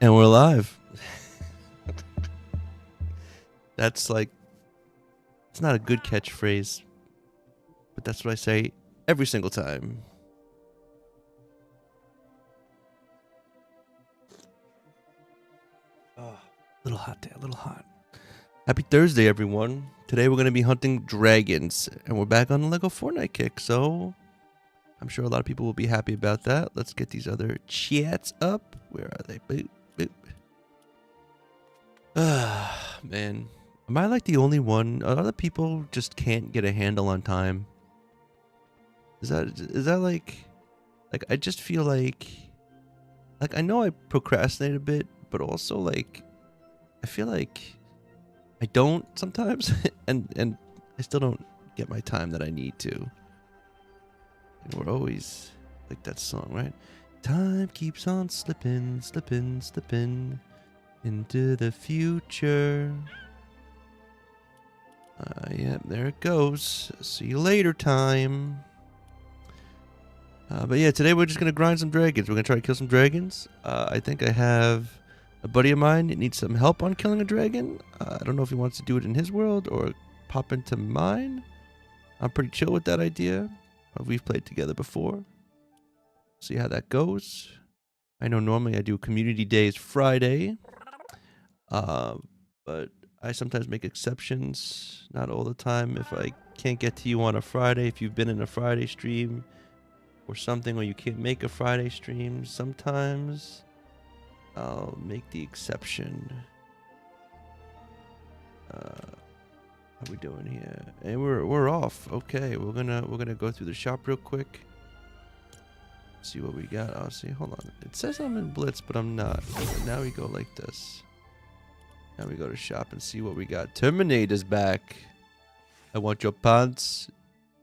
And we're live. That's like, it's not a good catchphrase, but that's what I say every single time. Oh, a little hot there, a little hot. Happy Thursday, everyone. Today we're going to be hunting dragons, and we're back on the Lego Fortnite kick, so I'm sure a lot of people will be happy about that. Let's get these other chats up. Where are they? Boop, boop. Ah, man. Am I like the only one? Other people just can't get a handle on time. Is that like I just feel like I know I procrastinate a bit, but also like I feel like I don't sometimes and I still don't get my time that I need to. And we're always like that song, right? Time keeps on slipping, slipping, slipping into the future. Yep, there it goes. See you later, time. But yeah, today we're just going to grind some dragons. We're going to try to kill some dragons. I think I have a buddy of mine that needs some help on killing a dragon. I don't know if he wants to do it in his world or pop into mine. I'm pretty chill with that idea. We've played together before. See how that goes. I know normally I do community days Friday. But I sometimes make exceptions. Not all the time. If I can't get to you on a Friday, if you've been in a Friday stream or something, or you can't make a Friday stream, sometimes I'll make the exception. How are we doing here? And we're off. Okay, we're gonna go through the shop real quick. See what we got. Oh, see, hold on. It says I'm in Blitz, but I'm not. Okay, now we go like this. Now we go to shop and see what we got. Terminator's back. I want your pants,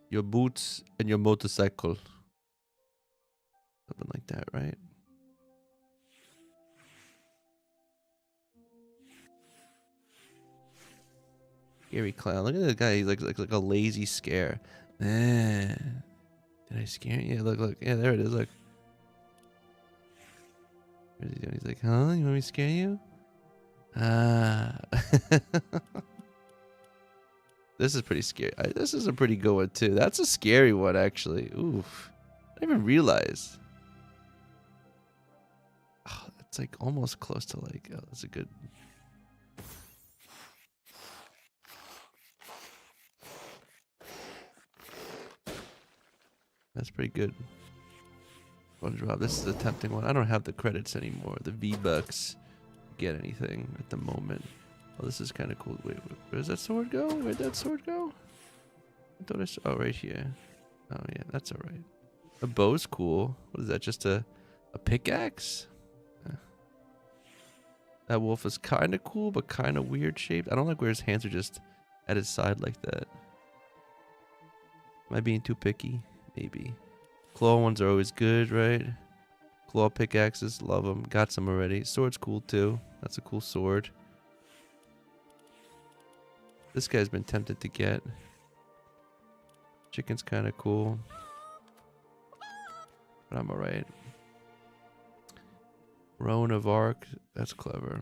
your boots, and your motorcycle. Something like that, right? Scary clown. Look at this guy. He's like a lazy scare. Did I scare you? Yeah, look. Yeah, there it is. Look. What is he doing? He's like, huh? You want me to scare you? This is pretty scary. This is a pretty good one, too. That's a scary one, actually. Oof. I didn't even realize. Oh, that's like almost close to like, oh, that's a good. That's pretty good. SpongeBob, this is a tempting one. I don't have the credits anymore. The V-Bucks. Get anything at the moment. Oh, this is kind of cool. Wait, where does that sword go? Where'd that sword go? I thought I saw. Oh, right here. Oh, yeah, that's all right. A bow's cool. What is that? Just a pickaxe? That wolf is kind of cool, but kind of weird shaped. I don't like where his hands are just at his side like that. Am I being too picky? Maybe. Claw ones are always good, right? Claw pickaxes, love them. Got some already. Sword's cool too. That's a cool sword. This guy's been tempted to get. Chicken's kind of cool. But I'm alright. Rowan of Arc. That's clever.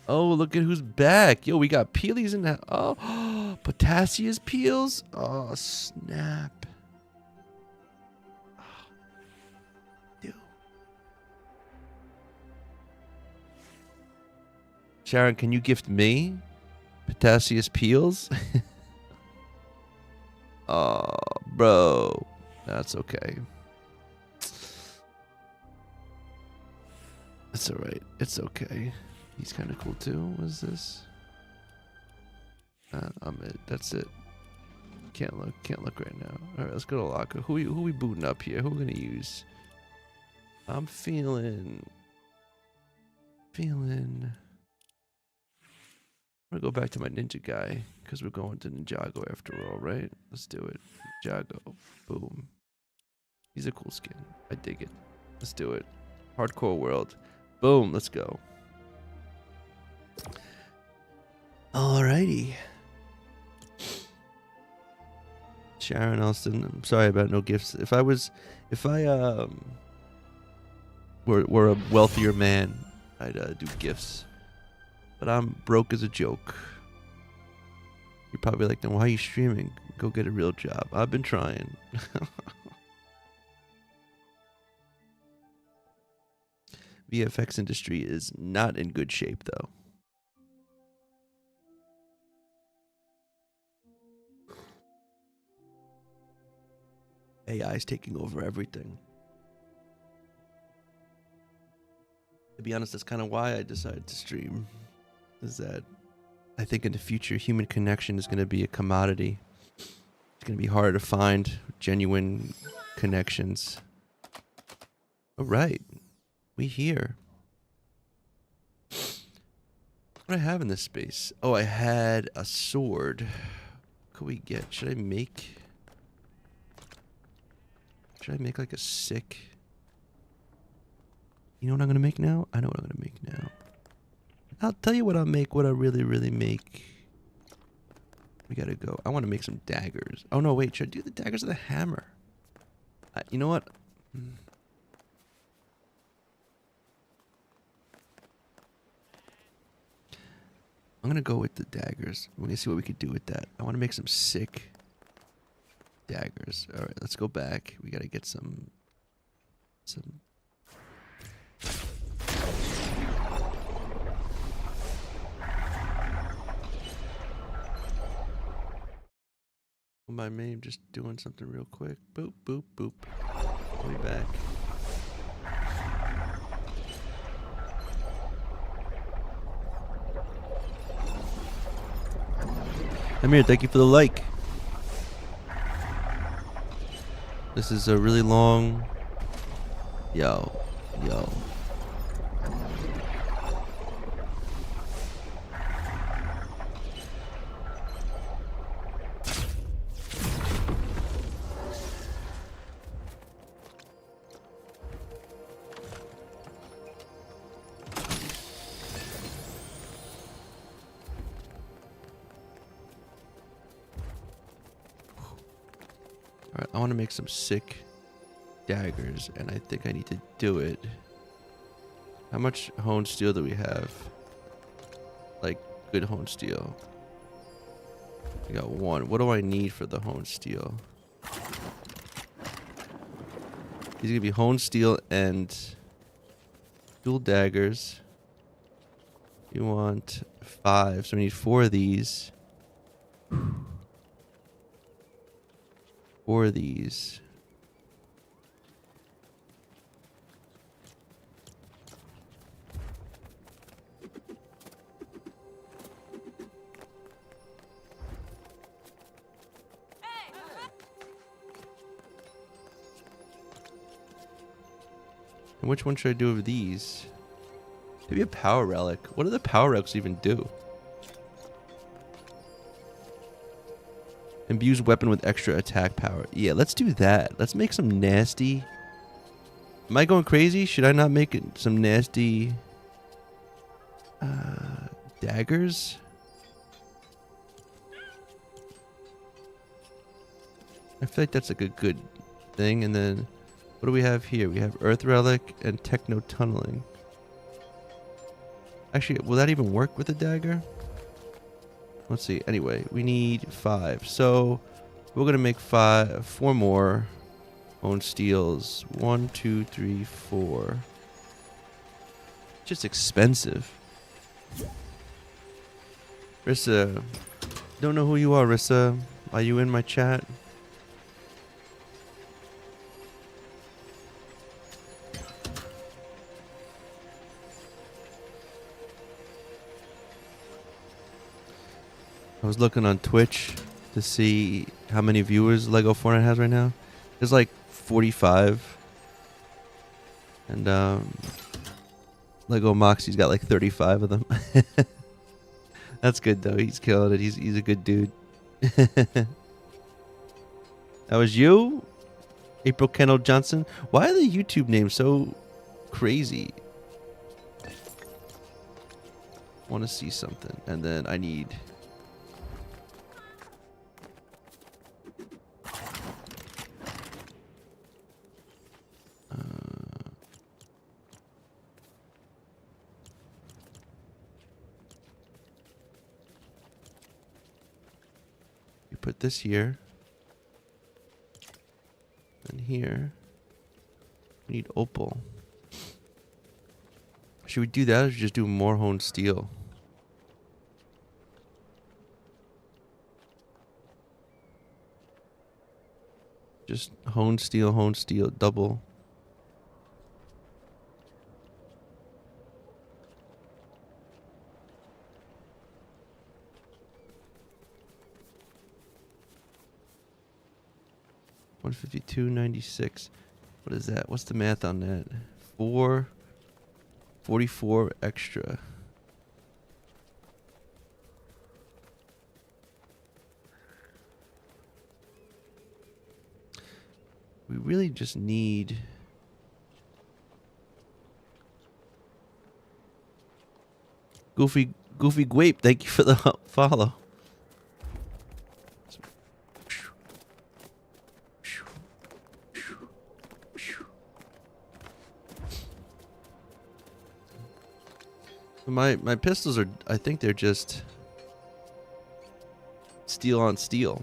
Oh, look at who's back. Yo, we got peelies in that. Oh, Potassius peels. Oh, snap. Sharon, can you gift me Potassius peels? Oh, bro. That's okay. It's alright. It's okay. He's kind of cool too. What is this? I'm it. That's it. Can't look right now. Alright, let's go to locker. Who we booting up here? Who we gonna use? I'm feeling. I'm gonna go back to my ninja guy because we're going to Ninjago after all, right? Let's do it. Ninjago. Boom. He's a cool skin. I dig it. Let's do it. Hardcore world. Boom. Let's go. Alrighty. Sharon Elston. I'm sorry about no gifts. If I were a wealthier man, I'd do gifts. But I'm broke as a joke. You're probably like, then why are you streaming? Go get a real job. I've been trying. VFX industry is not in good shape, though. AI is taking over everything. To be honest, that's kind of why I decided to stream. Is that I think in the future, human connection is going to be a commodity. It's going to be hard to find genuine connections. All right. We here. What do I have in this space? Oh, I had a sword. What could we get? Should I make like a sick... You know what I'm going to make now? I know what I'm going to make now. I'll tell you what I'll make, what I really, really make. We gotta go. I want to make some daggers. Oh, no, wait. Should I do the daggers or the hammer? You know what? I'm going to go with the daggers. We're going to see what we could do with that. I want to make some sick daggers. All right, let's go back. We got to get some... My name just doing something real quick. Boop, boop, boop. I'll be back. Amir, thank you for the like. This is a really long... Yo. Alright, I want to make some sick daggers, and I think I need to do it. How much honed steel do we have? Like, good honed steel. I got one. What do I need for the honed steel? These are going to be honed steel and dual daggers. You want 5, so we need 4 of these. 4 of these. And which one should I do of these? Maybe a power relic. What do the power relics even do? Imbues weapon with extra attack power. Yeah, let's do that. Let's make some nasty... Am I going crazy? Should I not make it some nasty... daggers? I feel like that's like a good thing. And then... What do we have here? We have Earth Relic and Techno Tunneling. Actually, will that even work with a dagger? Let's see. Anyway, we need 5. So we're gonna make 4 more bone steels. 1, 2, 3, 4. Just expensive. Rissa, don't know who you are, Rissa. Are you in my chat? I was looking on Twitch to see how many viewers Lego Fortnite has right now. There's like 45. And Lego Moxie's got like 35 of them. That's good though. He's killing it. He's a good dude. That was you? April Kendall Johnson? Why are the YouTube names so crazy? I want to see something. And then I need... put this here. And here. We need opal. Should we do that or just do more honed steel? Just honed steel, double. $152.96. What is that? What's the math on that? 444 extra. We really just need Goofy Gwape, thank you for the follow. My pistols are, I think they're just steel on steel.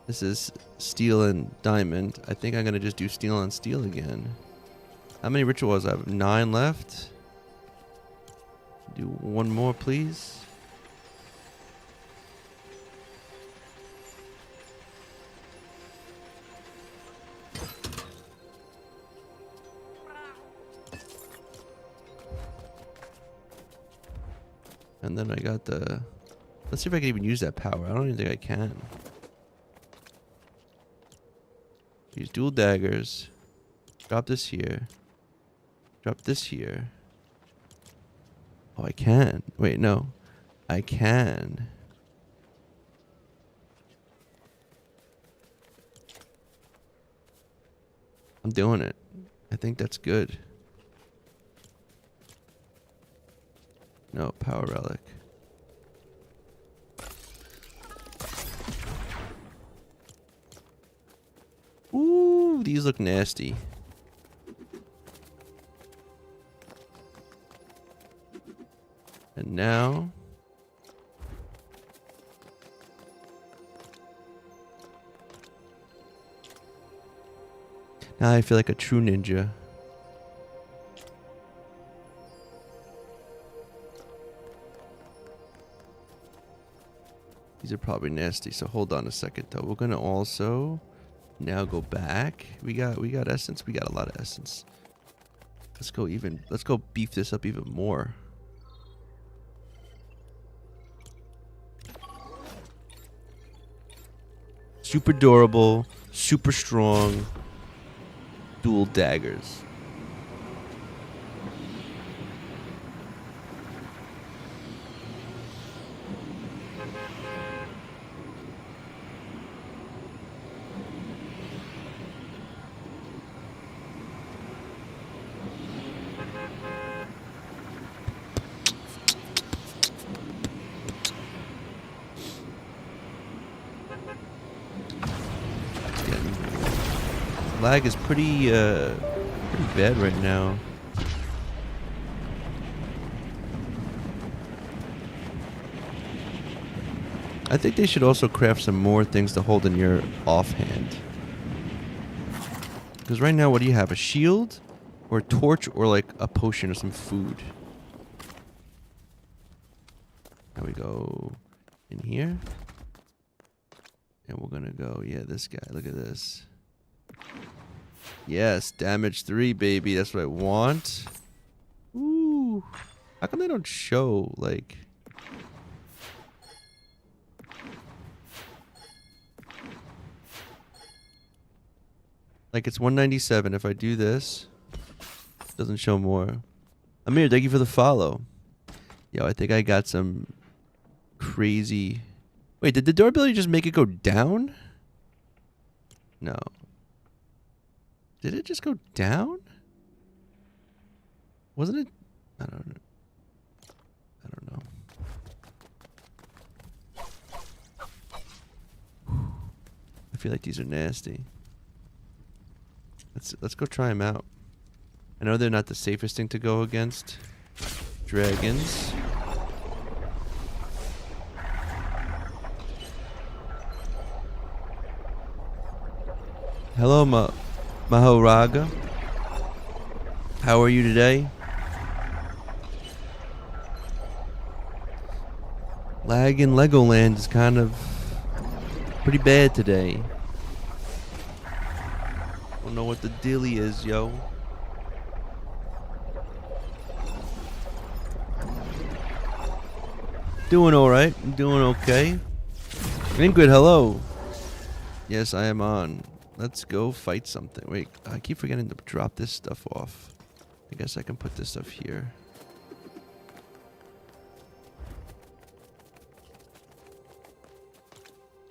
This is steel and diamond. I think I'm gonna just do steel on steel again. How many rituals I have? 9 left. Do one more, please. And then I got the... Let's see if I can even use that power. I don't even think I can. Use dual daggers. Drop this here. Drop this here. Oh, I can. Wait, no. I can. I'm doing it. I think that's good. No, power relic. Ooh, these look nasty. And now... Now I feel like a true ninja. These are probably nasty, so hold on a second though. We're gonna also now go back. We got essence. We got a lot of essence. Let's go beef this up even more. Super durable, super strong, dual daggers. Lag is pretty bad right now. I think they should also craft some more things to hold in your offhand. Because right now, what do you have? A shield? Or a torch? Or like a potion or some food? Now we go in here. And we're gonna go, yeah, this guy. Look at this. Yes, damage 3, baby. That's what I want. Ooh. How come they don't show, like... Like, it's 197. If I do this, it doesn't show more. Amir, thank you for the follow. Yo, I think I got some crazy... Wait, did the durability just make it go down? No. Did it just go down? Wasn't it? I don't know. I feel like these are nasty. Let's go try them out. I know they're not the safest thing to go against dragons. Hello, Mahoraga. How are you today? Lag in Legoland is kind of pretty bad today. Don't know what the dilly is, yo. Doing alright. I'm doing okay. Ingrid, hello. Yes, I am on. Let's go fight something. Wait, I keep forgetting to drop this stuff off. I guess I can put this stuff here.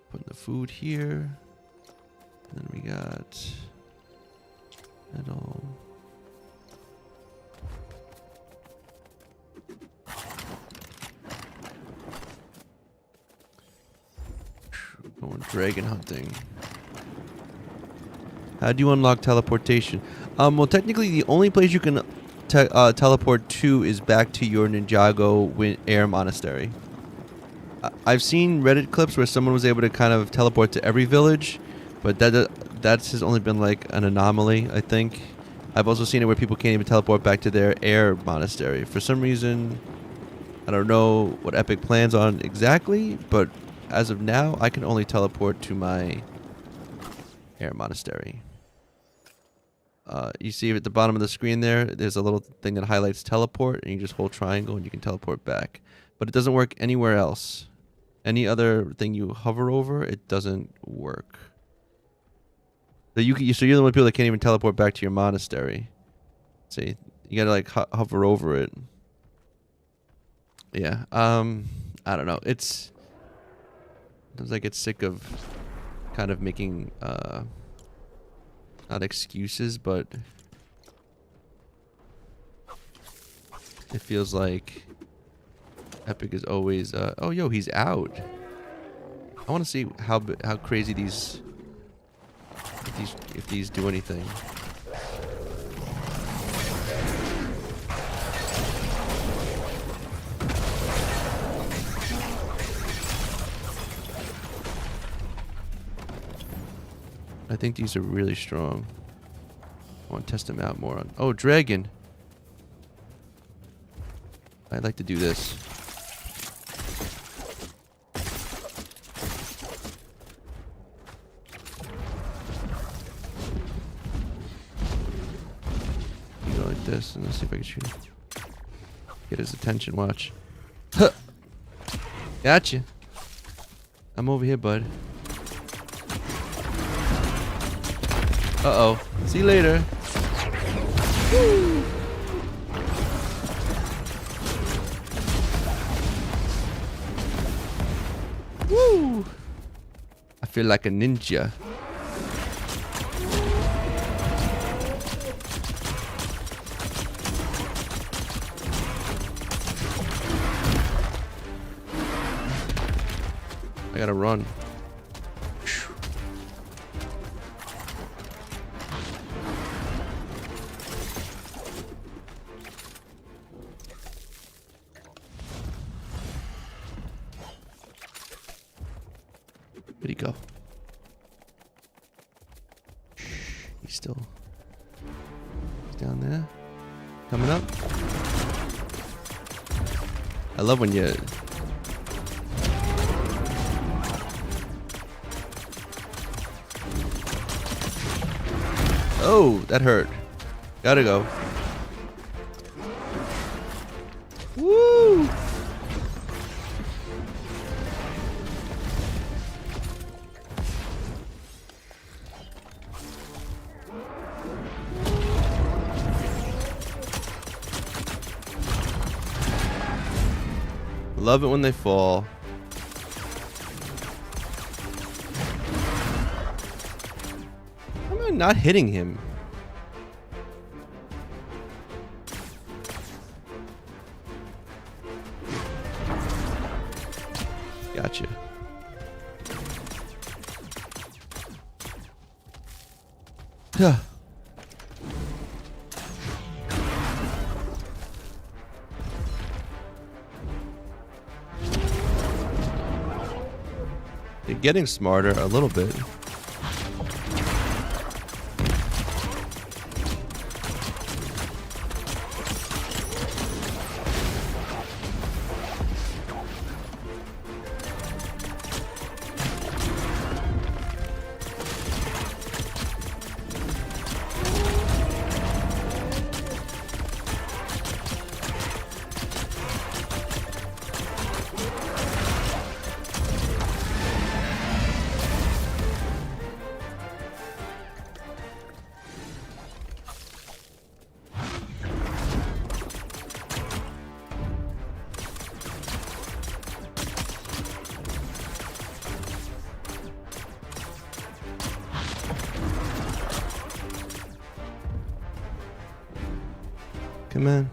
Putting the food here. And then we got metal. Going dragon hunting. How do you unlock teleportation? Well, technically, the only place you can teleport to is back to your Ninjago Air Monastery. I've seen Reddit clips where someone was able to kind of teleport to every village, but that's has only been like an anomaly, I think. I've also seen it where people can't even teleport back to their Air Monastery. For some reason, I don't know what Epic plans on exactly, but as of now, I can only teleport to my Air Monastery. You see at the bottom of the screen there's a little thing that highlights teleport, and you just hold triangle and you can teleport back. But it doesn't work anywhere else. Any other thing you hover over, it doesn't work. So you're the only people that can't even teleport back to your monastery. See, you gotta like hover over it. Yeah. I don't know. Sometimes I get sick of kind of making not excuses, but it feels like Epic is always oh yo, he's out. I want to see how crazy if these do anything. I think these are really strong. I want to test them out more on. Oh, dragon. I'd like to do this. Go like this, and let's see if I can get his attention. Watch. Huh. Gotcha. I'm over here, bud. Uh-oh. See you later. Woo. Woo. I feel like a ninja. I gotta run. Where'd he go? He's down there. Coming up. I love when you... Oh, that hurt. Gotta go. Woo! Love it when they fall. How am I not hitting him? Gotcha. Yeah. They're getting smarter a little bit. Come on.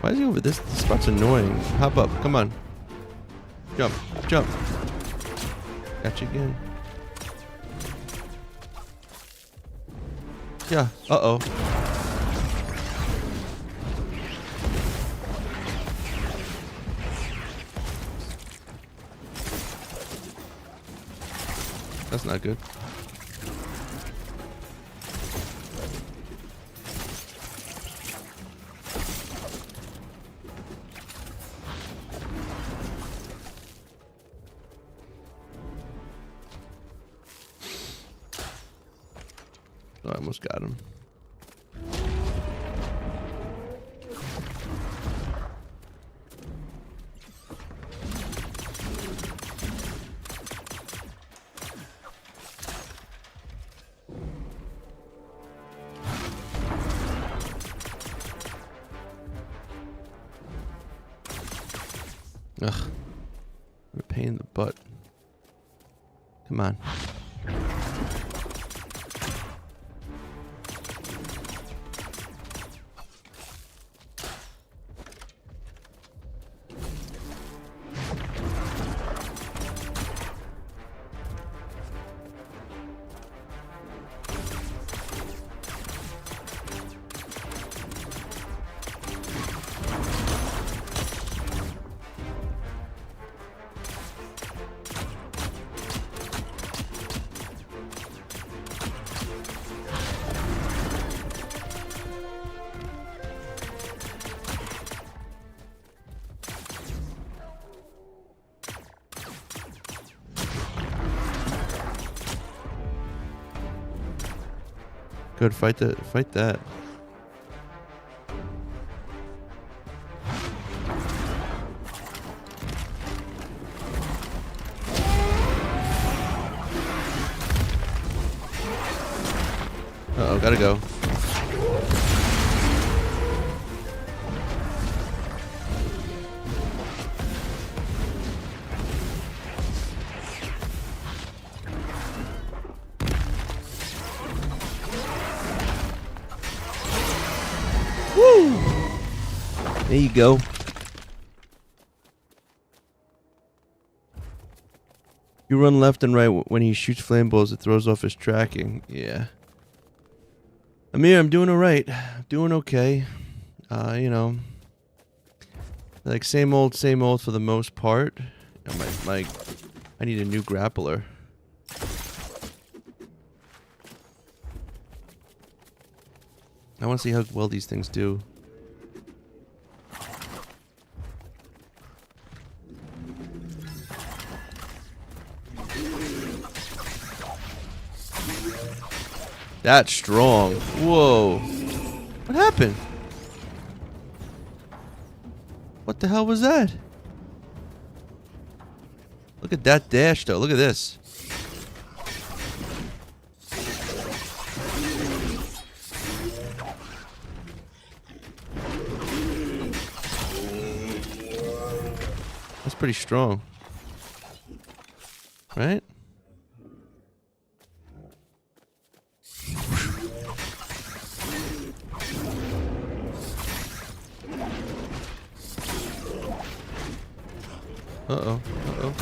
Why is he over this? This spot's annoying. Hop up. Come on. Jump. Jump. Got you again. Yeah. Uh-oh. That's not good. Oh, I almost got him. Ugh. What a pain in the butt. Come on. Good, fight that. Fight that. Uh-oh, gotta go. Woo! There you go. You run left and right when he shoots flame balls. It throws off his tracking. Yeah. Amir, I'm doing alright. Doing okay. You know, like same old for the most part. I need a new grappler. I want to see how well these things do. That's strong. Whoa. What happened? What the hell was that? Look at that dash, though. Look at this. That's pretty strong. Right? Uh-oh. Uh-oh.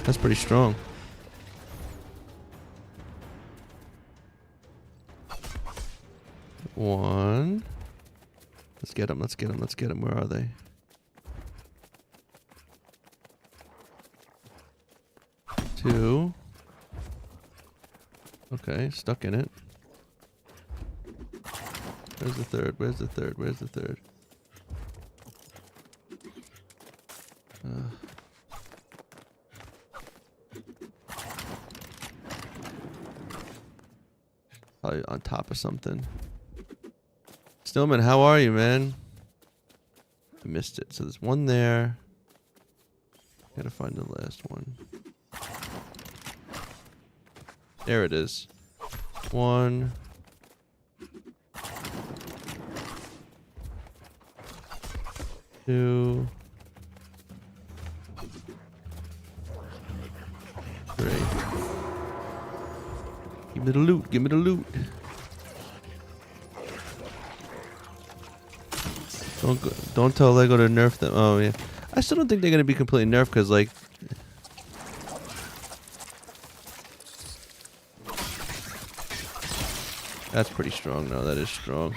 That's pretty strong. One. Let's get him. Let's get him. Let's get him. Where are they? Two. Okay, stuck in it. Where's the third? Where's the third? Where's the third? Probably on top of something. Stillman, how are you, man? I missed it. So there's one there. Gotta find the last one. There it is. One. Two. Three. Give me the loot. Give me the loot. Don't tell Lego to nerf them. Oh yeah, I still don't think they're gonna be completely nerfed because like. That's pretty strong. No, that is strong.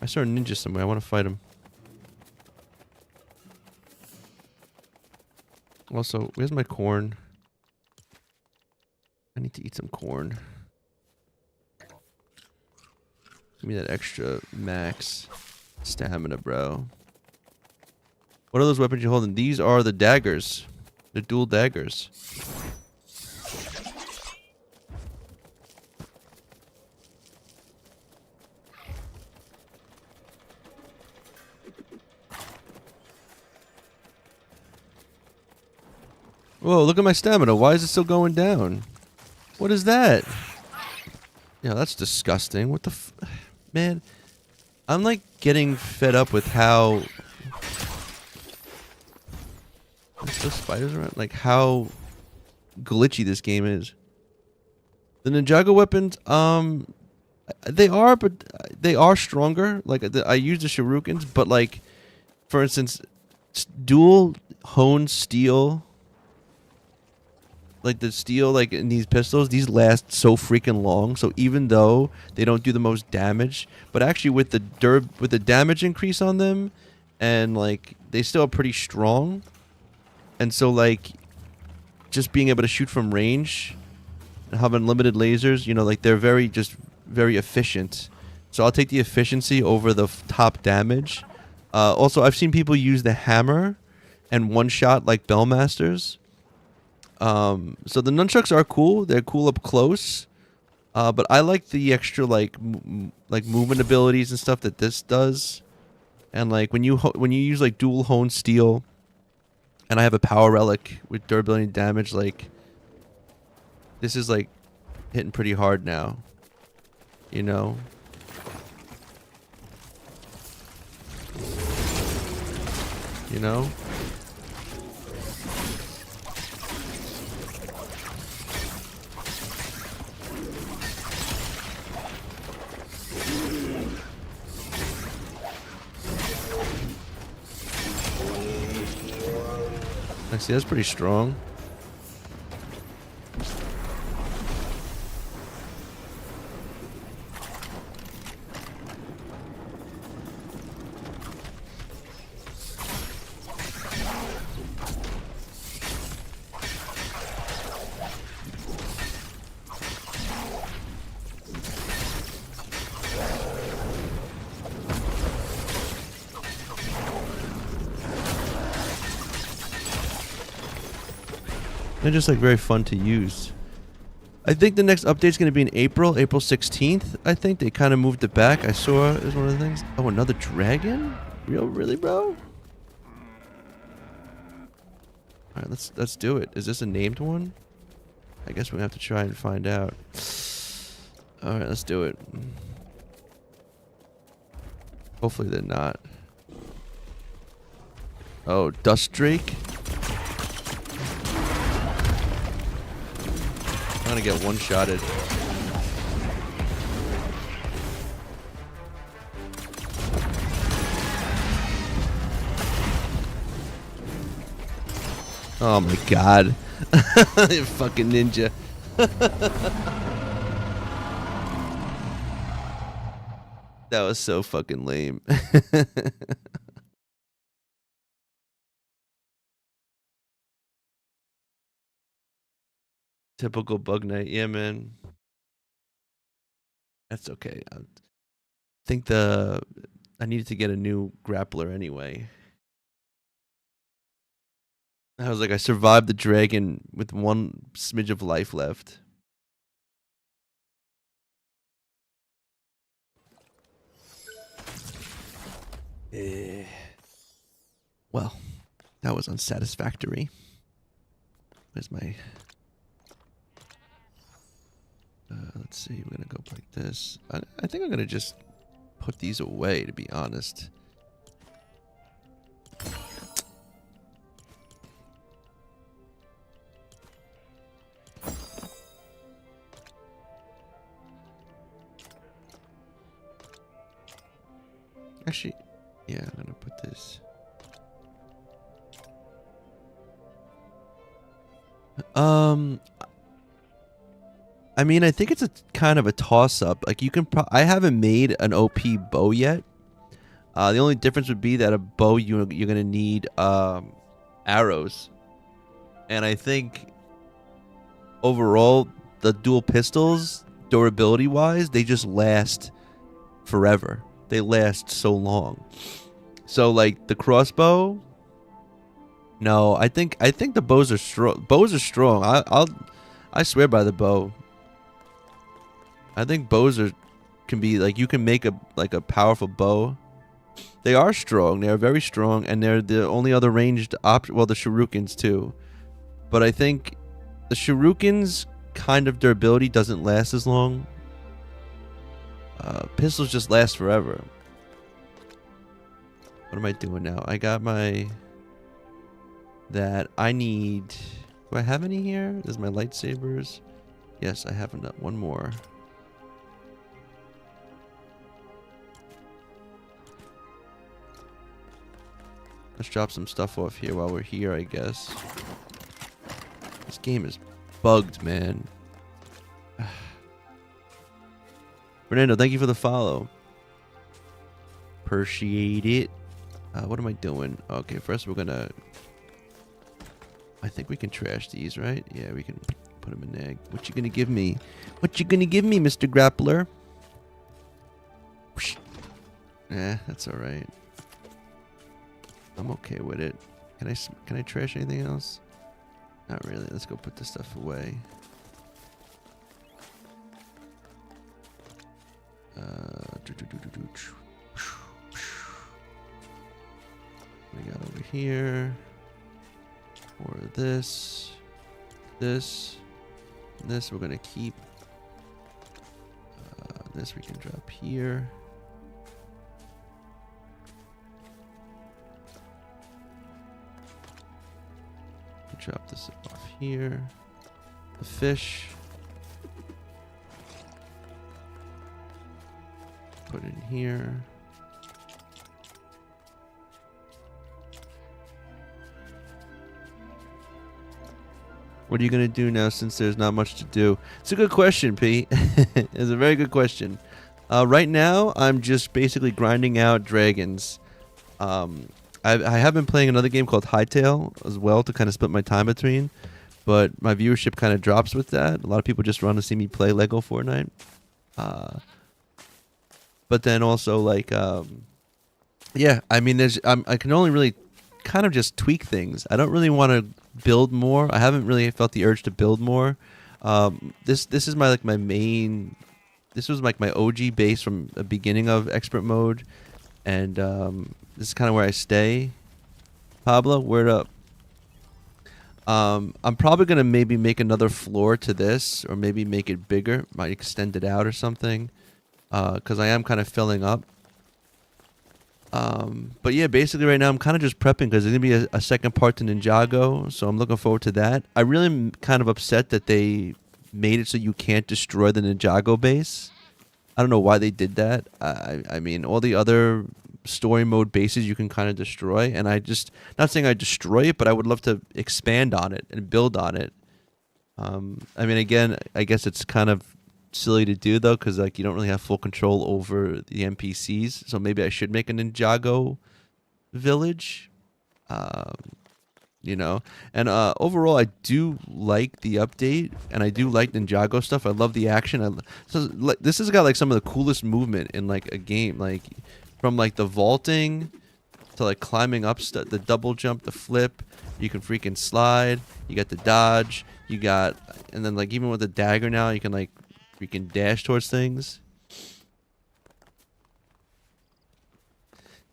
I saw a ninja somewhere. I want to fight him. Also, where's my corn? I need to eat some corn. Give me that extra max stamina, bro. What are those weapons you're holding? These are the daggers. They're dual daggers. Whoa, look at my stamina. Why is it still going down? What is that? Yeah, that's disgusting. What the Man, I'm like getting fed up with how... There's still spiders around? Like how glitchy this game is. The Ninjago weapons, they are, but they are stronger. Like, I use the shurikens, but like, for instance, dual honed steel... Like the steel, like in these pistols, these last so freaking long. So even though they don't do the most damage, but actually with the damage increase on them, and like they still are pretty strong. And so like, just being able to shoot from range, and have unlimited lasers, you know, like they're very efficient. So I'll take the efficiency over the top damage. Also, I've seen people use the hammer and one shot like Bellmasters. So the nunchucks are cool. They're cool up close. But I like the extra like movement abilities and stuff that this does. And like when you use like dual hone steel, and I have a power relic with durability and damage, like this is like hitting pretty hard now. You know. You know. I see, that's pretty strong. They're just like very fun to use. I think the next update is going to be in April 16th. I think they kind of moved it back. I saw it was one of the things. Oh, another dragon? Really, bro? All right, let's do it. Is this a named one? I guess we have to try and find out. All right, let's do it. Hopefully they're not. Oh, Dust Drake. I'm gonna get one-shotted. Oh my god. You fucking ninja. That was so fucking lame. Typical bug night. Yeah, man. That's okay. I think I needed to get a new grappler anyway. I was like, I survived the dragon with one smidge of life left. Well, that was unsatisfactory. Where's my... let's see, we're gonna go like this. I think I'm gonna just put these away, to be honest. Actually, yeah, I'm gonna put this. I mean, I think it's a kind of a toss-up. Like you can, I haven't made an OP bow yet. The only difference would be that a bow you're gonna need arrows, and I think overall the dual pistols, durability-wise, they just last forever. They last so long. So like the crossbow, no, I think the bows are strong. Bows are strong. I swear by the bow. I think bows can be like, you can make a powerful bow. They are strong. They are very strong, and they're the only other ranged option. Well, the shurikens too, but I think the shurikens kind of durability doesn't last as long. Pistols just last forever. What am I doing now? I got my that I need. Do I have any here? There's my lightsabers. Yes, I have one more. Let's drop some stuff off here while we're here, I guess. This game is bugged, man. Fernando, thank you for the follow. Appreciate it. What am I doing? Okay, first we're gonna... I think we can trash these, right? Yeah, we can put them in there. What you gonna give me? What you gonna give me, Mr. Grappler? That's alright. I'm okay with it. Can I trash anything else? Not really. Let's go put this stuff away. We got over here. Or this. This. This we're gonna keep. This we can drop here. Drop this off here. The fish. Put it in here. What are you going to do now since there's not much to do? It's a good question, P. It's a very good question. Right now, I'm just basically grinding out dragons. I have been playing another game called Hightail as well to kind of split my time between, but my viewership kind of drops with that. A lot of people just want to see me play Lego Fortnite. But then also like, yeah, I mean, I can only really kind of just tweak things. I don't really want to build more. I haven't really felt the urge to build more. This is my main. This was like my OG base from the beginning of expert mode, and this is kind of where I stay. Pablo, word up. I'm probably gonna maybe make another floor to this, or maybe make it bigger. Might extend it out or something, because I am kind of filling up. But yeah, basically right now I'm kind of just prepping because there's gonna be a second part to Ninjago, so I'm looking forward to that. I really am kind of upset that they made it so you can't destroy the Ninjago base. I don't know why they did that. I mean, all the other story mode bases you can kind of destroy, and I just, not saying I destroy it, but I would love to expand on it and build on it. I mean, again, I guess it's kind of silly to do though, because like you don't really have full control over the NPCs, so maybe I should make a Ninjago village, you know. And overall I do like the update, and I do like Ninjago stuff. I love the action. This has got like some of the coolest movement in like a game, like from like the vaulting to like climbing up the double jump, the flip. You can freaking slide, you got the dodge, you got, and then like even with the dagger now you can like freaking dash towards things.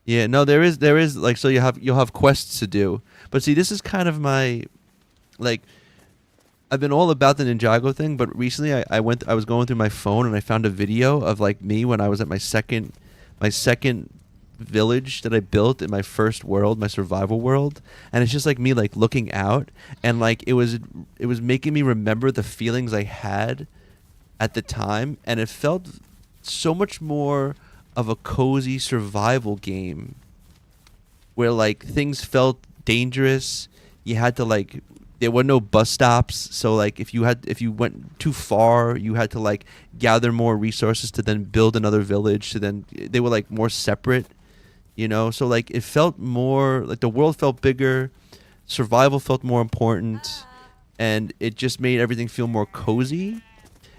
Yeah, no, there is like, so you'll have quests to do. But see, this is kind of my, like, I've been all about the Ninjago thing, but recently I was going through my phone and I found a video of like me when I was at my second village that I built in my first world, my survival world, and it's just like me like looking out, and like it was making me remember the feelings I had at the time, and it felt so much more of a cozy survival game where like things felt dangerous. You had to like there were no bus stops, so like if you went too far, you had to like gather more resources to then build another village. To then they were like more separate, you know. So like it felt more like the world felt bigger, survival felt more important, and it just made everything feel more cozy.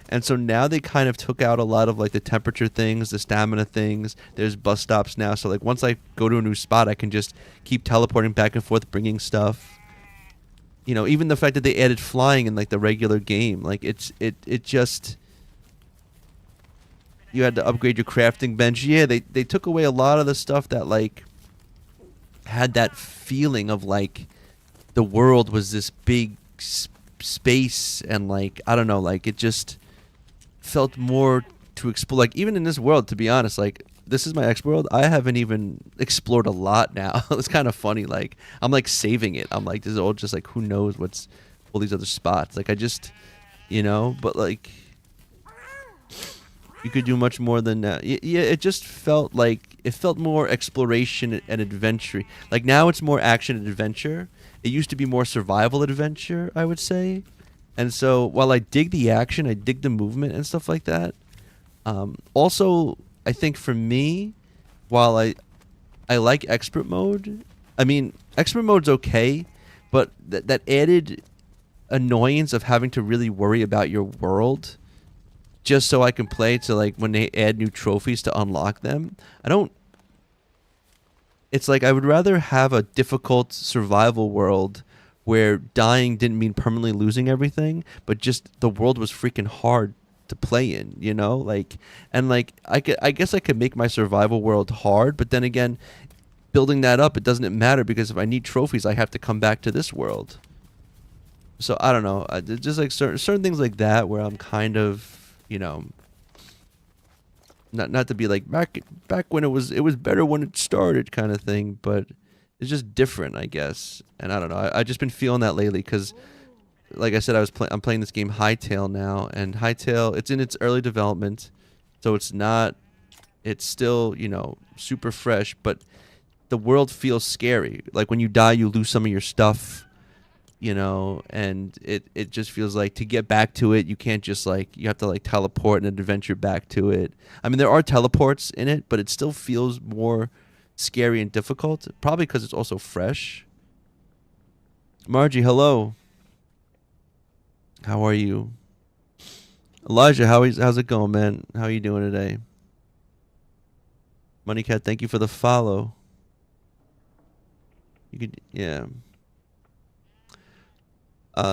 And so now they kind of took out a lot of like the temperature things, the stamina things. There's bus stops now, so like once I go to a new spot, I can just keep teleporting back and forth, bringing stuff. You know, even the fact that they added flying in like the regular game, like it just you had to upgrade your crafting bench. Yeah, they took away a lot of the stuff that like had that feeling of like the world was this big space, and like I don't know, like it just felt more to explore. Like even in this world, to be honest, like this is my X world, I haven't even explored a lot now. It's kind of funny, like I'm like saving it. I'm like, this is all just like who knows what's all these other spots. Like I just, you know, but like you could do much more than that. Yeah, it just felt like it felt more exploration and adventure. Like now it's more action and adventure. It used to be more survival adventure, I would say. And so while I dig the action, I dig the movement and stuff like that. Also, I think for me, while I like expert mode, I mean, expert mode's okay, but that added annoyance of having to really worry about your world just so I can play to like when they add new trophies to unlock them. It's like I would rather have a difficult survival world where dying didn't mean permanently losing everything, but just the world was freaking hard to play in, you know? Like, and like I guess I could make my survival world hard, but then again, building that up, it doesn't matter because if I need trophies, I have to come back to this world. So I don't know, just like certain things like that where I'm kind of, you know, not to be like back when it was better when it started kind of thing, but it's just different, I guess. And I don't know. I just been feeling that lately because, like I said, I'm playing this game Hightail now, and Hightail, it's in its early development, so it's still, you know, super fresh, but the world feels scary. Like when you die, you lose some of your stuff, you know, and it just feels like to get back to it, you can't just like, you have to like teleport and adventure back to it. I mean, there are teleports in it, but it still feels more scary and difficult, probably because it's also fresh. Margie, hello. How are you? Elijah, how's it going, man? How are you doing today? Moneycat, thank you for the follow. You could, yeah.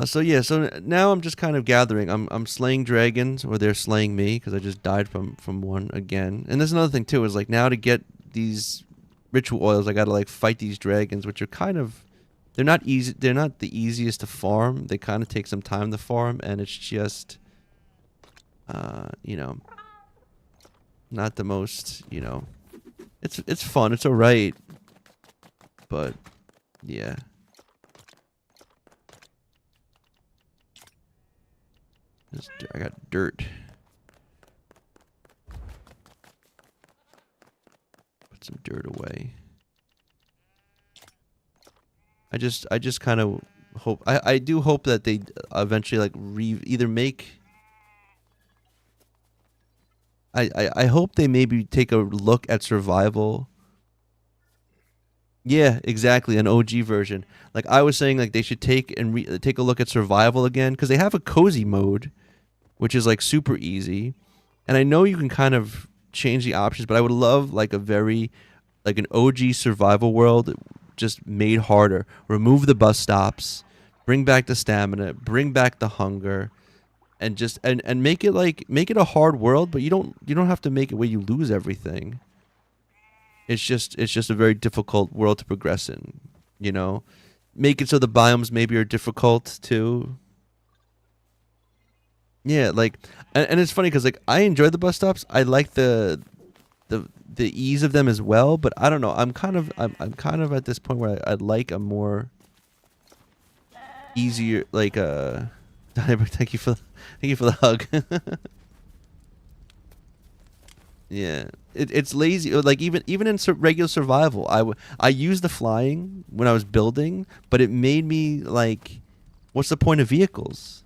So now I'm just kind of gathering. I'm slaying dragons, or they're slaying me because I just died from one again. And there's another thing too, is like now to get these ritual oils, I gotta like fight these dragons, which are kind of, they're not easy. They're not the easiest to farm. They kind of take some time to farm, and it's just, you know, not the most, you know, it's fun. It's alright, but yeah. I got dirt. Put some dirt away. I just kind of hope, I do hope that they eventually like either make, I hope they maybe take a look at survival. Yeah, exactly, an OG version. Like I was saying, like they should take a look at survival again, because they have a cozy mode, which is like super easy, and I know you can kind of change the options, but I would love like like an OG survival world just made harder. Remove the bus stops, bring back the stamina, bring back the hunger, and just and make it a hard world, but you don't have to make it where you lose everything. It's just a very difficult world to progress in, you know? Make it so the biomes maybe are difficult too. Yeah, like, and it's funny because like I enjoy the bus stops. I like the ease of them as well. But I don't know. I'm kind of at this point where I'd like a more easier, like thank you for the hug. Yeah, it's lazy. Like even in regular survival, I used the flying when I was building, but it made me like, what's the point of vehicles?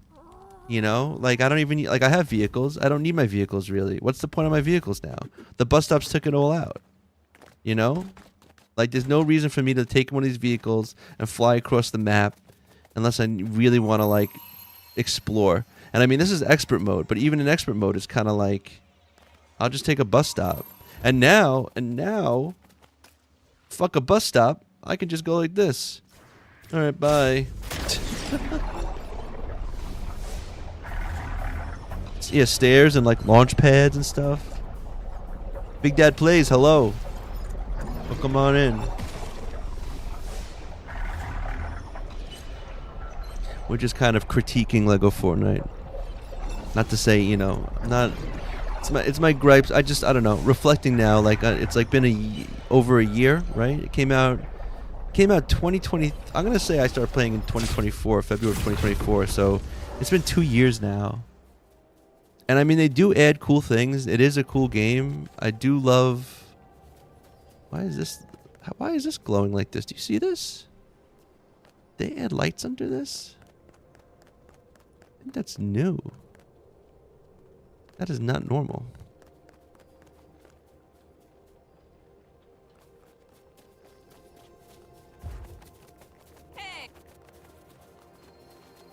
You know, like I don't even like I have vehicles. I don't need my vehicles really. What's the point of my vehicles now? The bus stops took it all out. You know, like there's no reason for me to take one of these vehicles and fly across the map, unless I really want to like explore. And I mean, this is expert mode, but even in expert mode, it's kind of like, I'll just take a bus stop. And now, fuck a bus stop. I can just go like this. All right, bye. Yeah, stairs and like launch pads and stuff. Big Dad Plays, hello. Welcome on in. We're just kind of critiquing Lego Fortnite. Not to say, you know, I'm not. It's my gripes. I don't know. Reflecting now, like it's like been over a year, right? It came out 2020. I'm gonna say I started playing in 2024, February 2024. So it's been 2 years now. And I mean, they do add cool things. It is a cool game. I do love. Why is this glowing like this? Do you see this? They add lights under this? I think that's new. That is not normal. Hey.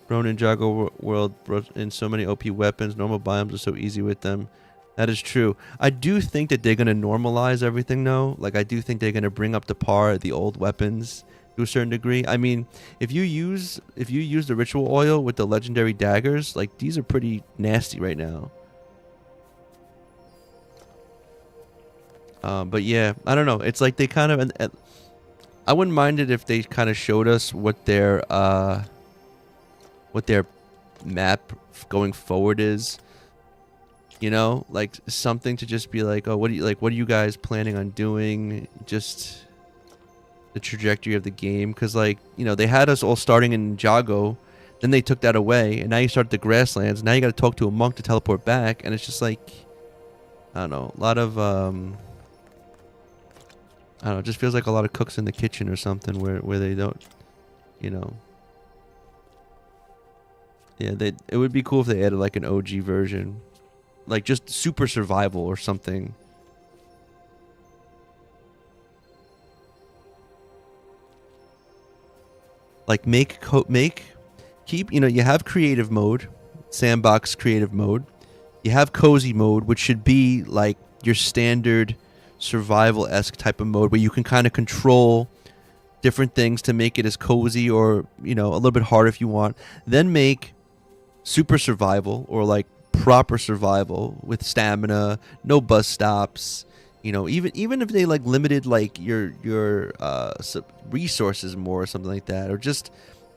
Bro, Ninjago world brought in so many OP weapons. Normal biomes are so easy with them. That is true. I do think that they're gonna normalize everything though. Like I do think they're gonna bring up to par the old weapons to a certain degree. I mean, if you use the ritual oil with the legendary daggers, like these are pretty nasty right now. But yeah, I don't know. It's like they kind of, I wouldn't mind it if they kind of showed us what their map going forward is. You know, like something to just be like, oh, what are you guys planning on doing? Just the trajectory of the game, because like, you know, they had us all starting in Jago, then they took that away, and now you start at the grasslands. Now you got to talk to a monk to teleport back, and it's just like, I don't know, a lot of I don't know, it just feels like a lot of cooks in the kitchen or something where they don't, you know. Yeah, it would be cool if they added like an OG version. Like just super survival or something. Like keep, you know, you have creative mode, sandbox creative mode. You have cozy mode, which should be like your standard survival-esque type of mode where you can kind of control different things to make it as cozy or, you know, a little bit harder if you want. Then make super survival or like proper survival with stamina, no bus stops, you know, even if they like limited like your resources more or something like that, or just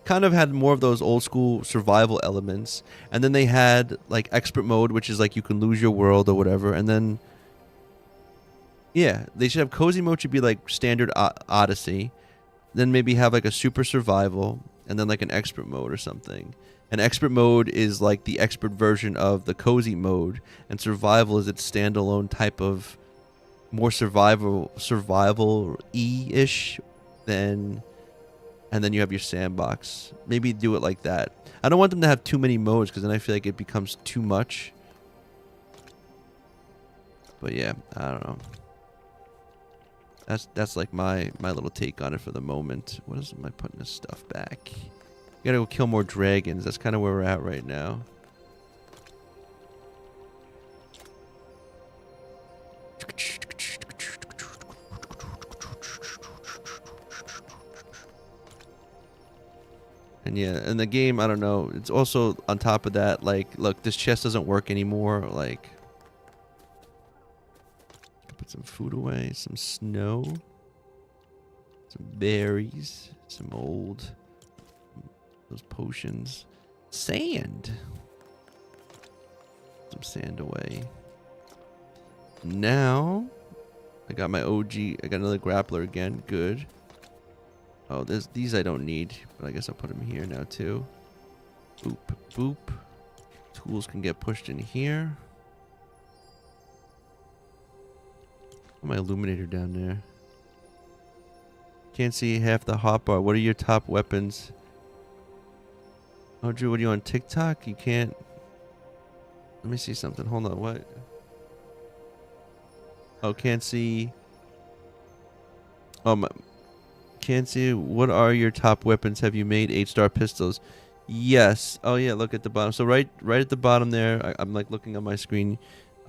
kind of had more of those old school survival elements. And then they had like expert mode, which is like you can lose your world or whatever. And then yeah, they should have cozy mode, should be like standard Odyssey. Then maybe have like a super survival and then like an expert mode or something. And expert mode is like the expert version of the cozy mode, and survival is its standalone type of more survival-y-ish than, and then you have your sandbox. Maybe do it like that. I don't want them to have too many modes because then I feel like it becomes too much. But yeah, I don't know. That's like my little take on it for the moment. What am I putting this stuff back? We gotta go kill more dragons. That's kind of where we're at right now. And yeah, in the game, I don't know. It's also on top of that, like, look, this chest doesn't work anymore. Like, put some food away, some snow, some berries, some old, those potions, sand. Some sand away. Now, I got my OG. I got another grappler again. Good. Oh, these I don't need, but I guess I'll put them here now too. Boop, boop. Tools can get pushed in here. Put my illuminator down there. Can't see half the hotbar. What are your top weapons? Oh, Drew, what are you on TikTok? You can't. Let me see something. Hold on. What? Oh, can't see. Oh, my. Can't see. What are your top weapons? Have you made 8-star pistols? Yes. Oh, yeah. Look at the bottom. So right at the bottom there, I'm like looking on my screen.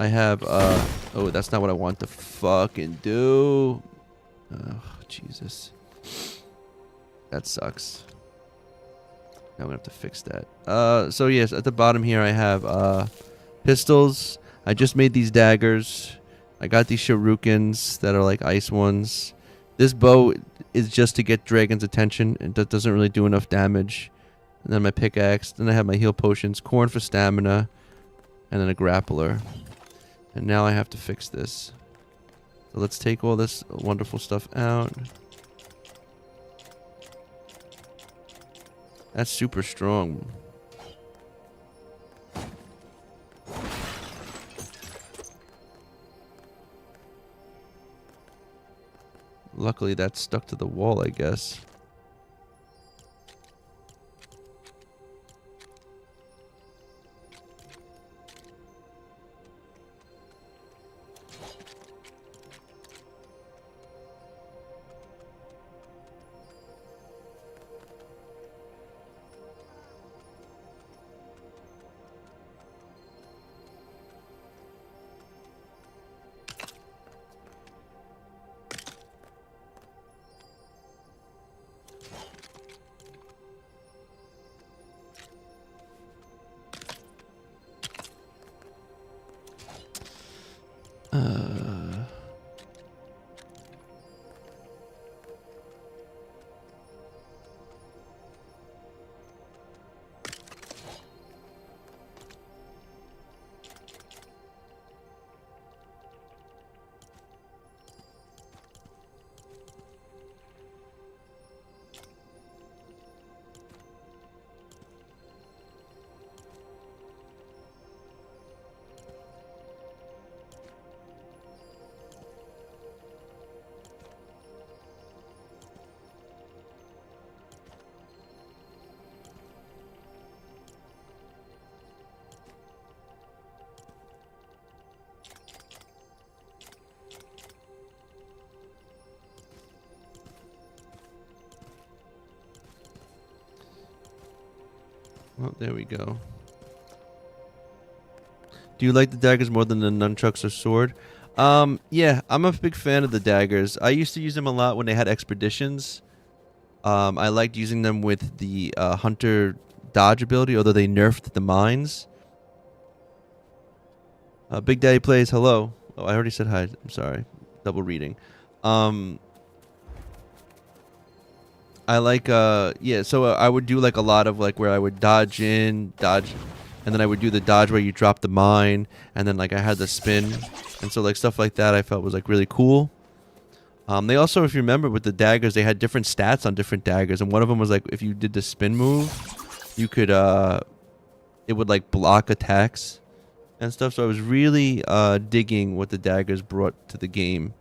I have, oh, that's not what I want to fucking do. Oh, Jesus. That sucks. Now I'm gonna have to fix that. So yes, at the bottom here I have pistols. I just made these daggers. I got these shurikens that are like ice ones. This bow is just to get Dragon's attention. It doesn't really do enough damage. And then my pickaxe. Then I have my heal potions, corn for stamina, and then a grappler. And now I have to fix this. So let's take all this wonderful stuff out. That's super strong. Luckily that's stuck to the wall, I guess. Oh, there we go. Do you like the daggers more than the nunchucks or sword? Yeah, I'm a big fan of the daggers. I used to use them a lot when they had expeditions. I liked using them with the hunter dodge ability, although they nerfed the mines. Big Daddy Plays, hello. Oh, I already said hi. I'm sorry. Double reading. I like, yeah, so I would do like a lot of like where I would dodge in, dodge, and then I would do the dodge where you drop the mine, and then like I had the spin. And so like stuff like that I felt was like really cool. They also, if you remember with the daggers, they had different stats on different daggers. And one of them was like if you did the spin move, you could, it would like block attacks and stuff. So I was really digging what the daggers brought to the game.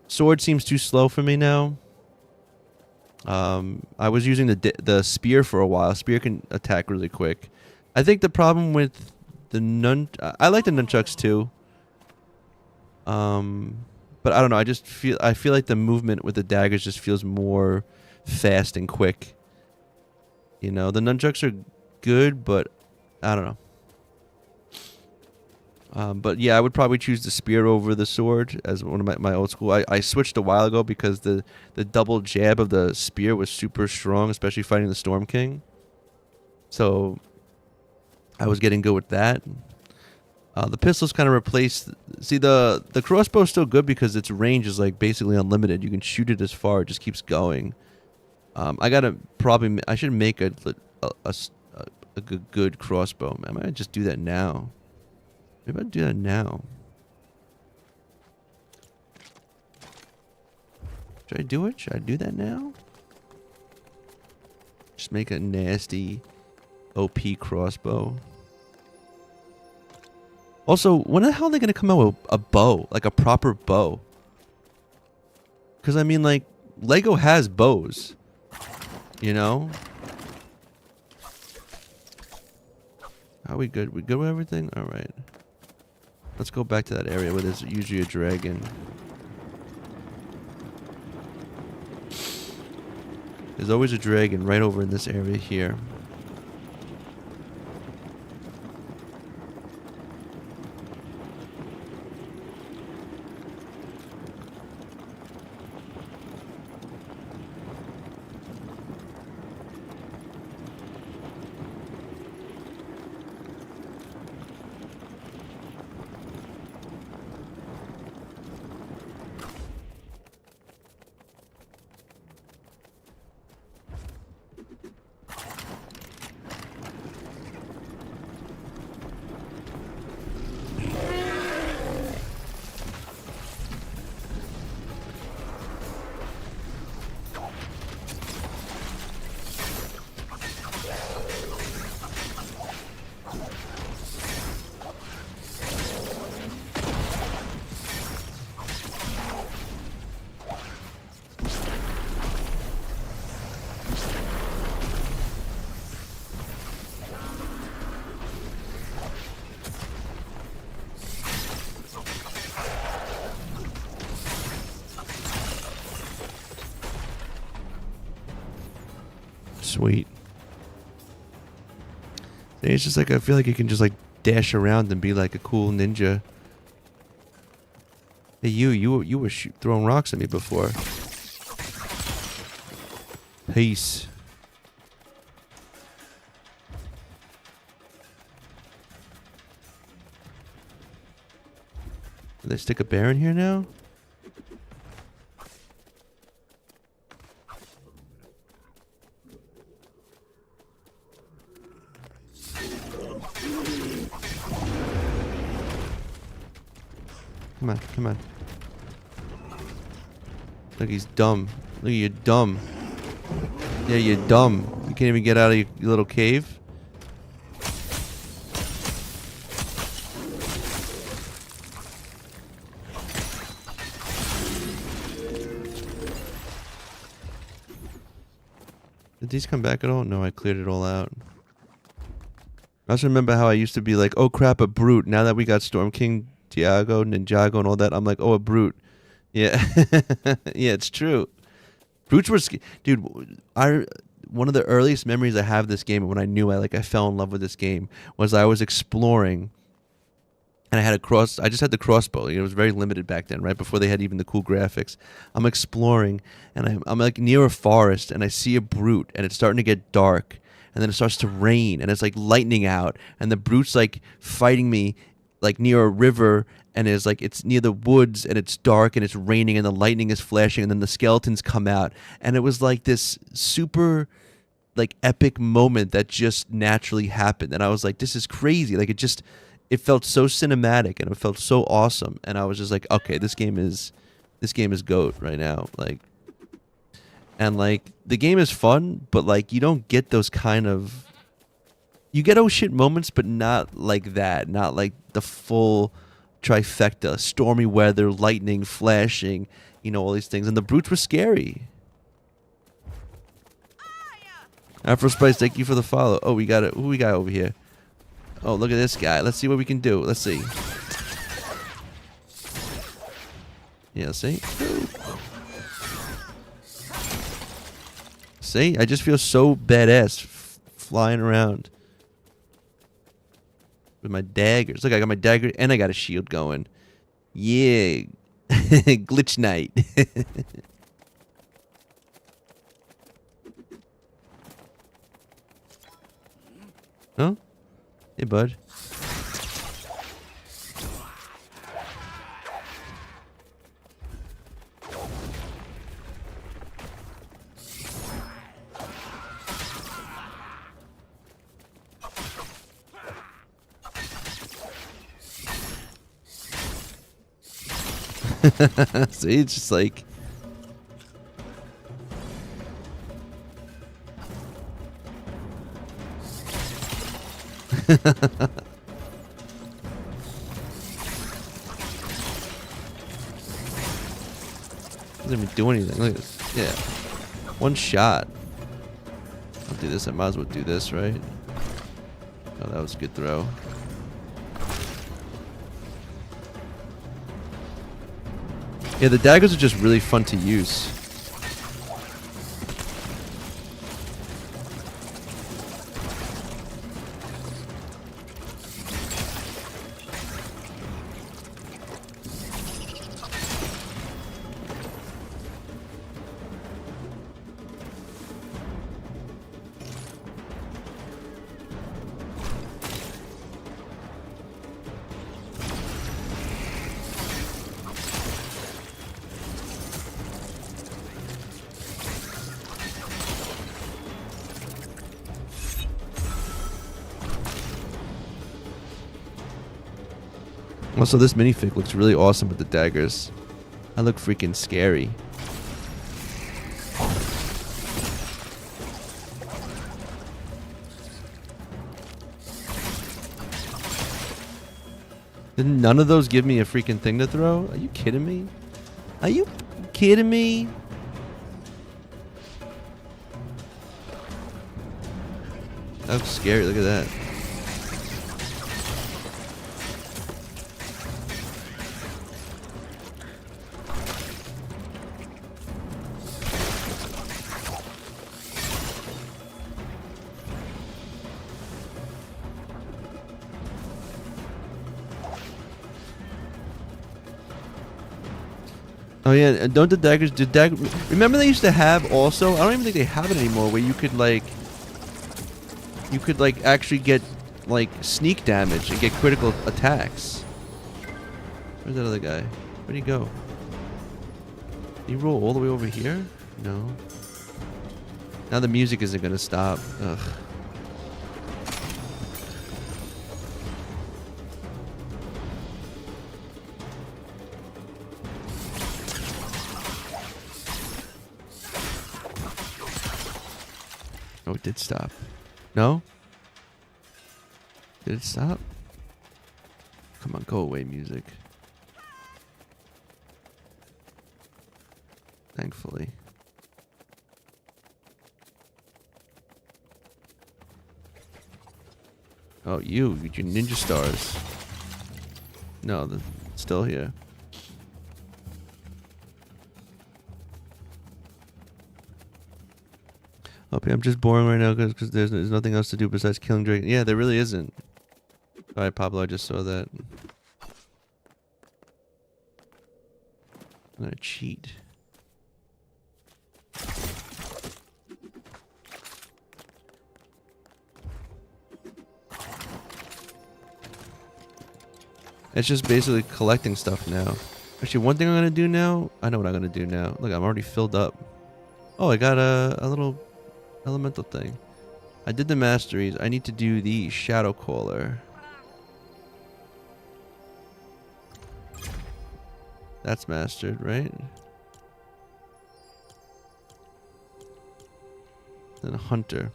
Sword seems too slow for me now. I was using the spear for a while. Spear can attack really quick. I think the problem with the I like the nunchucks too. But I don't know. I feel like the movement with the daggers just feels more fast and quick. You know, the nunchucks are good, but I don't know. But yeah, I would probably choose the spear over the sword as one of my old school. I switched a while ago because the double jab of the spear was super strong, especially fighting the Storm King. So I was getting good with that. The pistols kind of replaced. See, the crossbow is still good because its range is like basically unlimited. You can shoot it as far; it just keeps going. I should make a good crossbow. I might just do that now. Maybe I'll do that now. Should I do it? Should I do that now? Just make a nasty OP crossbow. Also, when the hell are they gonna come out with a bow, like a proper bow? Because I mean, like, Lego has bows, you know. Are we good? We good with everything? All right. Let's go back to that area where there's usually a dragon. There's always a dragon right over in this area here. Sweet. It's just like, I feel like you can just like dash around and be like a cool ninja. Hey, you were throwing rocks at me before. Peace. Did they stick a bear in here now? Come on, come on. Look, he's dumb. Look, you're dumb. Yeah, you're dumb. You can't even get out of your little cave. Did these come back at all? No, I cleared it all out. I also remember how I used to be like, oh crap, a brute. Now that we got Storm King, Tiago, Ninjago, and all that, I'm like, oh, a brute. Yeah. Yeah, it's true. Brutes were dude, one of the earliest memories I have of this game, when I knew I fell in love with this game, was I was exploring, and I just had the crossbow. It was very limited back then, right before they had even the cool graphics. I'm exploring, and I'm like near a forest, and I see a brute, and it's starting to get dark, and then it starts to rain, and it's like lightning out, and the brute's like fighting me like near a river, and it's near the woods, and it's dark, and it's raining, and the lightning is flashing, and then the skeletons come out, and it was like this super like epic moment that just naturally happened, and I was like, this is crazy. Like it felt so cinematic, and it felt so awesome, and I was just like, okay, this game is GOAT right now. Like, and like the game is fun, but like you don't get those kind of, you get oh shit moments, but not like that. Not like the full trifecta: stormy weather, lightning, flashing, all these things. And the brutes were scary. Afro Spice, thank you for the follow. Oh, we got it. Who we got over here? Oh, look at this guy. Let's see what we can do. Let's see. Yeah, see? See? I just feel so badass flying around with my daggers. Look, I got my dagger and I got a shield going. Yeah. Glitch night. Huh? Hey, bud. See, it's just like... Doesn't even do anything. Look at this. Yeah. One shot. I'll do this. I might as well do this, right? Oh, that was a good throw. Yeah, the daggers are just really fun to use. Also, this minifig looks really awesome with the daggers. I look freaking scary. Did none of those give me a freaking thing to throw? Are you kidding me? Are you kidding me? That was scary. Look at that. Oh yeah, and don't the daggers remember they used to have also, I don't even think they have it anymore, where you could like actually get like sneak damage and get critical attacks. Where's that other guy? Where'd he go? Did he roll all the way over here? No. Now the music isn't gonna stop. Ugh. Oh, it did stop. No? Did it stop? Come on, go away, music. Thankfully. Oh, you with your ninja stars. No, it's still here. Okay, I'm just boring right now because there's nothing else to do besides killing dragons. Yeah, there really isn't. Alright, Pablo, I just saw that. I'm gonna cheat. It's just basically collecting stuff now. Actually, one thing I'm gonna do now, I know what I'm gonna do now. Look, I'm already filled up. Oh, I got a little elemental thing. I did the masteries. I need to do the shadow caller. That's mastered, right? Then a hunter.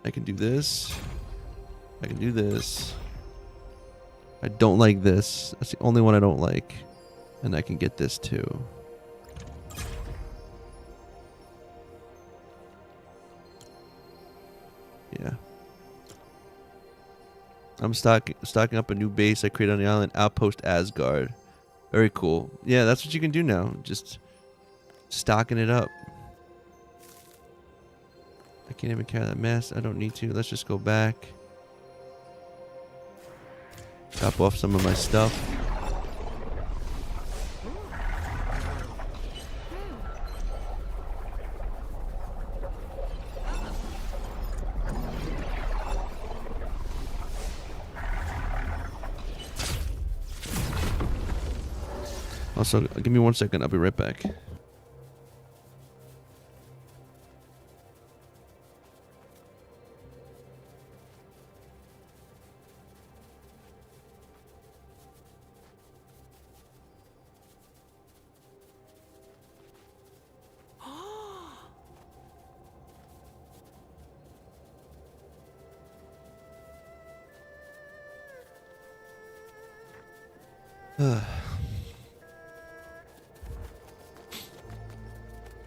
I can do this. I can do this. I don't like this. That's the only one I don't like. And I can get this too. Yeah. I'm stocking up a new base I created on the island, Outpost Asgard. Very cool. Yeah, that's what you can do now. Just stocking it up. I can't even carry that mess. I don't need to. Let's just go back. Drop off some of my stuff. Also, give me 1 second. I'll be right back.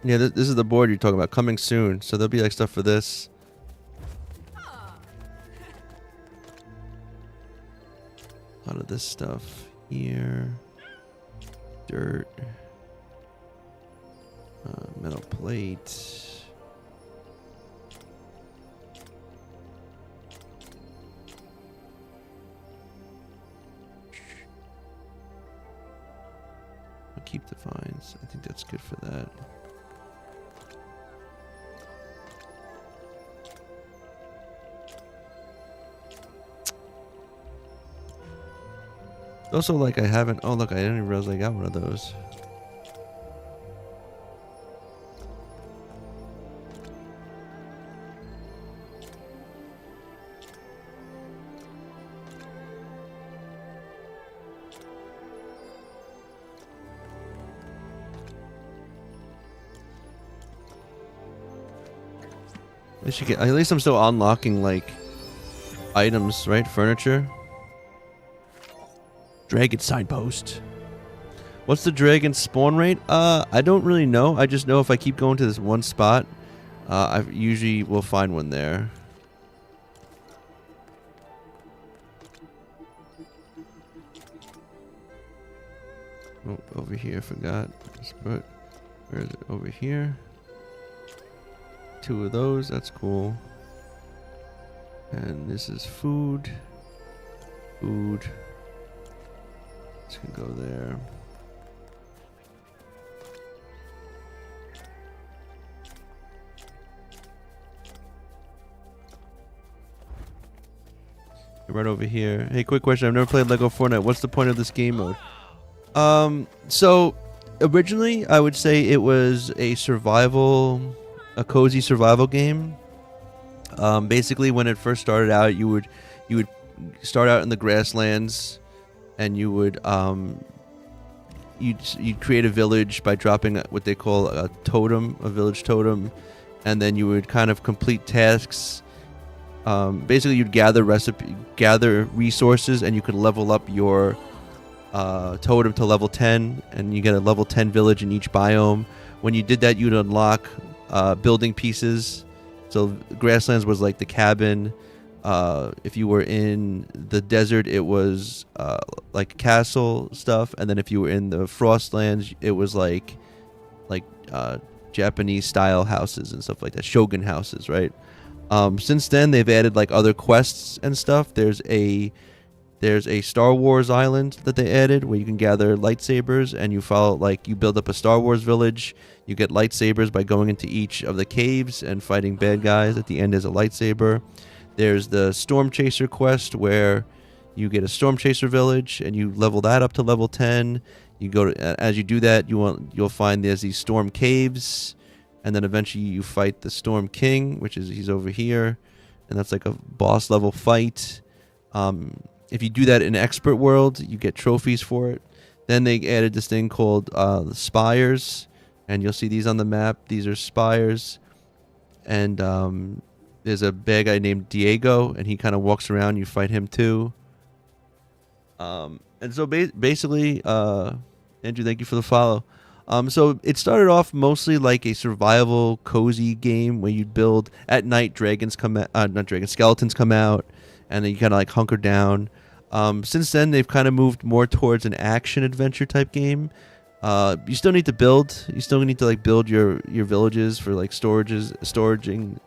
Yeah, this is the board you're talking about. Coming soon. So there'll be like stuff for this. A lot of this stuff here. Dirt. Metal plate. I'll keep the vines. I think that's good for that. Also, like, I haven't... Oh, look, I didn't even realize I got one of those. I should get... At least I'm still unlocking, like, items, right? Furniture. Dragon signpost. What's the dragon spawn rate? I don't really know. I just know if I keep going to this one spot, I usually will find one there. Oh, over here, forgot. Where is it? Over here. 2 of those, that's cool. And this is food. Food. This can go there. Right over here. Hey, quick question. I've never played Lego Fortnite. What's the point of this game mode? So originally I would say it was a cozy survival game. Basically when it first started out, you would start out in the grasslands, and you would you'd create a village by dropping what they call a totem, a village totem, and then you would kind of complete tasks. Basically, you'd gather resources, and you could level up your totem to level 10, and you get a level 10 village in each biome. When you did that, you'd unlock building pieces. So grasslands was like the cabin. If you were in the desert, it was like castle stuff, and then if you were in the Frostlands, it was like Japanese style houses and stuff like that, shogun houses, right? Since then, they've added like other quests and stuff. There's a Star Wars island that they added where you can gather lightsabers, and you follow, like, you build up a Star Wars village. You get lightsabers by going into each of the caves and fighting bad guys. At the end is a lightsaber. There's the Storm Chaser quest where you get a Storm Chaser village and you level that up to level 10. You go to, as you do that, you'll find there's these Storm Caves, and then eventually you fight the Storm King, which is he's over here, and that's like a boss level fight. If you do that in Expert World, you get trophies for it. Then they added this thing called the Spires, and you'll see these on the map. These are Spires, and there's a bad guy named Diego, and he kind of walks around. You fight him too. And so basically, Andrew, thank you for the follow. So it started off mostly like a survival cozy game where you'd build at night. Skeletons come out, and then you kind of like hunker down. Since then, they've kind of moved more towards an action adventure type game. You still need to build. You still need to like build your villages for like storing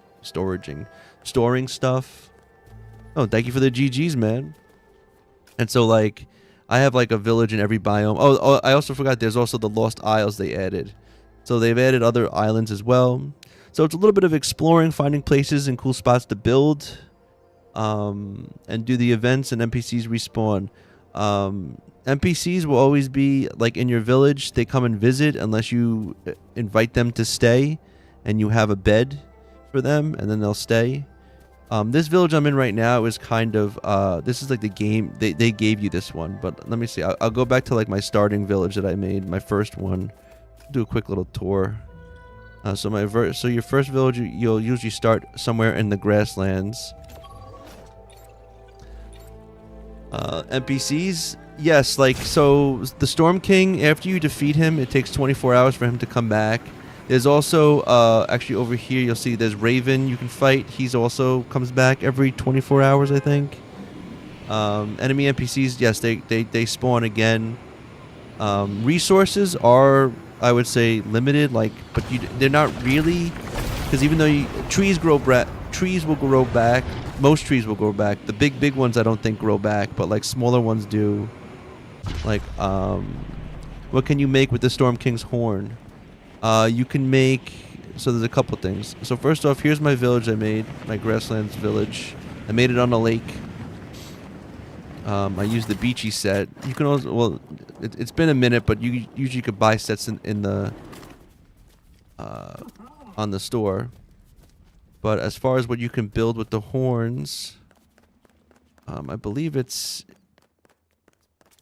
stuff. Oh, thank you for the GGs, man. And so like, I have like a village in every biome. Oh, I also forgot there's also the Lost Isles they added. So they've added other islands as well. So it's a little bit of exploring, finding places and cool spots to build. And do the events, and NPCs respawn. NPCs will always be like in your village. They come and visit unless you invite them to stay and you have a bed for them, and then they'll stay. This village I'm in right now is kind of this is like the game they gave you this one, but let me see. I'll go back to like my starting village that I made, my first one. Do a quick little tour. So your first village, you'll usually start somewhere in the grasslands. NPCs, yes, like, so the Storm King, after you defeat him, it takes 24 hours for him to come back. There's also actually over here you'll see there's Raven you can fight. He's also comes back every 24 hours, I think. Enemy NPCs, yes, they spawn again. Resources are, I would say, limited, like, but they're not really, because even though trees will grow back. Most trees will grow back. The big ones I don't think grow back, but like smaller ones do. Like, what can you make with the Storm King's horn? You can make, so there's a couple things. So first off, here's my village I made, my grasslands village. I made it on a lake. I used the beachy set. You can also, well, it's been a minute, but you usually could buy sets in the on the store. But as far as what you can build with the horns, I believe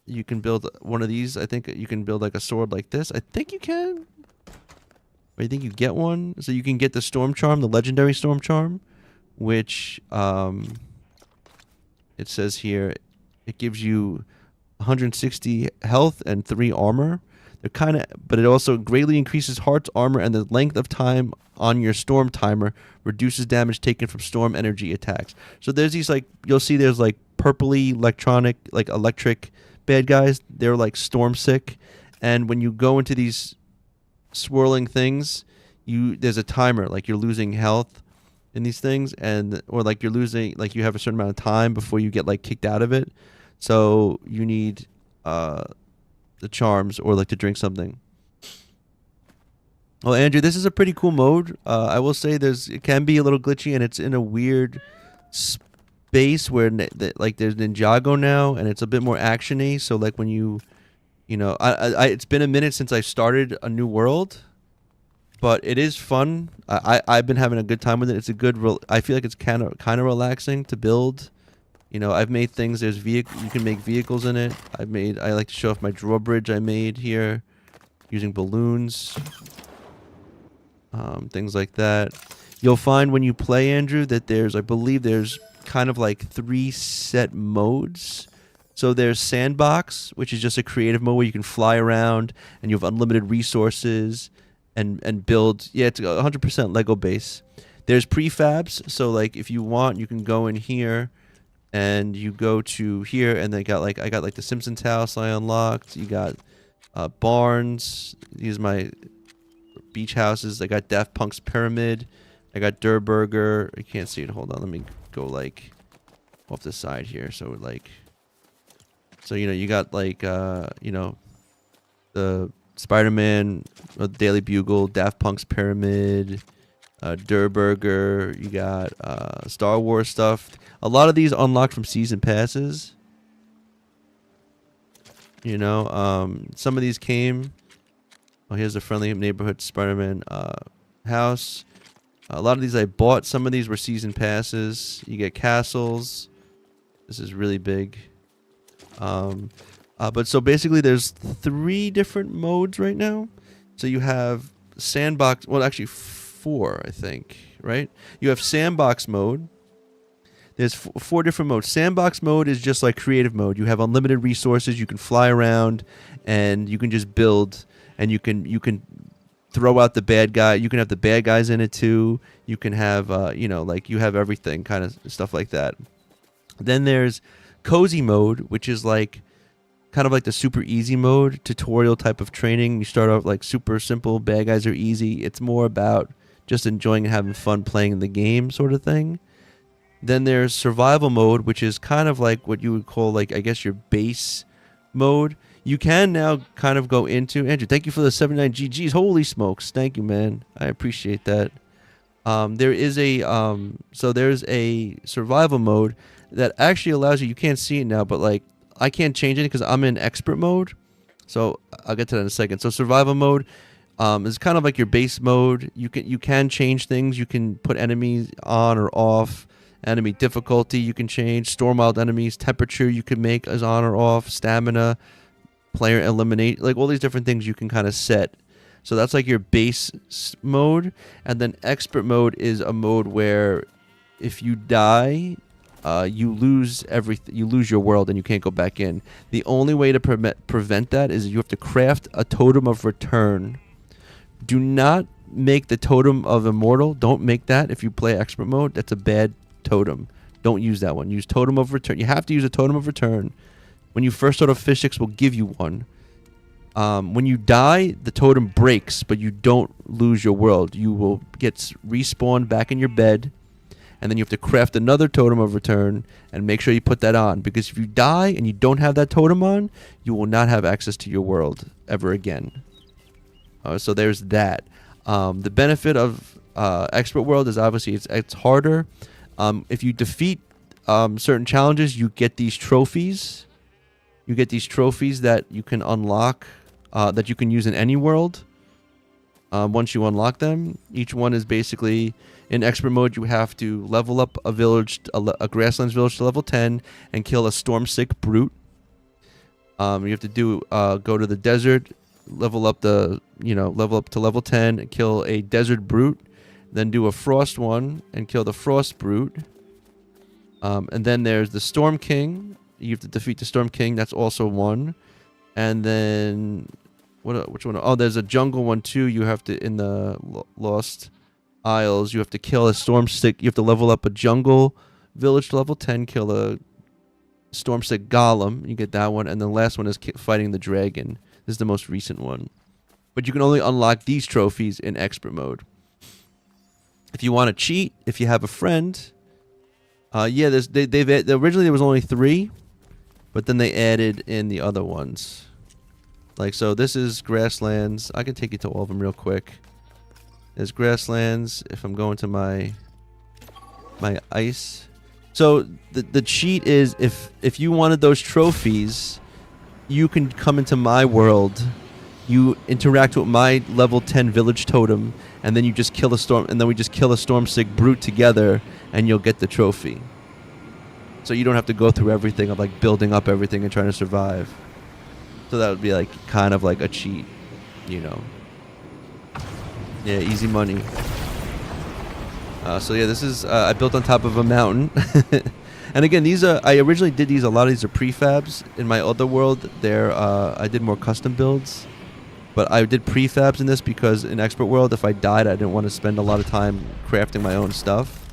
you can build one of these. I think you can build like a sword like this. I think you can. Or I think you get one, so you can get the Storm Charm, the legendary Storm Charm, which it says here. It gives you 160 health and 3 armor. They're kind of, but it also greatly increases heart's armor, and the length of time on your storm timer reduces damage taken from storm energy attacks. So there's these, like, you'll see there's like purpley electric bad guys. They're like storm sick, and when you go into these swirling things, there's a timer, like you're losing health in these things, or like you're losing, like you have a certain amount of time before you get like kicked out of it. So you need the charms, or like to drink something. Oh, Andrew, this is a pretty cool mode. I will say it can be a little glitchy, and it's in a weird space where like there's Ninjago now, and it's a bit more actiony. So like when you know, it's been a minute since I started a new world, but it is fun. I've been having a good time with it. It's a good. I feel like it's kind of relaxing to build. You know, I've made things. There's you can make vehicles in it. I like to show off my drawbridge I made here, using balloons. Things like that. You'll find when you play, Andrew, that I believe there's kind of like 3 set modes. So there's Sandbox, which is just a creative mode where you can fly around and you have unlimited resources and build. Yeah, it's 100% Lego base. There's prefabs, so like if you want, you can go in here and you go to here, and I got like the Simpsons house I unlocked. You got barns. These are my beach houses. I got Daft Punk's pyramid. I got Der Burger. I can't see it. Hold on. Let me go like off the side here. So you know, you got like you know, the Spider-Man, the Daily Bugle, Daft Punk's pyramid, Der Burger. You got Star Wars stuff. A lot of these unlocked from season passes. You know, some of these came. Oh, here's a friendly neighborhood Spider-Man house. A lot of these I bought. Some of these were season passes. You get castles. This is really big. But so basically there's 3 different modes right now. So you have sandbox. Well, actually 4, I think. Right? You have sandbox mode. There's 4 different modes. Sandbox mode is just like creative mode. You have unlimited resources. You can fly around, and you can just build. And you can throw out the bad guy. You can have the bad guys in it too. You can have you know, like you have everything, kind of stuff like that. Then there's cozy mode, which is like kind of like the super easy mode, tutorial type of training. You start off like super simple. Bad guys are easy. It's more about just enjoying and having fun playing the game, sort of thing. Then there's survival mode, which is kind of like what you would call, like, I guess your base mode. You can now kind of go into, Andrew, thank you for the 79 GGs. Holy smokes. Thank you, man. I appreciate that. There is there's a survival mode that actually allows you can't see it now, but like I can't change it because I'm in expert mode. So I'll get to that in a second. So survival mode is kind of like your base mode. You can change things. You can put enemies on or off. Enemy difficulty you can change. Storm wild enemies. Temperature you can make as on or off. Stamina. Player eliminate. Like all these different things you can kind of set. So that's like your base mode. And then expert mode is a mode where if you die, you lose everything. You lose your world and you can't go back in. The only way to prevent that is you have to craft a totem of return. Do not make the totem of immortal. Don't make that if you play expert mode. That's a bad totem. Don't use that one. Use totem of return. You have to use a totem of return. When you first start off, fish sticks will give you one. When you die, the totem breaks, but you don't lose your world. You will get respawned back in your bed, and then you have to craft another totem of return and make sure you put that on. Because if you die and you don't have that totem on, you will not have access to your world ever again. So there's that. The benefit of expert world is obviously it's harder. If you defeat certain challenges, you get these trophies. You get these trophies that you can unlock, that you can use in any world. Once you unlock them, each one is basically in expert mode. You have to level up a village, a grasslands village to level 10, and kill a storm-sick brute. You have to go to the desert, level up to level 10, and kill a desert brute. Then do a frost one and kill the frost brute. And then there's the Storm King. You have to defeat the Storm King. That's also one. And then which one? Oh, there's a jungle one too. You have to, in the Lost Isles, you have to kill a storm-sick. You have to level up a jungle village to level 10. Kill a storm-sick golem. You get that one. And the last one is fighting the dragon. This is the most recent one. But you can only unlock these trophies in expert mode. If you want to cheat, if you have a friend, originally there was only 3, but then they added in the other ones. Like, so this is grasslands. I can take you to all of them real quick. There's grasslands. If I'm going to my ice. So the cheat is if you wanted those trophies, you can come into my world. You interact with my level 10 village totem, and then you just kill a storm, and then we just kill a storm-sick brute together, and you'll get the trophy. So you don't have to go through everything of like building up everything and trying to survive. So that would be like kind of like a cheat, you know. Yeah, easy money. So yeah, this is I built on top of a mountain. And again, these are, I originally did these, a lot of these are prefabs. In my other world, I did more custom builds. But I did prefabs in this because in Expert World, if I died, I didn't want to spend a lot of time crafting my own stuff.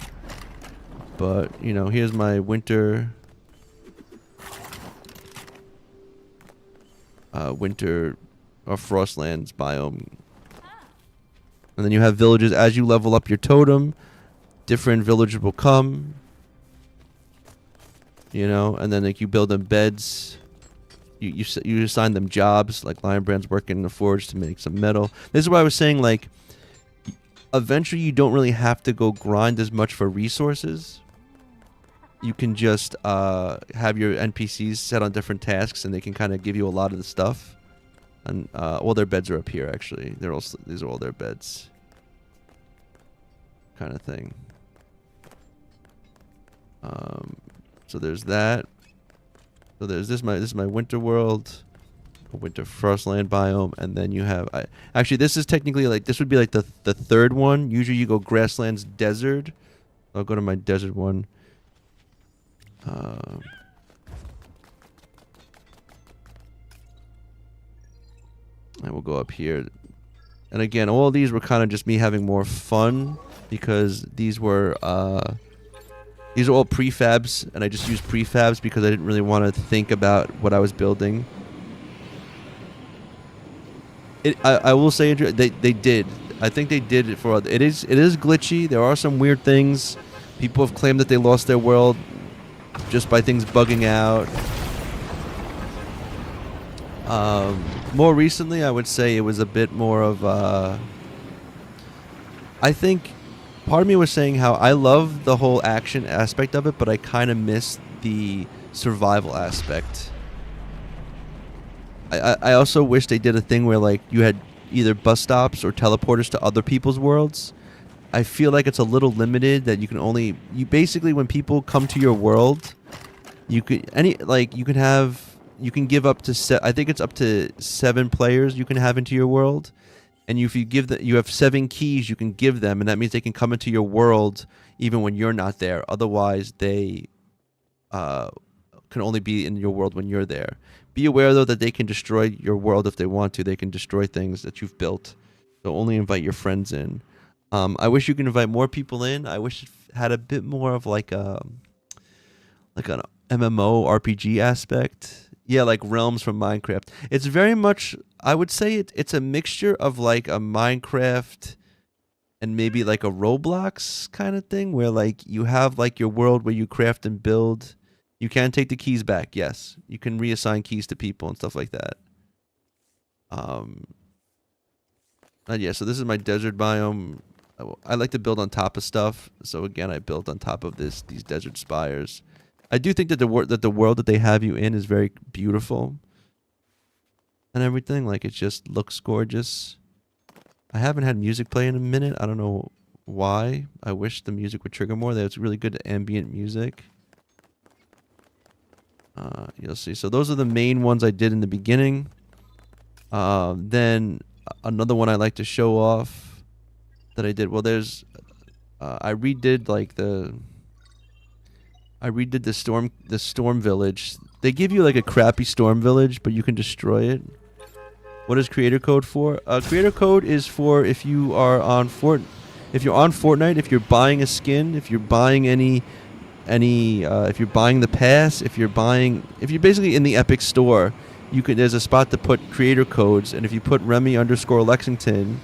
But, you know, here's my winter or Frostlands biome. And then you have villages. As you level up your totem, different villages will come. You know, and then like you build them beds. You assign them jobs, like Lion Brand's working in the forge to make some metal. This is why I was saying, like, eventually you don't really have to go grind as much for resources. You can just have your NPCs set on different tasks, and they can kind of give you a lot of the stuff. And all their beds are up here, actually. These are all their beds, kind of thing. So there's that. So there's this is my winter world, a winter frostland biome, and then you have actually this is technically like this would be like the third one. Usually you go grasslands, desert. I'll go to my desert one. I will go up here, and again, all of these were kind of just me having more fun because these were these are all prefabs, and I just used prefabs because I didn't really want to think about what I was building. I will say they did. I think they did it for it is glitchy. There are some weird things. People have claimed that they lost their world just by things bugging out. More recently, I would say it was a bit more of I think part of me was saying how I love the whole action aspect of it, but I kind of miss the survival aspect. I also wish they did a thing where like you had either bus stops or teleporters to other people's worlds. I feel like it's a little limited that you basically when people come to your world, you can give up to I think it's up to 7 players you can have into your world. And if you have 7 keys you can give them, and that means they can come into your world even when you're not there. Otherwise, they can only be in your world when you're there. Be aware, though, that they can destroy your world if they want to. They can destroy things that you've built. So only invite your friends in. I wish you could invite more people in. I wish it had a bit more of like an MMO RPG aspect. Yeah, like realms from Minecraft. It's very much, I would say it's a mixture of like a Minecraft and maybe like a Roblox kind of thing where like you have like your world where you craft and build. You can take the keys back, yes. You can reassign keys to people and stuff like that. Yeah, so this is my desert biome. I like to build on top of stuff. So again, I built on top of these desert spires. I do think that the world that they have you in is very beautiful and everything. Like it just looks gorgeous. I haven't had music play in a minute. I don't know why. I wish the music would trigger more. That's really good ambient music. You'll see. So those are the main ones I did in the beginning. Then another one I like to show off that I did. Well, there's I redid the storm village. They give you like a crappy storm village, but you can destroy it. What is creator code for? Creator code is for if you are on if you're on Fortnite, if you're buying a skin, if you're buying if you're buying the pass, if you're basically in the Epic store, there's a spot to put creator codes, and if you put Remy_Lexington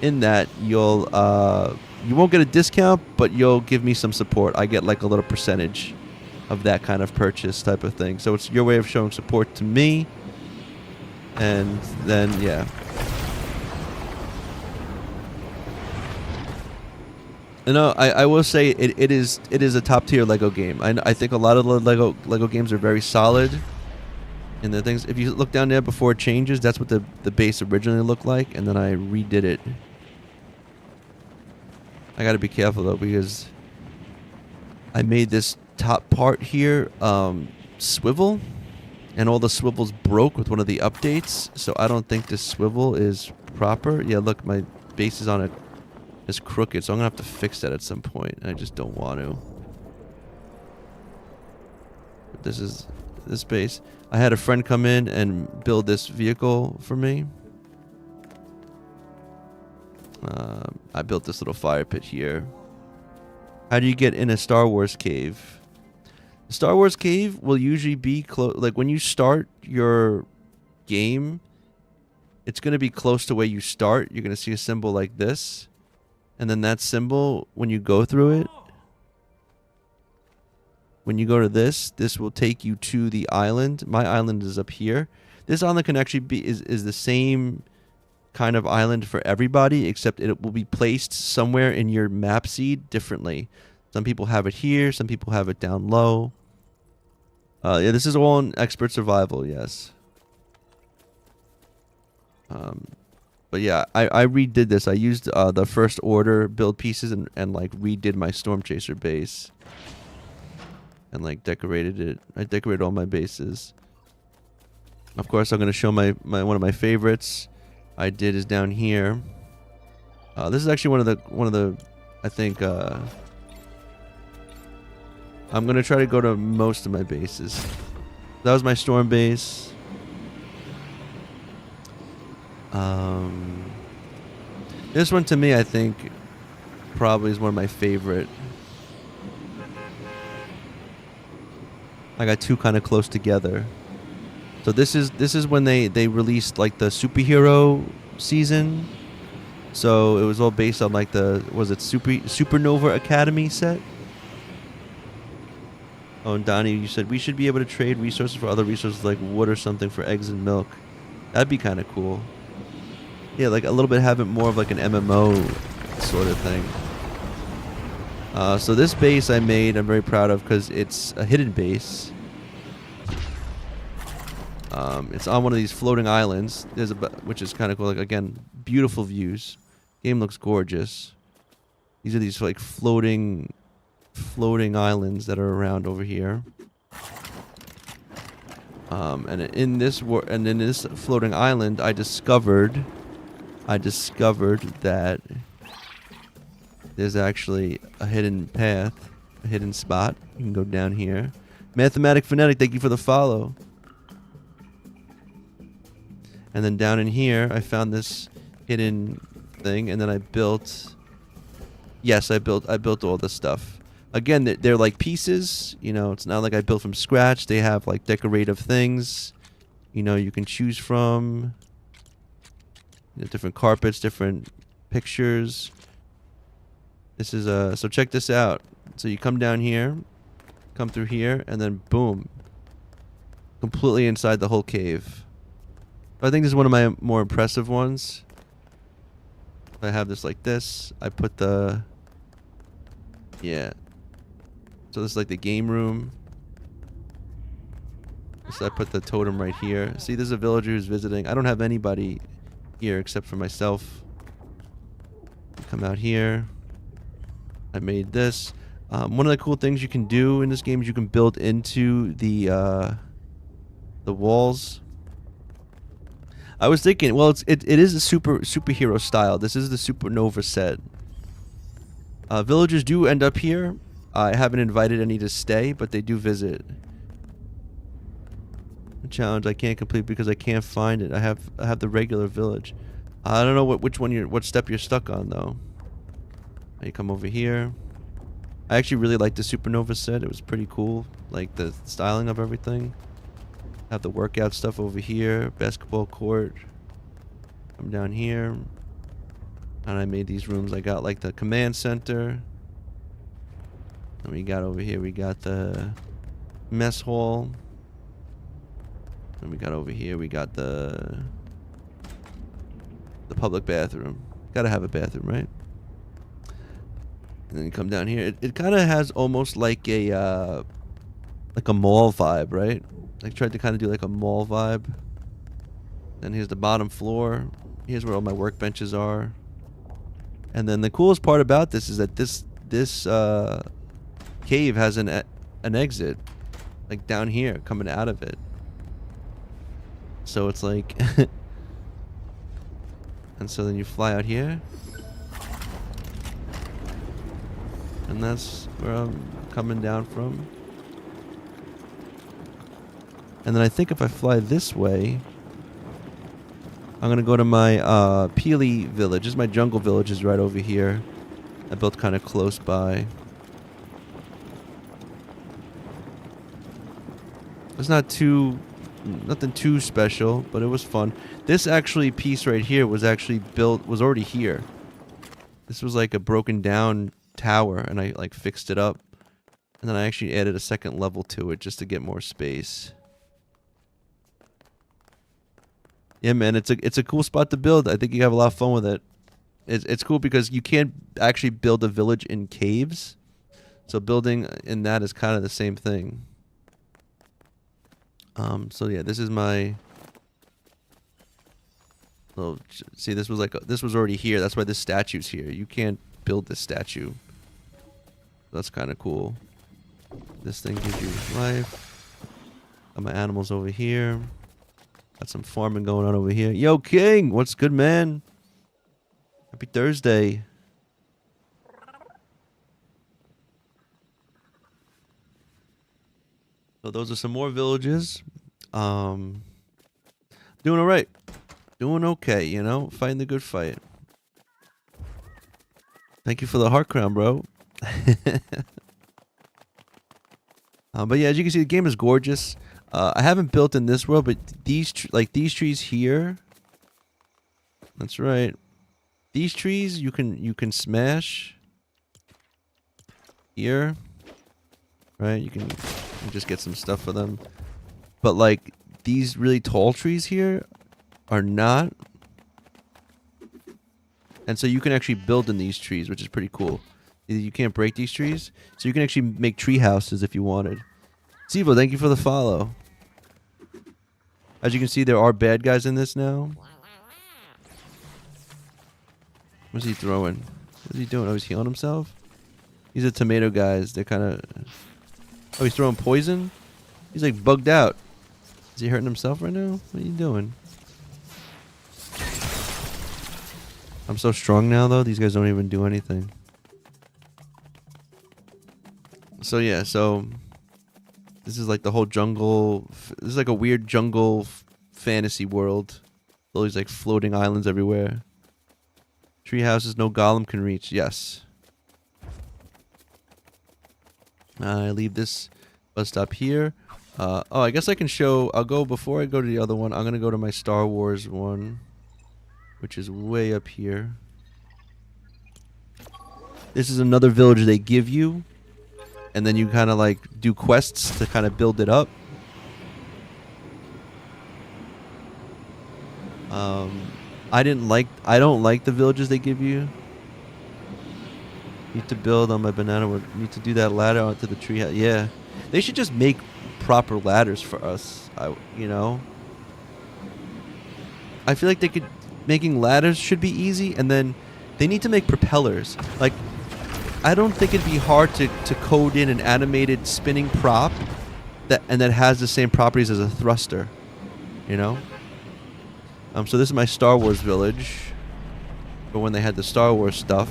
in that, you won't get a discount, but you'll give me some support. I get like a little percentage of that kind of purchase type of thing. So it's your way of showing support to me. And then, yeah. You know, I will say it is a top tier Lego game. I think a lot of the Lego games are very solid. And the things, if you look down there before it changes, that's what the base originally looked like, and then I redid it. I gotta be careful though, because I made this top part here swivel, and all the swivels broke with one of the updates, so I don't think this swivel is proper. Yeah, look, my base is on it. It's crooked, so I'm gonna have to fix that at some point. I just don't want to. But this is this base. I had a friend come in and build this vehicle for me. I built this little fire pit here. How do you get in a Star Wars cave? The Star Wars cave will usually be close. Like when you start your game, it's going to be close to where you start. You're going to see a symbol like this. And then that symbol, when you go through it, when you go to this will take you to the island. My island is up here. This island can actually be is the same kind of island for everybody, except it will be placed somewhere in your map seed differently. Some people have it here, some people have it down low. Yeah, this is all in expert survival, yes. But yeah, I redid this. I used the first order build pieces and like redid my Storm Chaser base. And like decorated it. I decorated all my bases. Of course, I'm gonna show my one of my favorites. I did is down here. This is actually one of the I think I'm gonna try to go to most of my bases. That was my storm base. This one to me, I think, probably is one of my favorite. I got two kind of close together. So this is when they released like the superhero season. So it was all based on like Supernova Academy set. Oh, and Donnie, you said we should be able to trade resources for other resources like wood or something for eggs and milk. That'd be kind of cool. Yeah, like a little bit have it more of like an MMO sort of thing. So this base I made, I'm very proud of because it's a hidden base. It's on one of these floating islands. Which is kind of cool. Like again, beautiful views. Game looks gorgeous. These are these like floating islands that are around over here. And in this floating island, I discovered that there's actually a hidden path, a hidden spot. You can go down here. Mathematic Fanatic, thank you for the follow. And then down in here, I found this hidden thing, and then I built. Yes, I built all this stuff. Again, they're like pieces. You know, it's not like I built from scratch. They have like decorative things. You know, you can choose from. You know, different carpets, different pictures. This is so check this out. So you come down here, come through here, and then boom, completely inside the whole cave. I think this is one of my more impressive ones. I have this like this. I put the... Yeah. So this is like the game room. So I put the totem right here. See, there's a villager who's visiting. I don't have anybody here except for myself. Come out here. I made this. One of the cool things you can do in this game is you can build into the walls. I was thinking, well, it is a superhero style. This is the Supernova set. Villagers do end up here. I haven't invited any to stay, but they do visit. A challenge I can't complete because I can't find it. I have the regular village. I don't know what step you're stuck on though. You come over here. I actually really like the Supernova set. It was pretty cool, like the styling of everything. Have the workout stuff over here, basketball court. Come down here. And I made these rooms. I got like the command center. And we got over here, we got the mess hall. And we got over here, we got the public bathroom. Gotta have a bathroom, right? And then you come down here. It kind of has almost like a mall vibe, right? I tried to kind of do like a mall vibe. And here's the bottom floor. Here's where all my workbenches are. And then the coolest part about this is that this cave has an exit, like down here, coming out of it. So it's like, and so then you fly out here, and that's where I'm coming down from. And then I think if I fly this way, I'm gonna go to my Peely village. This is my jungle village, is right over here. I built kind of close by. It's nothing too special, but it was fun. This actually piece right here was already here. This was like a broken down tower, and I like fixed it up, and then I actually added a second level to it just to get more space. Yeah, man, it's a cool spot to build. I think you have a lot of fun with it. It's cool because you can't actually build a village in caves, so building in that is kind of the same thing. So yeah, this is my. Oh, see, this was already here. That's why this statue's here. You can't build this statue. That's kind of cool. This thing gives you life. Got my animals over here. Got some farming going on over here. Yo, King! What's good, man? Happy Thursday. So those are some more villages. Doing alright. Doing okay, you know? Fighting the good fight. Thank you for the heart crown, bro. But yeah, as you can see, the game is gorgeous. I haven't built in this world, but these trees here. That's right. These trees you can smash. Here, right? You can just get some stuff for them. But like these really tall trees here are not. And so you can actually build in these trees, which is pretty cool. You can't break these trees, so you can actually make tree houses if you wanted. Sivo, thank you for the follow. As you can see, there are bad guys in this now. What's he throwing? What's he doing? Oh, he's healing himself? These are tomato guys. They're kind of... Oh, he's throwing poison? He's like bugged out. Is he hurting himself right now? What are you doing? I'm so strong now, though. These guys don't even do anything. So, yeah. So, this is like the whole jungle. This is like a weird jungle fantasy world. All these like floating islands everywhere. Tree houses no golem can reach. Yes. I leave this bus stop here. Oh, I guess I can show. I'll go before I go to the other one. I'm gonna go to my Star Wars one, which is way up here. This is another village they give you, and then you kind of like do quests to kind of build it up. I don't like the villages they give you. Need to build on my banana wood. Need to do that ladder onto the tree. Yeah, they should just make proper ladders for us. You know, I feel like making ladders should be easy, and then they need to make propellers. Like, I don't think it'd be hard to code in an animated spinning prop that has the same properties as a thruster. You know. So this is my Star Wars village, for when they had the Star Wars stuff.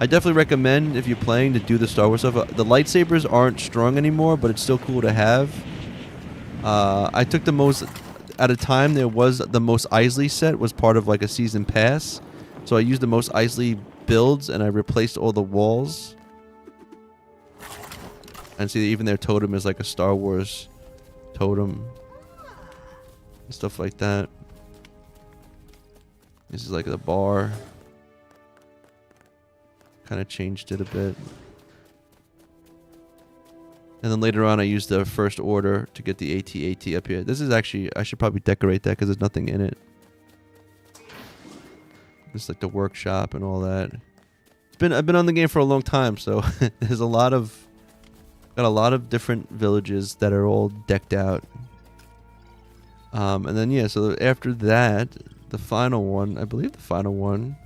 I definitely recommend, if you're playing, to do the Star Wars stuff. The lightsabers aren't strong anymore, but it's still cool to have. I took the most, at a time there was the Mos Eisley set was part of like a season pass. So I used the Mos Eisley builds and I replaced all the walls. And see, even their totem is like a Star Wars totem. And stuff like that. This is like the bar. Kind of changed it a bit. And then later on I used the first order to get the AT-AT up here. This is actually, I should probably decorate that because there's nothing in it. It's like the workshop and all that. I've been on the game for a long time, so there's got a lot of different villages that are all decked out. And then yeah, so after that, the final one, I believe the final one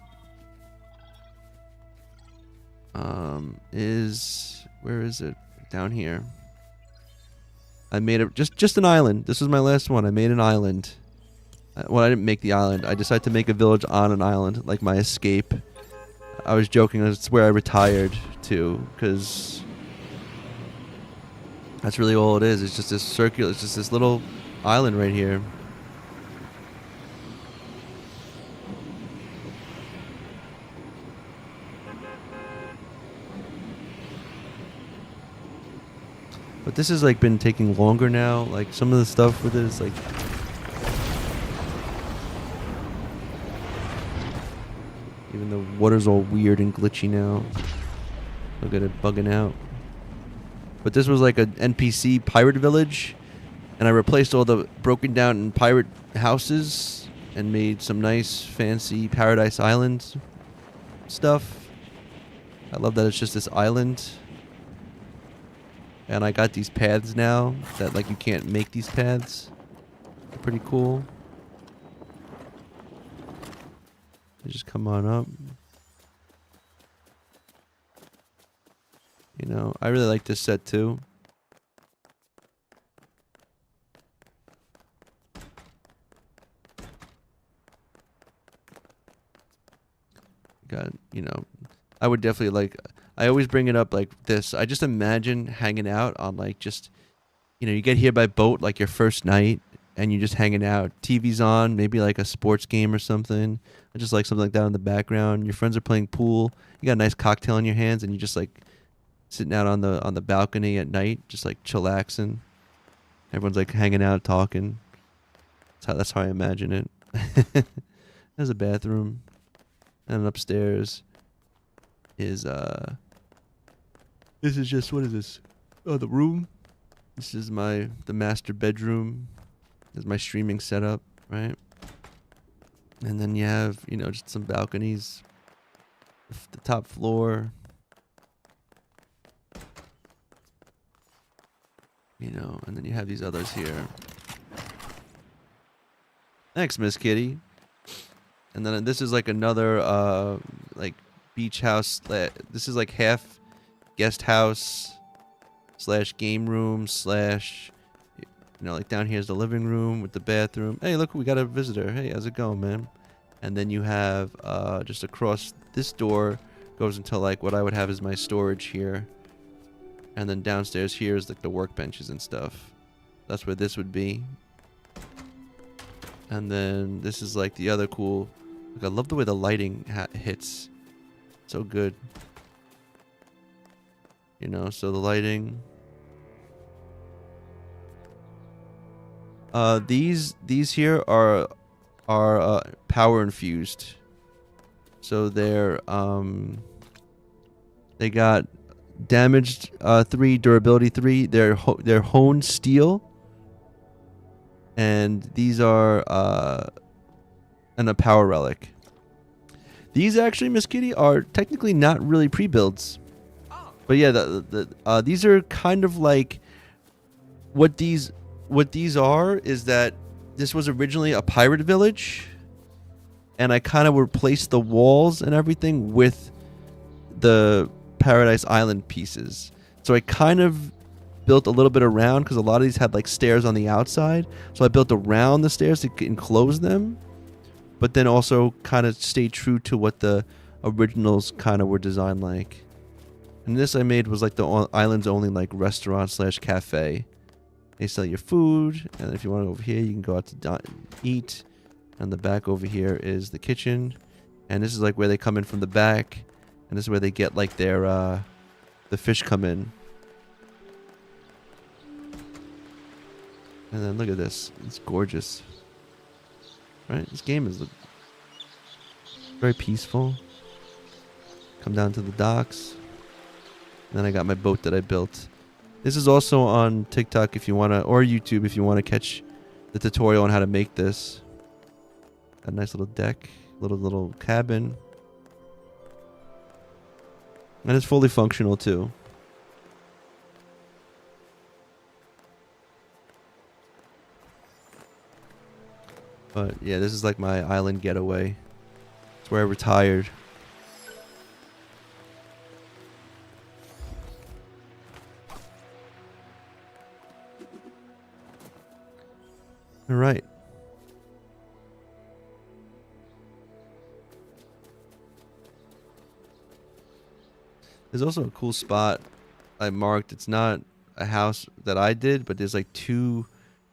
is, where is it? Down here. I made it just an island. This was my last one. I made an island. Well, I didn't make the island. I decided to make a village on an island, like my escape. I was joking. It's where I retired to, because that's really all it is. It's just this circular. It's just this little island right here. But this has like been taking longer now. Like some of the stuff with it is like, even the water's all weird and glitchy now. Look at it bugging out. But this was like an NPC pirate village, and I replaced all the broken down pirate houses and made some nice fancy Paradise Island stuff. I love that it's just this island. And I got these paths now that like you can't make these paths. They're pretty cool. They just come on up. You know, I really like this set too. Got, you know, I would definitely like, I always bring it up like this. I just imagine hanging out on like just, you know, you get here by boat like your first night and you're just hanging out. TV's on, maybe like a sports game or something. I just like something like that in the background. Your friends are playing pool. You got a nice cocktail in your hands and you just like sitting out on the balcony at night, just like chillaxing. Everyone's like hanging out, talking. That's how I imagine it. There's a bathroom. And upstairs is this is just, what is this? Oh, the room. This is the master bedroom. This is my streaming setup, right? And then you have, you know, just some balconies. The top floor. You know, and then you have these others here. Thanks, Miss Kitty. And then this is like another like beach house. This is like half guest house / game room / you know, like down here is the living room with the bathroom. Hey, look, we got a visitor. Hey, how's it going, man? And then you have just across this door goes into like what I would have as my storage here. And then downstairs here is like the workbenches and stuff. That's where this would be. And then this is like the other cool Like, I love the way the lighting hits. So good. You know, so the lighting. These here are power infused. So they're they got damaged 3, durability 3. They're honed steel. And these are and a power relic. These actually, Miss Kitty, are technically not really pre-builds. But yeah, these are kind of like what these are is that this was originally a pirate village, and I kind of replaced the walls and everything with the Paradise Island pieces. So I kind of built a little bit around, because a lot of these had like stairs on the outside. So I built around the stairs to enclose them, but then also kind of stayed true to what the originals kind of were designed like. And this I made was like the island's only like restaurant / cafe. They sell your food, and if you want to go over here, you can go out to eat. And the back over here is the kitchen, and this is like where they come in from the back, and this is where they get like their the fish come in. And then look at this. It's gorgeous. Right? This game is very peaceful. Come down to the docks. And then I got my boat that I built. This is also on TikTok if you want to, or YouTube if you want to catch the tutorial on how to make this. A nice little deck. Little cabin. And it's fully functional too. But yeah, this is like my island getaway. It's where I retired. All right. There's also a cool spot I marked. It's not a house that I did, but there's like two.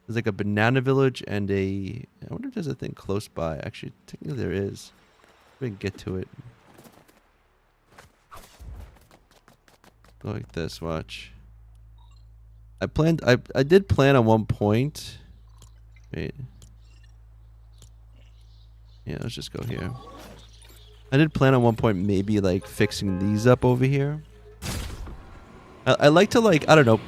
There's like a banana village and a... I wonder if there's a thing close by. Actually, technically there is. We can get to it. Go like this, watch. I did plan at one point. Wait. Yeah, let's just go here. I did plan at one point maybe like fixing these up over here. I like to like, I don't know.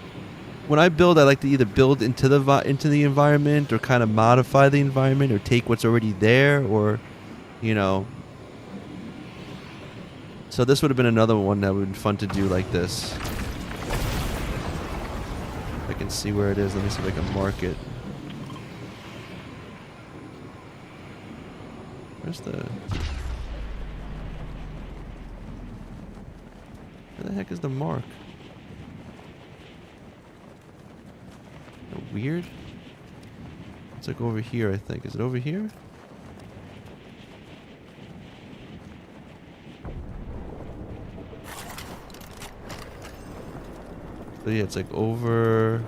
When I build, I like to either build into the environment, or kind of modify the environment, or take what's already there, or, you know. So this would have been another one that would have been fun to do like this. If I can see where it is. Let me see if I can mark it. Where's the... Where the heck is the mark? Weird. It's like over here, I think. Is it over here? So yeah, it's like over...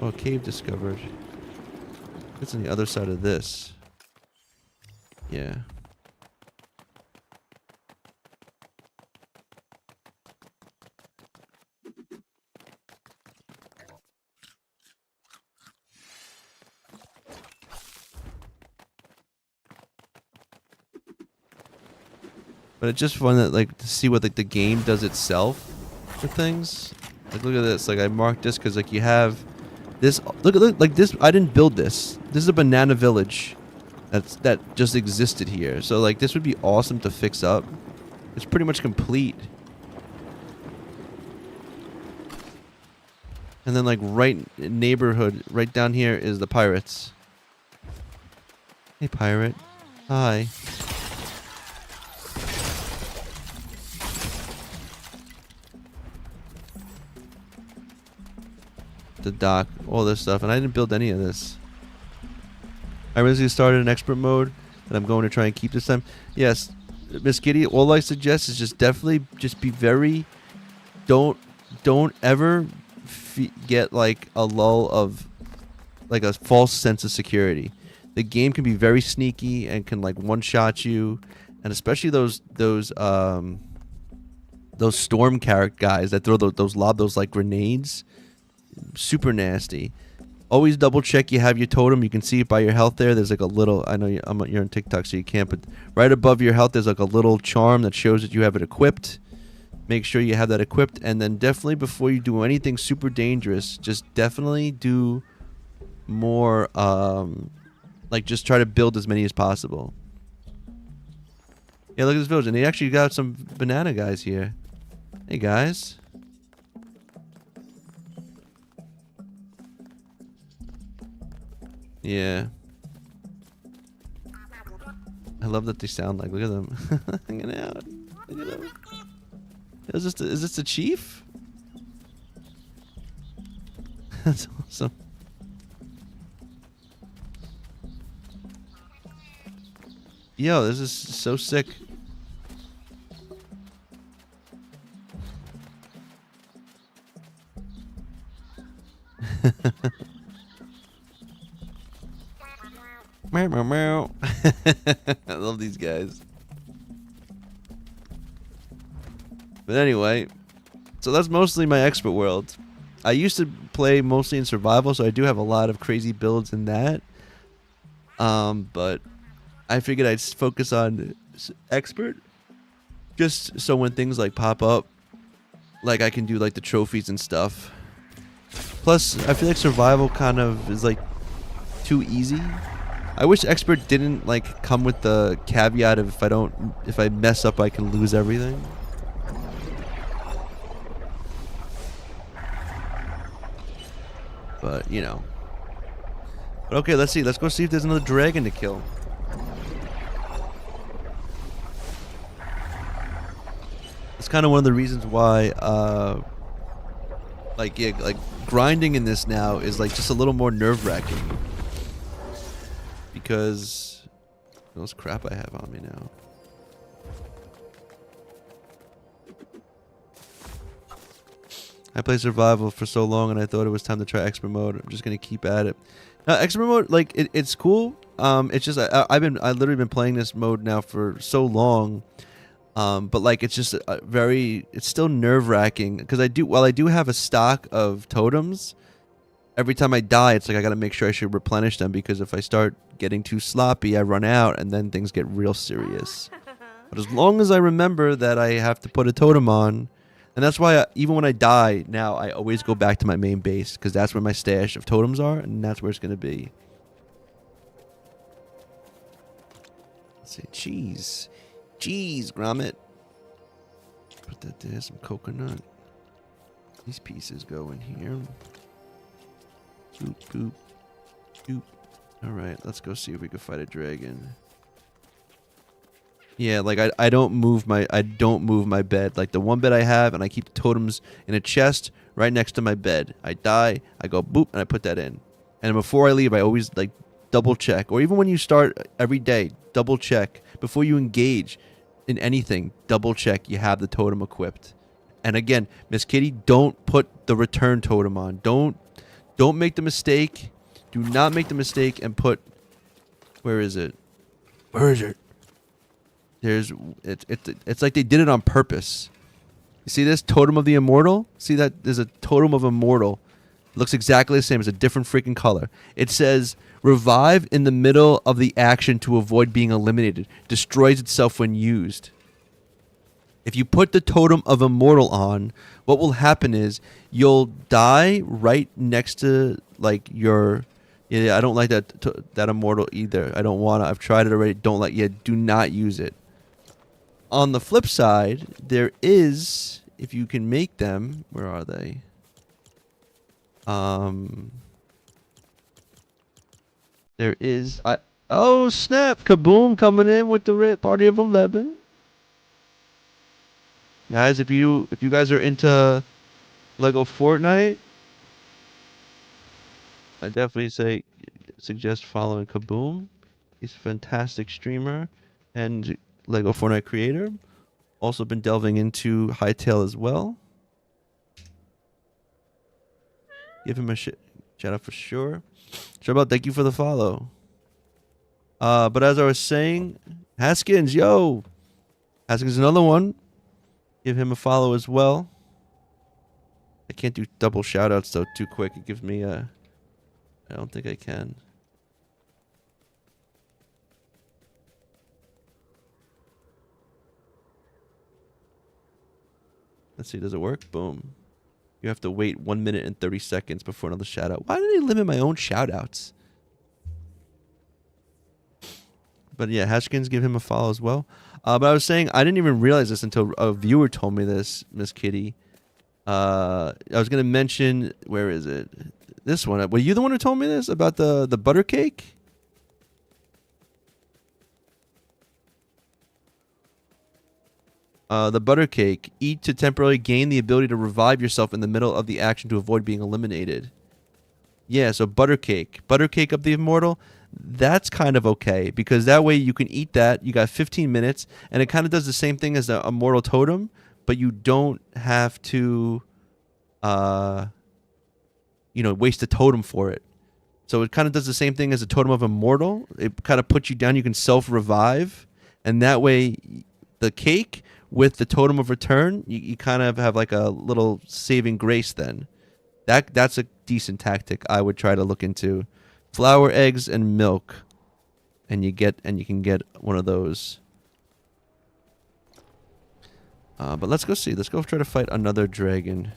Oh, cave discovered. It's on the other side of this. Yeah. But it's just fun that like to see what like the game does itself for things. Like look at this. Like I marked this because like you have this. Look like this. I didn't build this. This is a banana village that just existed here. So like this would be awesome to fix up. It's pretty much complete. And then like right neighborhood right down here is the pirates. Hey pirate. Hi. The dock, all this stuff, and I didn't build any of this. I originally started in expert mode that I'm going to try and keep this time. Yes, Miss Kitty, all I suggest is just definitely just be very, don't ever get like a lull of like a false sense of security. The game can be very sneaky and can like one-shot you, and especially those storm character guys that throw those like grenades, super nasty. Always double check you have your totem. You can see it by your health there. There's like a little, I know you're on TikTok so you can't, but right above your health there's like a little charm that shows that you have it equipped. Make sure you have that equipped, and then definitely before you do anything super dangerous, just definitely do more, like just try to build as many as possible. Yeah, look at this village, and they actually got some banana guys here. Hey guys. Yeah. I love that they sound like. Look at them. Hanging out. Look at them. Is this the chief? That's awesome. Yo, this is so sick. Meow, meow, meow. I love these guys. But anyway, so that's mostly my expert world. I used to play mostly in survival, so I do have a lot of crazy builds in that. But I figured I'd focus on expert, just so when things like pop up, like I can do like the trophies and stuff. Plus, I feel like survival kind of is like too easy. I wish expert didn't like come with the caveat of if I mess up I can lose everything. But, you know. But okay, let's see. Let's go see if there's another dragon to kill. It's kind of one of the reasons why, like grinding in this now is like just a little more nerve-wracking. Because those crap I have on me now. I played survival for so long, and I thought it was time to try expert mode. I'm just gonna keep at it. Expert mode, like it's cool. It's just I've literally been playing this mode now for so long. But like it's just it's still nerve-wracking because while I do have a stock of totems, every time I die, it's like I gotta make sure I should replenish them, because if I start getting too sloppy, I run out, and then things get real serious. But as long as I remember that I have to put a totem on, and that's why even when I die now, I always go back to my main base, because that's where my stash of totems are, and that's where it's gonna be. Let's see, cheese, grommet. Put that there. Some coconut. These pieces go in here. Boop, boop, boop. All right, let's go see if we can fight a dragon. Yeah, like I don't move my bed. Like the one bed I have, and I keep the totems in a chest right next to my bed. I die, I go boop, and I put that in. And before I leave, I always like double check, or even when you start every day, double check before you engage in anything. Double check you have the totem equipped. And again, Miss Kitty, don't put the return totem on. Don't make the mistake. Do not make the mistake and put. Where is it? Where is it? It's like they did it on purpose. You see this totem of the immortal? See that there's a totem of immortal. It looks exactly the same. It's a different freaking color. It says revive in the middle of the action to avoid being eliminated. Destroys itself when used. If you put the totem of immortal on, what will happen is you'll die right next to like your. Yeah, I don't like that immortal either. I don't want to. I've tried it already. Do not use it. On the flip side, there is, if you can make them, where are they? There is, oh snap, Kaboom coming in with the party of 11. Guys, if you guys are into Lego Fortnite, I definitely suggest following Kaboom. He's a fantastic streamer and Lego Fortnite creator. Also been delving into Hytale as well. Give him a shout out for sure. Shabbat, thank you for the follow. But as I was saying, Haskins, yo, Haskins is another one. Give him a follow as well. I can't do double shoutouts though too quick. It gives me a. I don't think I can. Let's see, does it work? Boom. You have to wait 1 minute and 30 seconds before another shout out. Why did I limit my own shout outs? But yeah, Haskins, give him a follow as well. But I was saying, I didn't even realize this until a viewer told me this, Miss Kitty. I was going to mention, where is it? This one. Were you the one who told me this about the butter cake? The butter cake. Eat to temporarily gain the ability to revive yourself in the middle of the action to avoid being eliminated. Yeah, so butter cake. Butter cake of the immortal. That's kind of okay because that way you can eat that. You got 15 minutes and it kind of does the same thing as the immortal totem, but you don't have to, waste a totem for it. So it kind of does the same thing as a totem of immortal. It kind of puts you down. You can self-revive, and that way the cake with the totem of return, you kind of have like a little saving grace then. That's a decent tactic I would try to look into. Flour, eggs, and milk, and you can get one of those. But let's go see. Let's go try to fight another dragon.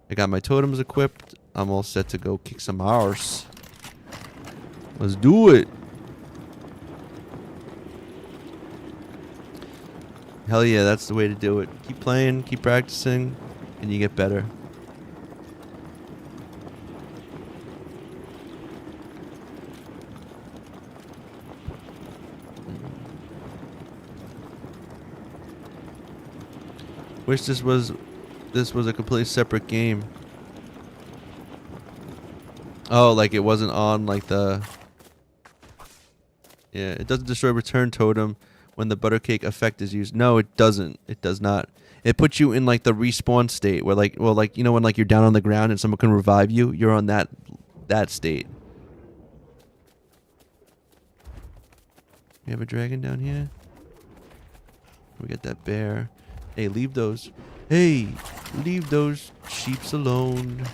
I got my totems equipped. I'm all set to go kick some arse. Let's do it. Hell yeah, that's the way to do it. Keep playing, keep practicing, and you get better. Wish this was a completely separate game. Oh, like it wasn't on like the. Yeah, it doesn't destroy return totem when the butter cake effect is used. No, it doesn't. It does not. It puts you in like the respawn state where when like you're down on the ground and someone can revive you, you're on that state. We have a dragon down here. We get that bear. Hey, leave those. Hey, leave those sheeps alone.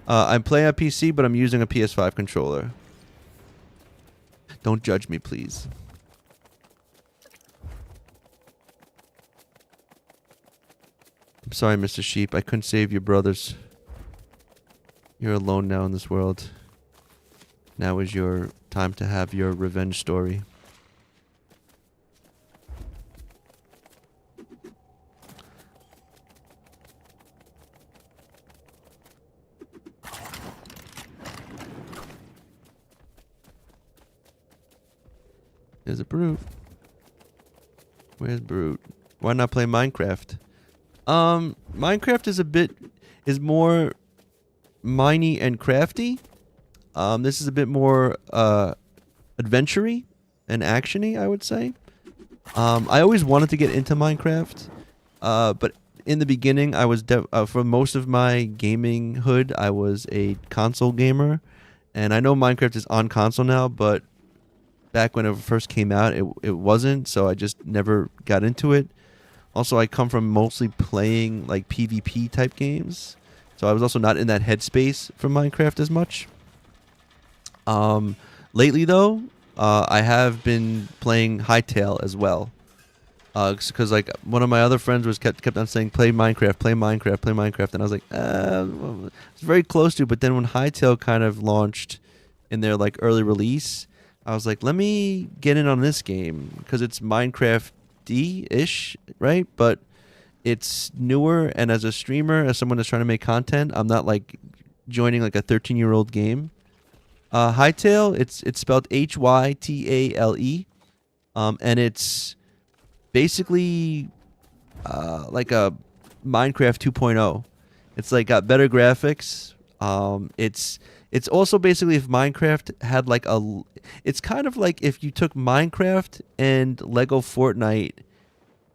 I'm playing on PC, but I'm using a PS5 controller. Don't judge me, please. I'm sorry, Mr. Sheep. I couldn't save your brothers. You're alone now in this world. Now is your time to have your revenge story. There's a brute. Where's brute? Why not play Minecraft? Minecraft is more miney and crafty. This is a bit more adventure-y and action-y, I would say. I always wanted to get into Minecraft, but in the beginning, I was for most of my gaming hood, I was a console gamer, and I know Minecraft is on console now, but back when it first came out, it wasn't, so I just never got into it. Also, I come from mostly playing like PvP type games, so I was also not in that headspace for Minecraft as much. Lately though, I have been playing Hytale as well, because like one of my other friends kept on saying play Minecraft, play Minecraft, play Minecraft, and I was like, it's very close to. But then when Hytale kind of launched in their like early release, I was like, let me get in on this game because it's Minecraft-y-ish, right? But it's newer, and as a streamer, as someone that's trying to make content, I'm not like joining like a 13-year-old game. Hytale, it's spelled Hytale, and it's basically like a Minecraft 2.0. It's like got better graphics. It's also basically if Minecraft had like it's kind of like if you took Minecraft and Lego Fortnite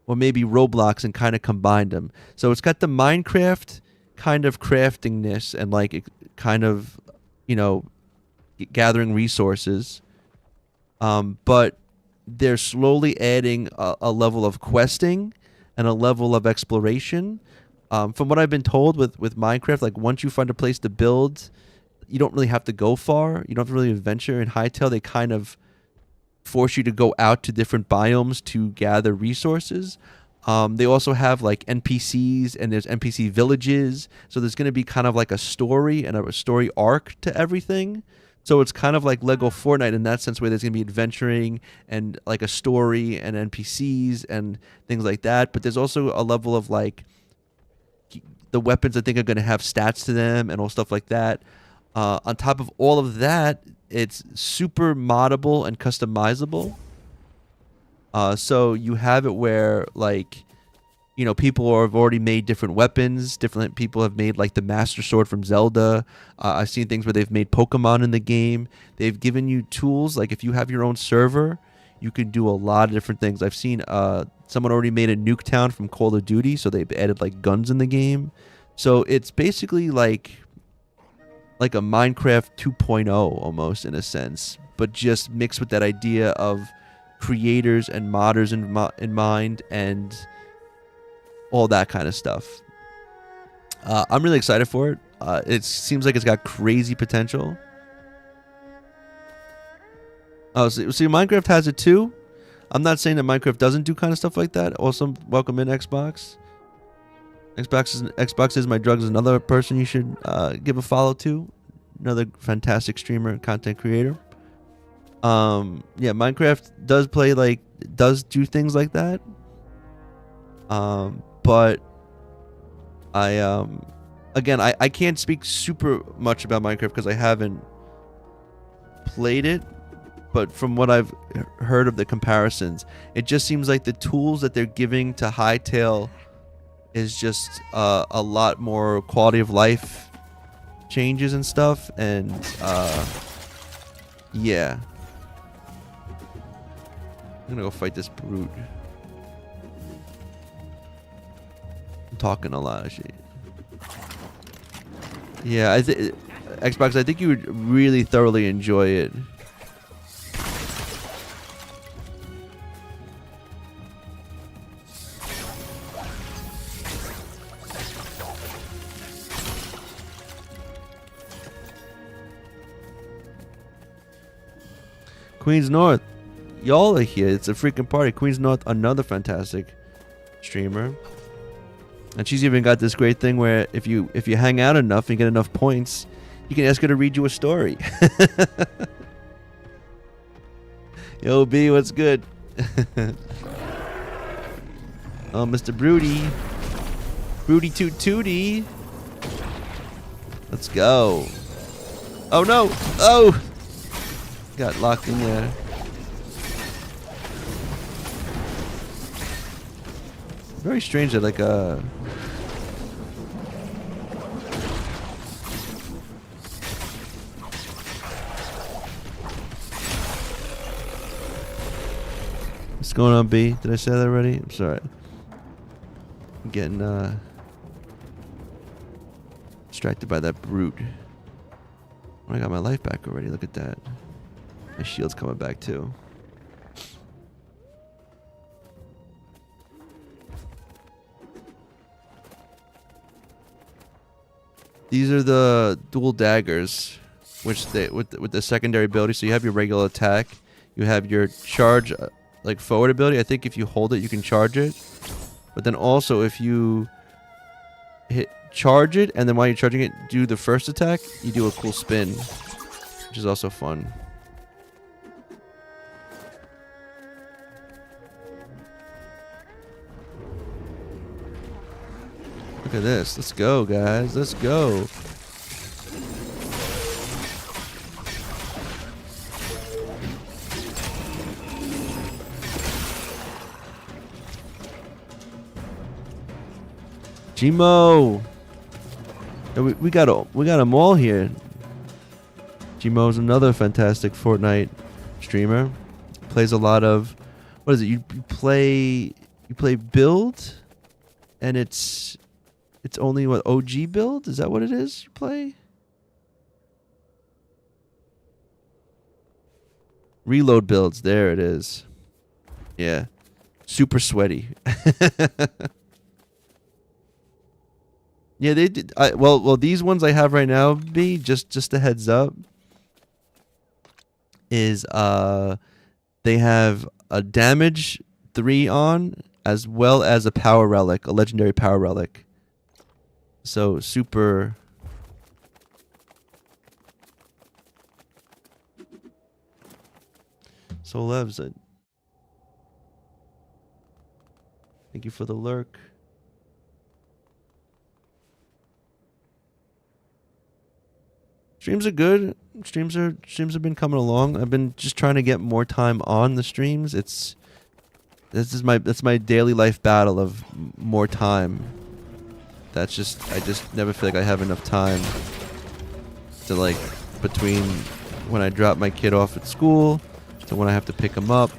or maybe Roblox and kind of combined them. So it's got the Minecraft kind of craftingness and like kind of, you know, gathering resources. But they're slowly adding a level of questing and a level of exploration. From what I've been told with Minecraft, like once you find a place to build, you don't really have to go far. You don't have to really adventure. In Hytale, they kind of force you to go out to different biomes to gather resources. They also have like NPCs and there's NPC villages. So there's going to be kind of like a story and a story arc to everything. So it's kind of like Lego Fortnite in that sense, where there's going to be adventuring and like a story and NPCs and things like that. But there's also a level of like the weapons I think are going to have stats to them and all stuff like that. On top of all of that, it's super moddable and customizable. So you have it where like, you know, people have already made different weapons. Different people have made like the Master Sword from Zelda. I've seen things where they've made Pokemon in the game. They've given you tools. Like if you have your own server, you can do a lot of different things. I've seen someone already made a Nuketown from Call of Duty. So they've added like guns in the game. So it's basically like a Minecraft 2.0 almost in a sense, but just mixed with that idea of creators and modders in mind and all that kind of stuff. I'm really excited for it. It seems like it's got crazy potential. Oh, so Minecraft has it too. I'm not saying that Minecraft doesn't do kind of stuff like that. Also, welcome in Xbox. Xbox is my drugs. Another person you should give a follow to. Another fantastic streamer and content creator. Yeah, Minecraft does do things like that. But I can't speak super much about Minecraft because I haven't played it. But from what I've heard of the comparisons, it just seems like the tools that they're giving to Hytale is just a lot more quality of life changes and stuff. And yeah. I'm gonna go fight this brute. I'm talking a lot of shit. Yeah, Xbox, I think you would really thoroughly enjoy it. Queens North, y'all are here. It's a freaking party. Queens North, another fantastic streamer, and she's even got this great thing where if you hang out enough and get enough points, you can ask her to read you a story. Yo, B, what's good? Oh, Mr. Broody Toot Tootie. Let's go. Oh no! Oh. Got locked in there. Very strange that what's going on, B? Did I say that already? I'm sorry. I'm getting distracted by that brute. Oh, I got my life back already. Look at that. My shield's coming back too. These are the dual daggers, which with the secondary ability. So you have your regular attack, you have your charge, like forward ability. I think if you hold it, you can charge it. But then also if you charge it, and then while you're charging it, do the first attack, you do a cool spin, which is also fun. Look at this. Let's go, guys. Let's go. Gmo. We got them all here. Gmo's another fantastic Fortnite streamer. Plays a lot of, what is it? You play build, and it's only what, OG build? Is that what it is? You play reload builds. There it is. Yeah, super sweaty. Yeah, they did. Well, these ones I have right now, just a heads up, is they have a damage 3 on, as well as a power relic, a legendary power relic. So super. So Levs, thank you for the lurk. Streams are good. Streams have been coming along. I've been just trying to get more time on the streams. That's my daily life battle of more time. I just never feel like I have enough time to, like, between when I drop my kid off at school to when I have to pick him up,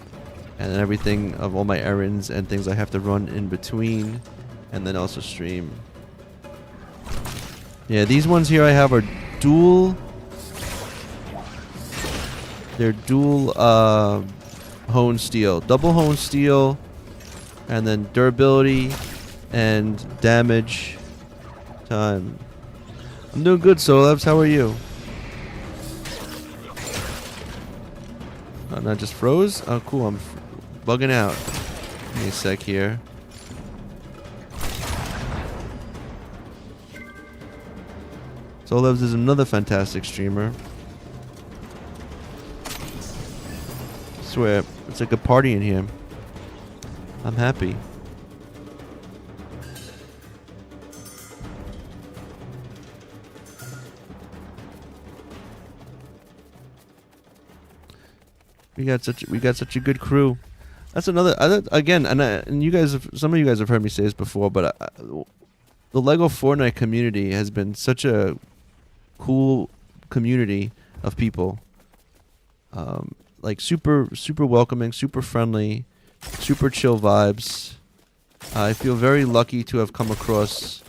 and then everything of all my errands and things I have to run in between, and then also stream. Yeah, these ones here I have are dual. They're dual hone steel, double hone steel, and then durability and damage time. I'm doing good, Solabs. How are you? Oh, not just froze? Oh, cool. I'm bugging out. Give me a sec here. Solabs is another fantastic streamer. I swear, it's like a party in here. I'm happy. We got such a good crew. That's another again, and you guys some of you guys have heard me say this before, but the Lego Fortnite community has been such a cool community of people. Like super welcoming, super friendly, super chill vibes. I feel very lucky to have come across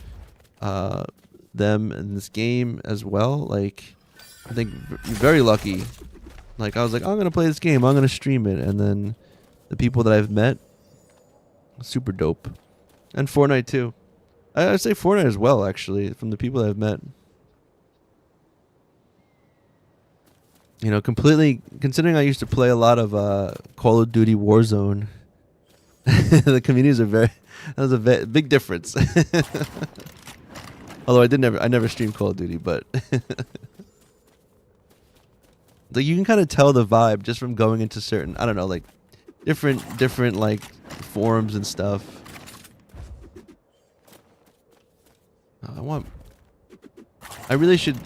them in this game as well. Like, I think very lucky. Like, I was like, I'm going to play this game. I'm going to stream it. And then the people that I've met, super dope. And Fortnite, too. I'd say Fortnite as well, actually, from the people that I've met. You know, completely, considering I used to play a lot of Call of Duty Warzone, the communities are that was a big difference. Although I never streamed Call of Duty, but like, you can kind of tell the vibe just from going into certain, I don't know, like different like forums and stuff. I really should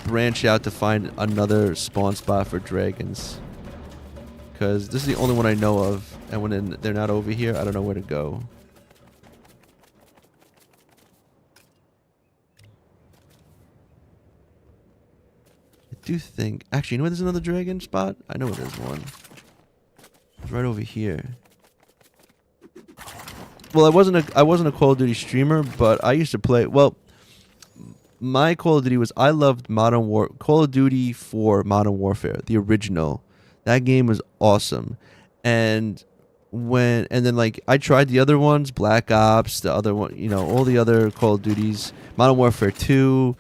branch out to find another spawn spot for dragons, because this is the only one I know of, and when they're not over here, I don't know where to go. I do think, actually, you know where there's another dragon spot? I know where there's one. It's right over here. Well, I wasn't a Call of Duty streamer, but I used to play. Well, my Call of Duty was, I loved Call of Duty 4 Modern Warfare, the original. That game was awesome. And then like I tried the other ones, Black Ops, the other one, you know, all the other Call of Duties, Modern Warfare 2,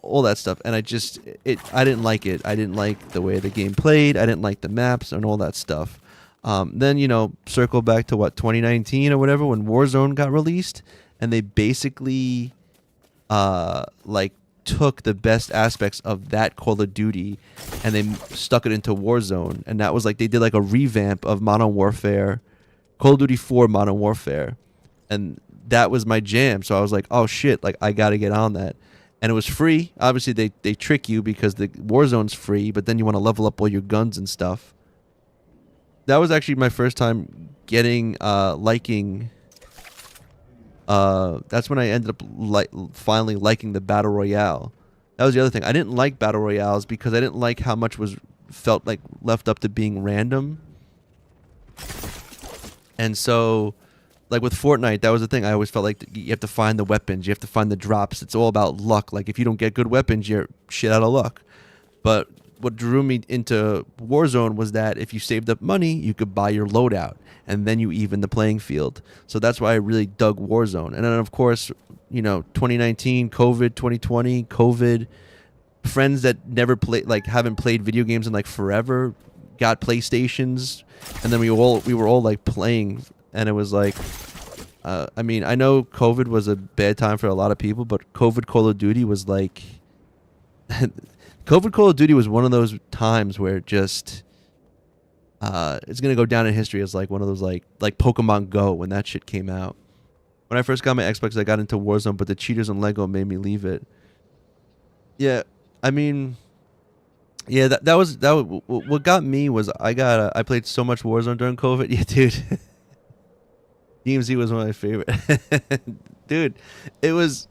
all that stuff, and I didn't like it. I didn't like the way the game played. I didn't like the maps and all that stuff. Then, you know, circle back to 2019 or whatever, when Warzone got released, and they basically like took the best aspects of that Call of Duty and they stuck it into Warzone, and that was like, they did like a revamp of Modern Warfare, Call of Duty 4 Modern Warfare, and that was my jam. So I was like, oh shit, like I gotta get on that. And it was free. Obviously they trick you because the Warzone's free, but then you want to level up all your guns and stuff. That was actually my first time getting liking. That's when I ended up finally liking the Battle Royale. That was the other thing. I didn't like battle royales because I didn't like how much was felt like left up to being random. And so, like with Fortnite, that was the thing. I always felt like you have to find the weapons, you have to find the drops. It's all about luck. Like if you don't get good weapons, you're shit out of luck. But what drew me into Warzone was that if you saved up money, you could buy your loadout, and then you even the playing field. So that's why I really dug Warzone. And then of course, 2019, COVID, 2020, COVID, friends that never played, like haven't played video games in like forever, got PlayStations, and then we were all like playing, and it was like, I mean, I know COVID was a bad time for a lot of people, but COVID Call of Duty was like, COVID Call of Duty was one of those times where just, it's gonna go down in history as like one of those like Pokemon Go when that shit came out. When I first got my Xbox, I got into Warzone, but the cheaters on Lego made me leave it. Yeah, I mean, yeah, that was what got me was I played so much Warzone during COVID. Yeah, dude. DMZ was one of my favorite. Dude, it was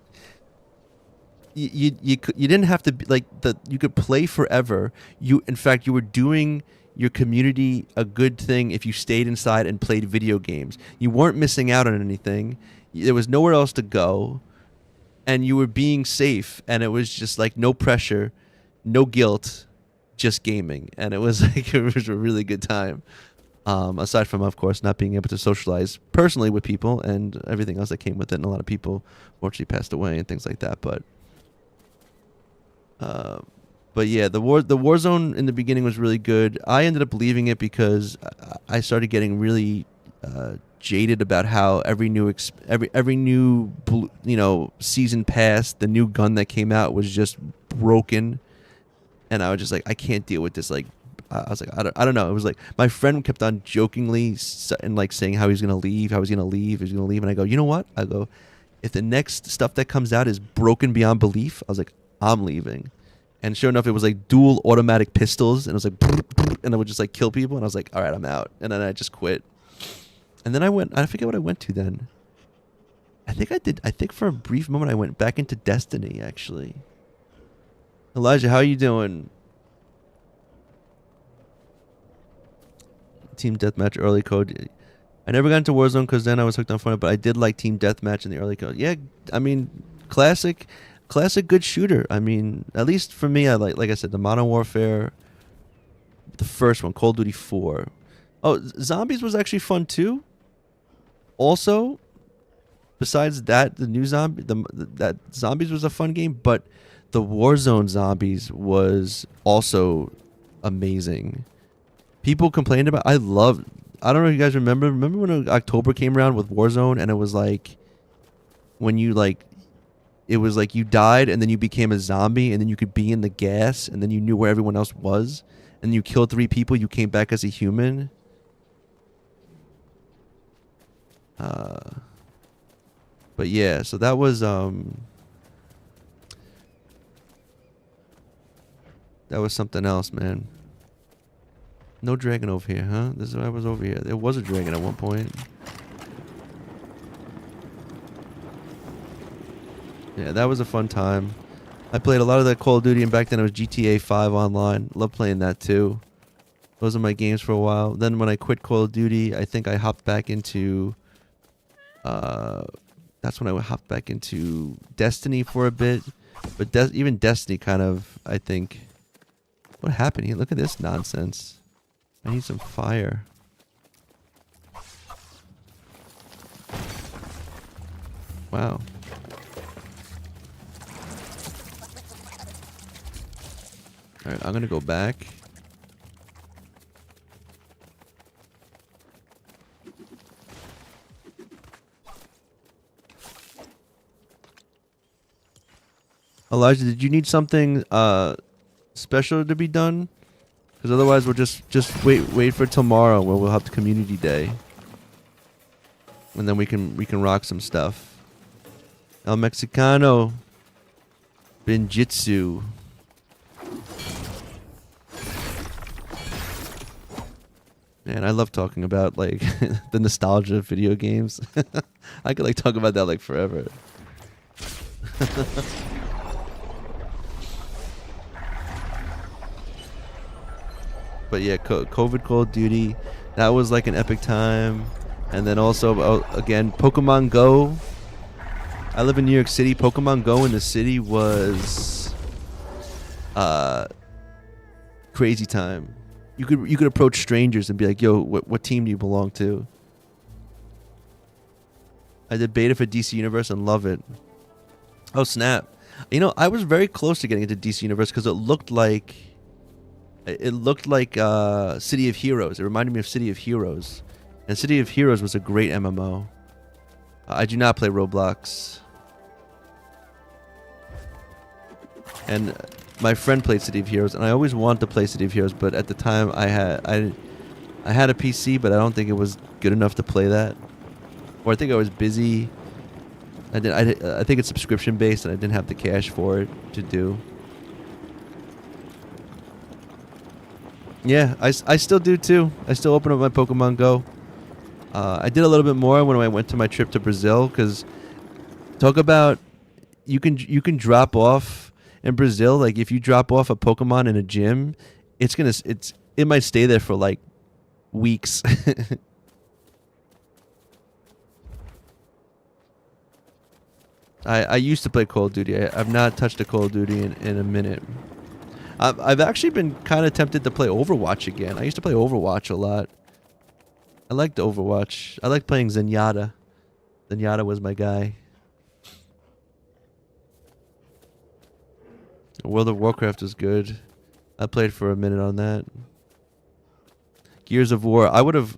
you didn't have to be like you could play forever. In fact, you were doing your community a good thing if you stayed inside and played video games. You weren't missing out on anything. There was nowhere else to go, and you were being safe, and it was just like no pressure, no guilt, just gaming, and it was like it was a really good time. Aside from, of course, not being able to socialize personally with people and everything else that came with it, and a lot of people fortunately passed away and things like that. But yeah, the Warzone in the beginning was really good. I ended up leaving it because I started getting really jaded about how every new season pass, the new gun that came out was just broken, and I was just like, I can't deal with this. Like, I was like, I don't know. It was like my friend kept on jokingly and like saying how he's gonna leave, and I go, you know what? I go, if the next stuff that comes out is broken beyond belief, I was like, I'm leaving. And sure enough, it was like dual automatic pistols, and it was like, and I would just like kill people, and I was like, all right, I'm out. And then I just quit. And then I forget what I went to then. I think for a brief moment I went back into Destiny, actually. Elijah, how are you doing? Team Deathmatch early code. I never got into Warzone because then I was hooked on Fortnite, but I did like Team Deathmatch in the early code. Yeah, I mean, classic good shooter. I mean, at least for me, I like I said, the Modern Warfare, the first one, Call of Duty 4. Oh, Zombies was actually fun too. Also, besides that, the new that Zombies was a fun game, but the Warzone Zombies was also amazing. People complained about. I don't know if you guys remember. Remember when October came around with Warzone, and it was like when you like, it was like you died and then you became a zombie, and then you could be in the gas, and then you knew where everyone else was, and you killed 3 people. You came back as a human. But yeah, so that was something else, man. No dragon over here, huh? This is why I was over here. There was a dragon at one point. Yeah, that was a fun time. I played a lot of that Call of Duty, and back then it was GTA 5 online. Love playing that too. Those are my games for a while. Then when I quit Call of Duty, I think I hopped back into... that's when I hopped back into Destiny for a bit. But even Destiny kind of, I think... What happened here? Look at this nonsense. I need some fire. Wow. Alright, I'm gonna go back. Elijah, did you need something special to be done? Because otherwise we'll just wait for tomorrow where we'll have the community day. And then we can rock some stuff. El Mexicano. Benjitsu. Man, I love talking about like the nostalgia of video games. I could like talk about that like forever. But yeah, COVID Call of Duty, that was like an epic time. And then also, again, Pokemon Go. I live in New York City. Pokemon Go in the city was crazy time. You could approach strangers and be like, "Yo, what team do you belong to?" I did beta for DC Universe and love it. Oh snap! You know, I was very close to getting into DC Universe because it looked like City of Heroes. It reminded me of City of Heroes, and City of Heroes was a great MMO. I do not play Roblox, and my friend played City of Heroes, and I always wanted to play City of Heroes, but at the time I had a PC, but I don't think it was good enough to play that, or I think I was busy. I think it's subscription based, and I didn't have the cash for it to do. Yeah, I still do too. I still open up my Pokemon Go. I did a little bit more when I went to my trip to Brazil, because talk about you can drop off in Brazil. Like if you drop off a Pokemon in a gym, it might stay there for like weeks. I used to play Call of Duty. I've not touched a Call of Duty in a minute. I've actually been kind of tempted to play Overwatch again. I used to play Overwatch a lot. I liked Overwatch. I liked playing Zenyatta. Zenyatta was my guy. World of Warcraft was good. I played for a minute on that. Gears of War. I would have...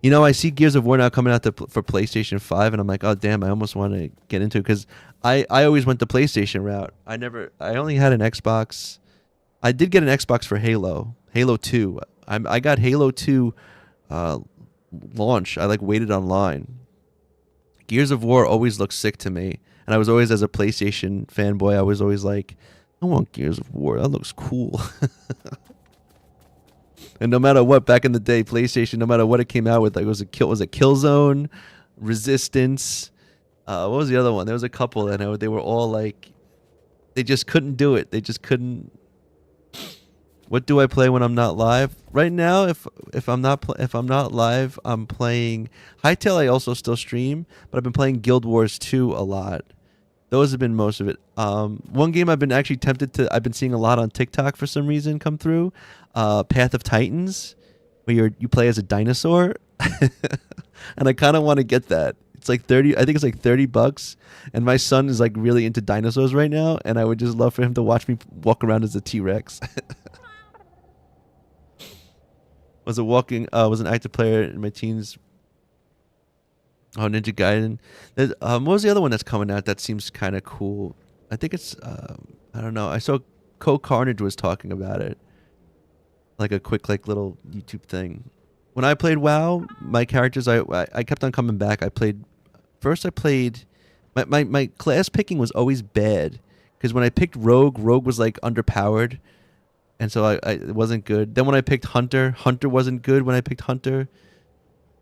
You know, I see Gears of War now coming out for PlayStation 5, and I'm like, oh, damn, I almost want to get into it, because I always went the PlayStation route. I only had an Xbox. I did get an Xbox for Halo 2. I got Halo 2 launch. I like waited online. Gears of War always looked sick to me, and I was always, as a PlayStation fanboy, I was always like, I want Gears of War. That looks cool. And no matter what, back in the day, PlayStation, no matter what it came out with, like was it Killzone, Resistance, what was the other one? There was a couple, and they were all like, they just couldn't do it. They just couldn't. What do I play when I'm not live? Right now, if I'm not live, I'm playing Hytale. I also still stream, but I've been playing Guild Wars 2 a lot. Those have been most of it. One game I've been actually tempted to. I've been seeing a lot on TikTok for some reason come through. Path of Titans, where you play as a dinosaur, and I kind of want to get that. It's like 30. I think it's like $30, and my son is like really into dinosaurs right now, and I would just love for him to watch me walk around as a T-Rex. Was an active player in my teens. Oh, Ninja Gaiden. What was the other one that's coming out that seems kind of cool? I think it's, I don't know. I saw Carnage was talking about it. Like a quick, like, little YouTube thing. When I played WoW, my characters, I kept on coming back. My class picking was always bad. Because when I picked Rogue was, like, underpowered. And so it wasn't good. Then when I picked Hunter wasn't good when I picked Hunter.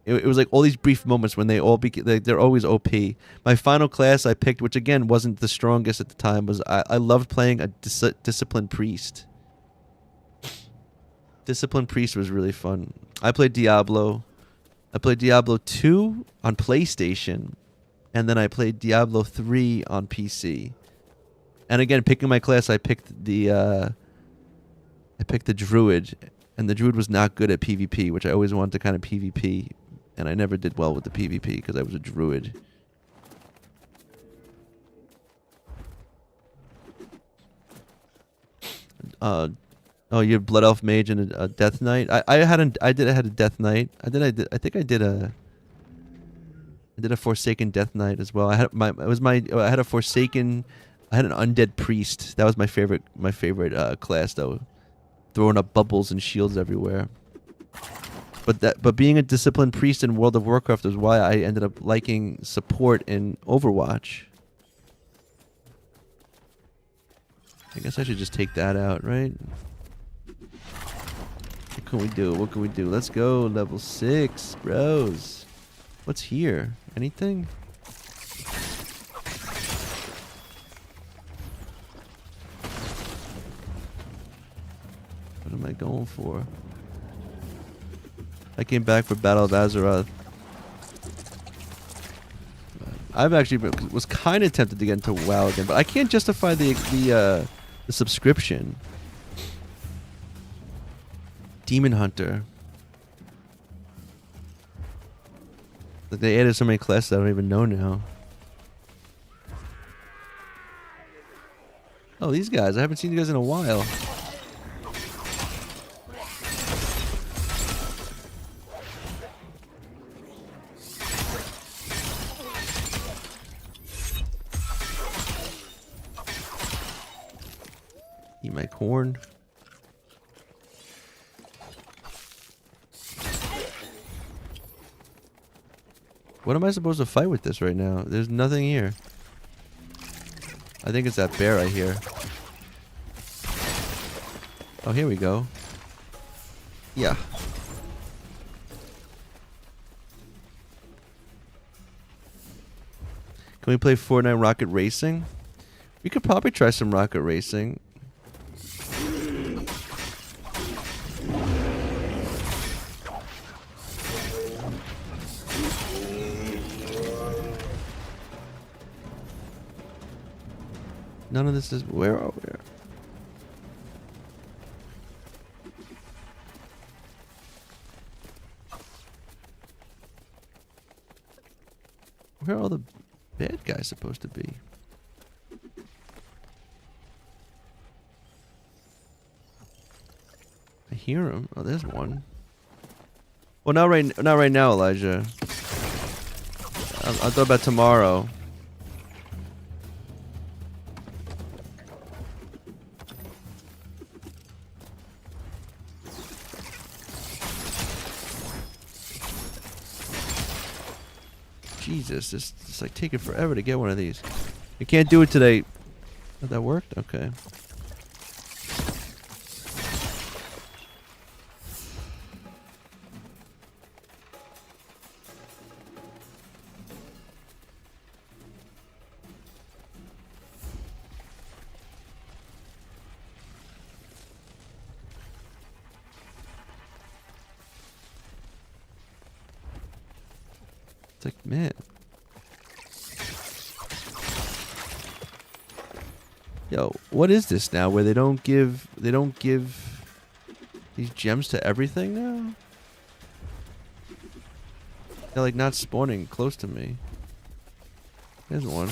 It was like all these brief moments when they're always OP. My final class I picked, which again wasn't the strongest at the time, was I loved playing a Disciplined Priest. Disciplined Priest was really fun. I played Diablo. I played Diablo 2 on PlayStation, and then I played Diablo 3 on PC. And again, picking my class, I picked the Druid, and the Druid was not good at PvP, which I always wanted to kind of PvP. And I never did well with the PvP because I was a druid. Oh, you have Blood Elf Mage and a Death Knight. I had a Death Knight. I did a Forsaken Death Knight as well. I had a Forsaken. I had an Undead Priest. That was my favorite class though, throwing up bubbles and shields everywhere. But being a Disciplined Priest in World of Warcraft is why I ended up liking support in Overwatch. I guess I should just take that out, right? What can we do? Let's go, level 6, bros. What's here? Anything? What am I going for? I came back for Battle of Azeroth. I've actually was kind of tempted to get into WoW again, but I can't justify the subscription. Demon Hunter. Like they added so many classes I don't even know now. Oh, these guys. I haven't seen you guys in a while. Eat my corn. What am I supposed to fight with this right now? There's nothing here. I think it's that bear I hear. Oh, here we go. Yeah. Can we play Fortnite Rocket Racing? We could probably try some Rocket Racing. None of this is... Where are we? Where are all the bad guys supposed to be? I hear him. Oh, there's one. Well, not right now, Elijah. I'll thought about tomorrow. Jesus, it's like taking forever to get one of these. You can't do it today. Oh, that worked? Okay. It's like, man. Yo, what is this now where they don't give these gems to everything now? They're like not spawning close to me. There's one.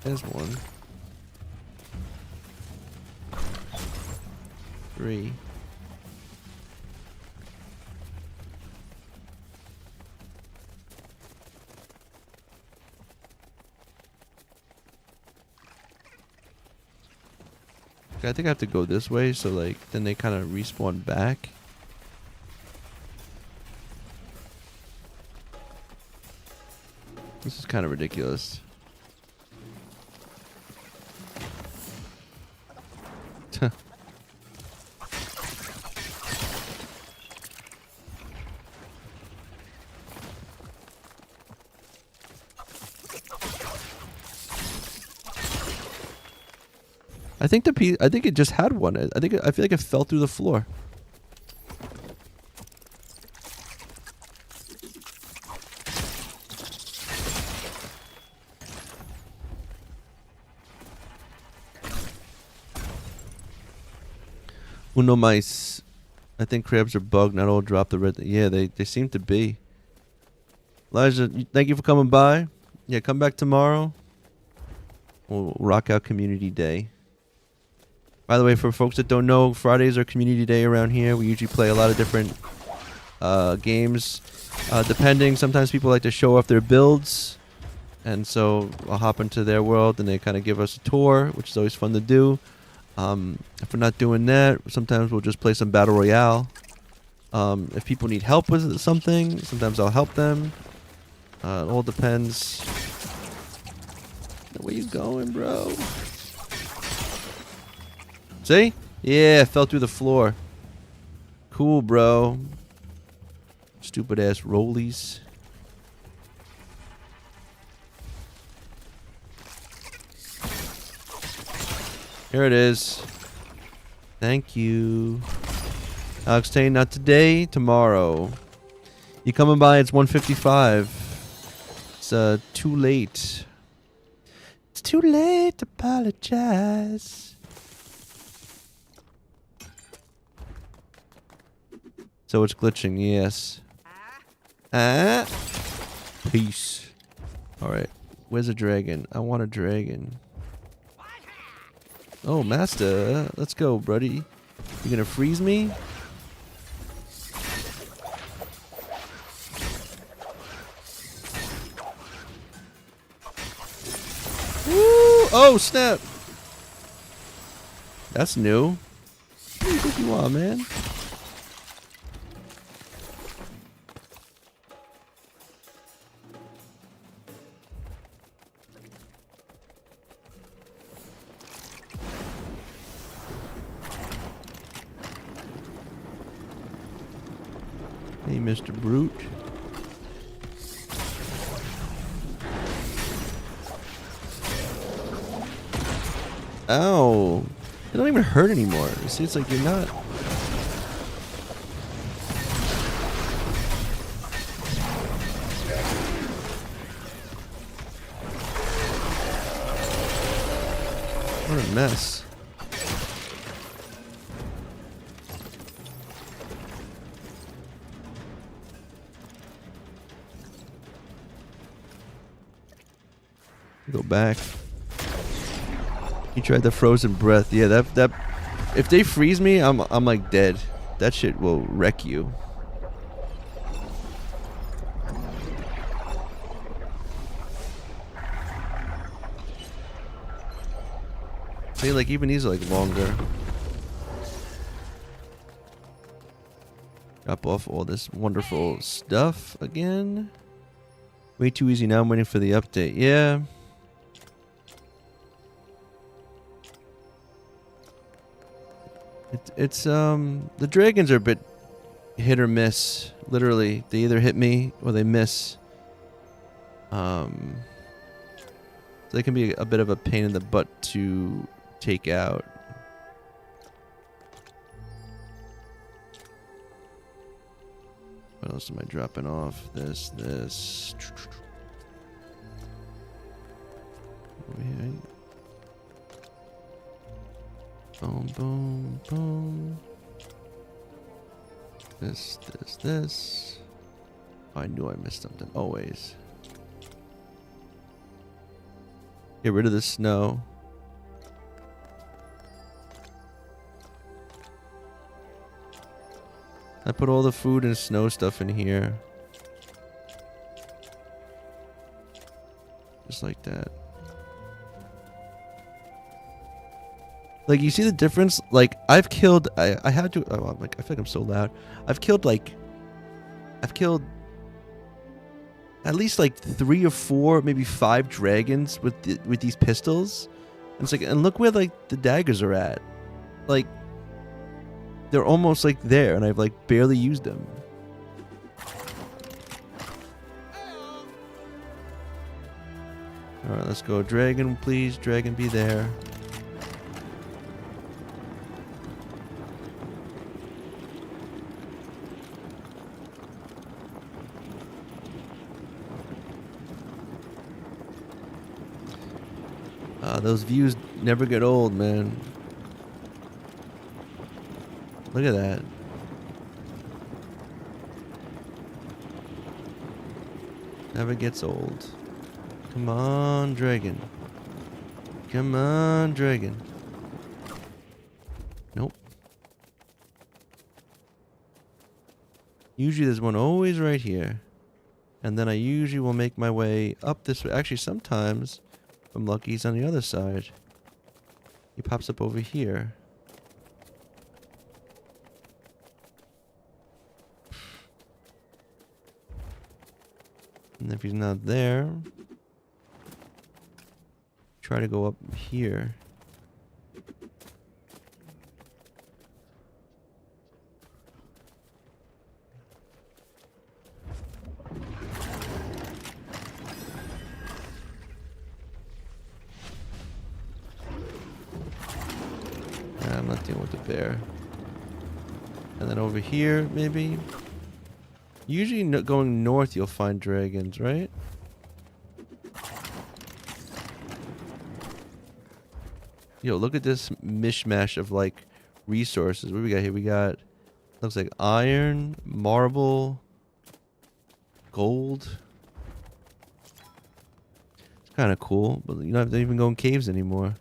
There's one. 3. I think I have to go this way, so like then they kind of respawn back. This is kind of ridiculous. I think it just had one. I feel like it fell through the floor. Uno mice. I think crabs are bugged, not all drop the red. Yeah, they seem to be. Elijah, thank you for coming by. Yeah, come back tomorrow. We'll rock out Community Day. By the way, for folks that don't know, Fridays are Community Day around here. We usually play a lot of different games. Depending, sometimes people like to show off their builds. And so I'll hop into their world and they kind of give us a tour, which is always fun to do. If we're not doing that, sometimes we'll just play some Battle Royale. If people need help with something, sometimes I'll help them. It all depends. Where you going, bro? See? Yeah, fell through the floor. Cool, bro. Stupid ass rollies. Here it is. Thank you. Alex Tain, not today, tomorrow. You coming by? It's 1:55. It's too late. It's too late to apologize. So it's glitching, yes. Peace. Alright. Where's a dragon? I want a dragon. Oh, master. Let's go, buddy. You gonna freeze me? Woo! Oh, snap! That's new. Who do you think you are, man? Hey, Mr. Brute. Ow. They don't even hurt anymore. You see, it's like you're not... What a mess. Go back. He tried the frozen breath. Yeah, that if they freeze me, I'm like dead. That shit will wreck you. See, like even these are like longer. Drop off all this wonderful stuff again. Way too easy now. I'm waiting for the update. Yeah. It's the dragons are a bit hit or miss. Literally, they either hit me or they miss. So they can be a bit of a pain in the butt to take out. What else am I dropping off? This. Over here. Boom, boom, boom. This. Oh, I knew I missed something. Always. Get rid of the snow. I put all the food and snow stuff in here. Just like that. Like, you see the difference? Like, I've killed... I had to... Oh, I feel like I'm so loud. I've killed at least like 3 or 4, maybe 5 dragons with these pistols. And it's like, and look where like the daggers are at. Like, they're almost like there, and I've like barely used them. All right, let's go, dragon, please. Dragon, be there. Those views never get old, man. Look at that. Never gets old. Come on, dragon. Come on, dragon. Nope. Usually there's one always right here. And then I usually will make my way up this way. Actually, sometimes... I'm lucky he's on the other side. He pops up over here. And if he's not there, try to go up here. I'm not dealing with the bear. And And then over here, maybe. Usually going north, you'll find dragons, right? Yo, look at this mishmash of like resources. What do we got here? We got, looks like iron, marble, gold. It's kind of cool, but you don't have to even go in caves anymore.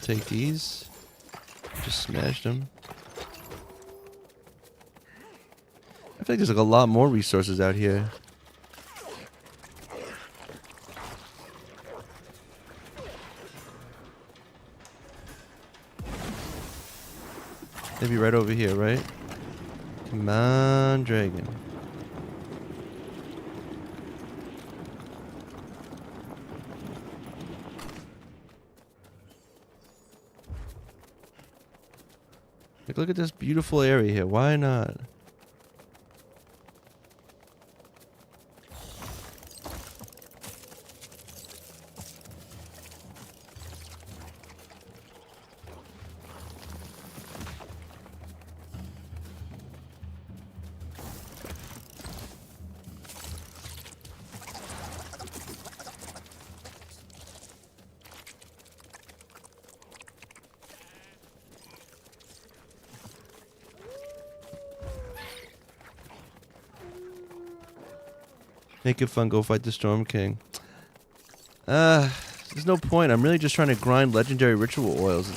Take these. Just smashed them. I feel like there's like a lot more resources out here. Maybe right over here, right? Come on, dragon. Like, look at this beautiful area here. Why not? Make it fun, go fight the Storm King. There's no point. I'm really just trying to grind legendary ritual oils.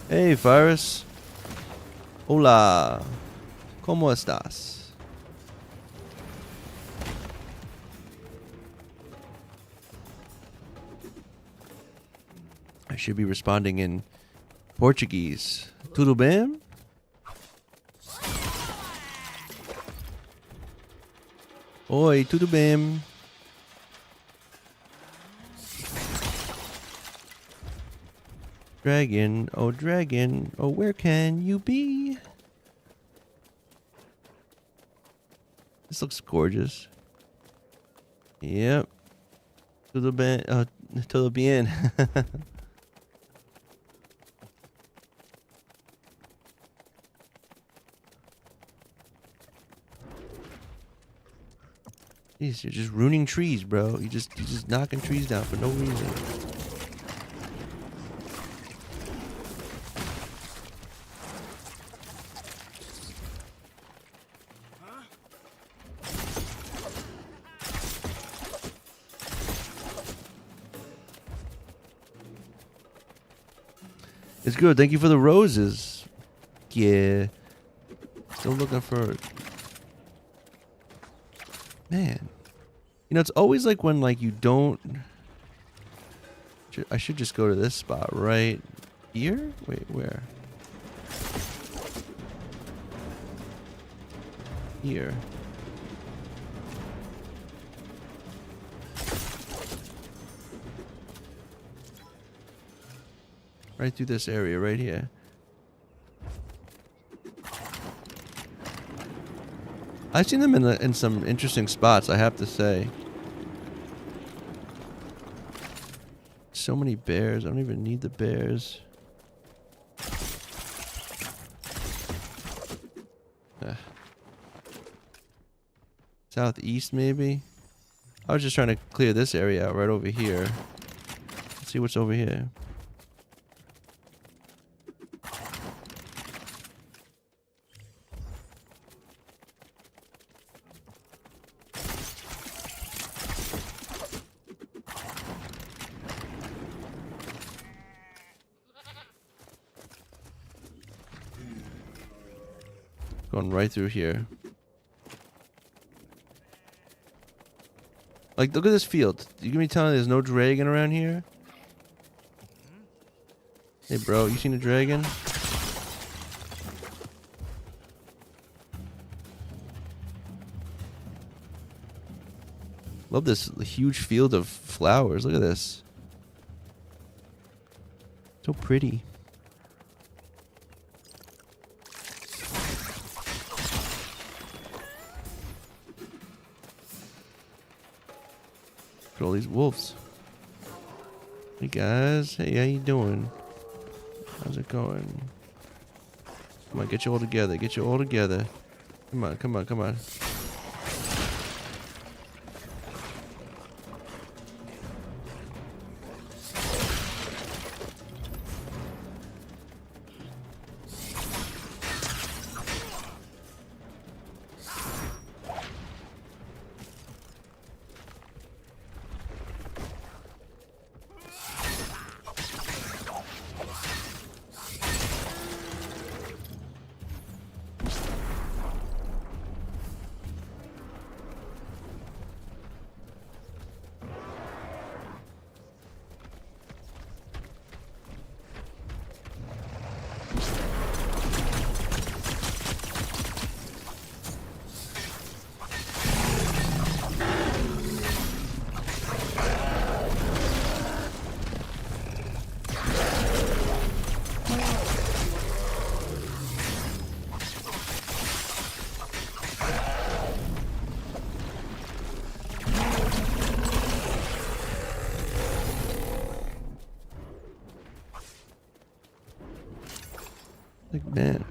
Hey, Virus. Hola. ¿Cómo estás? I should be responding in Portuguese. Tudo bem? Oi, tudo bem? Dragon, oh where can you be? This looks gorgeous. Yep. Tudo bem, tudo bien. Jeez, you're just ruining trees, bro. You're just knocking trees down for no reason. It's good. Thank you for the roses. Yeah. Still looking for... Man. You know, it's always like when like you don't... I should just go to this spot right here? Wait, where? Here. Right through this area right here. I've seen them in some interesting spots, I have to say. So many bears. I don't even need the bears. Southeast, maybe? I was just trying to clear this area out right over here. Let's see what's over here. Going right through here. Like, look at this field. You gonna be telling me there's no dragon around here? Hey, bro, you seen a dragon? Love this huge field of flowers. Look at this. So pretty. Look at all these wolves. Hey guys, hey, how you doing? How's it going? Come on, get you all together. Get you all together. Come on, come on, come on. Like, man.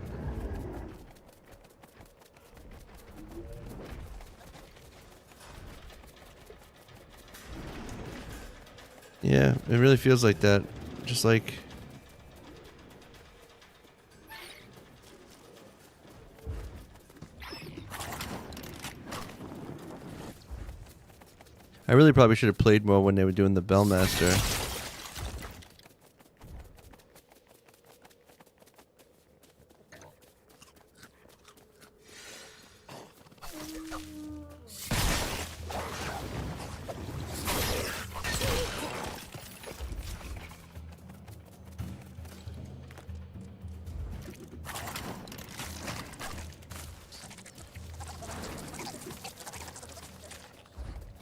Yeah, it really feels like that. Just like... I really probably should have played more when they were doing the Bellmaster.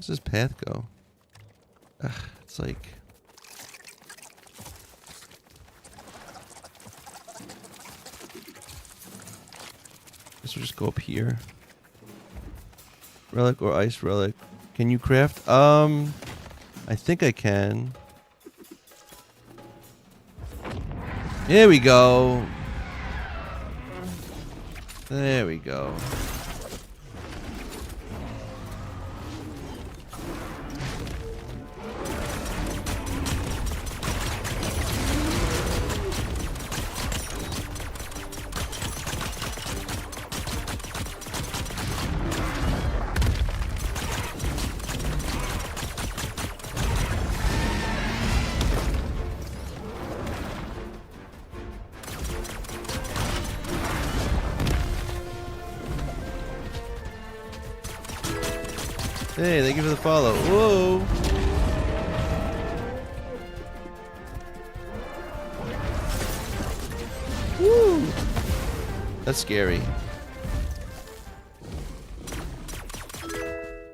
Where's this path go? Ugh, it's like... Guess we'll just go up here. Relic or ice relic. Can you craft? I think I can. There we go. There we go. Hey, thank you for the follow. Whoa! Woo! That's scary.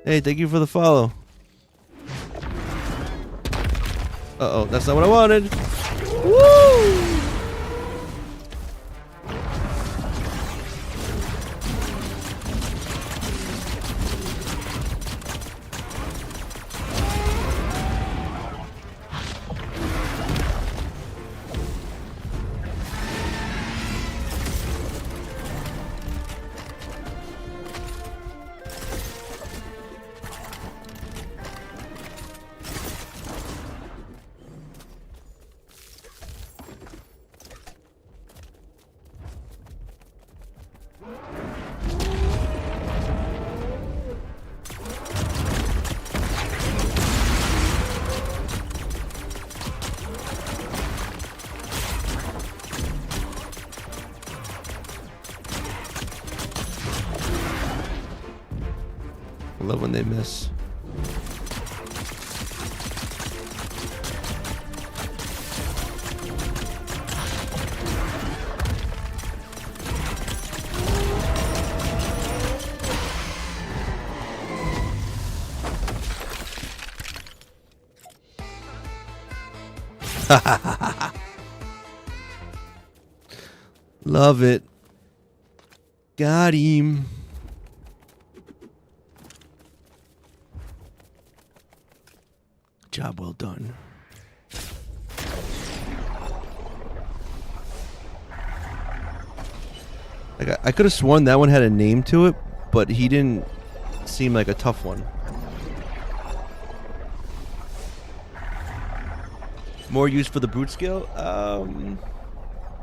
Hey, thank you for the follow. Uh-oh, that's not what I wanted. Woo! I love when they miss. Love it. Got him. Job well done. I could have sworn that one had a name to it, but he didn't seem like a tough one. More use for the brute scale?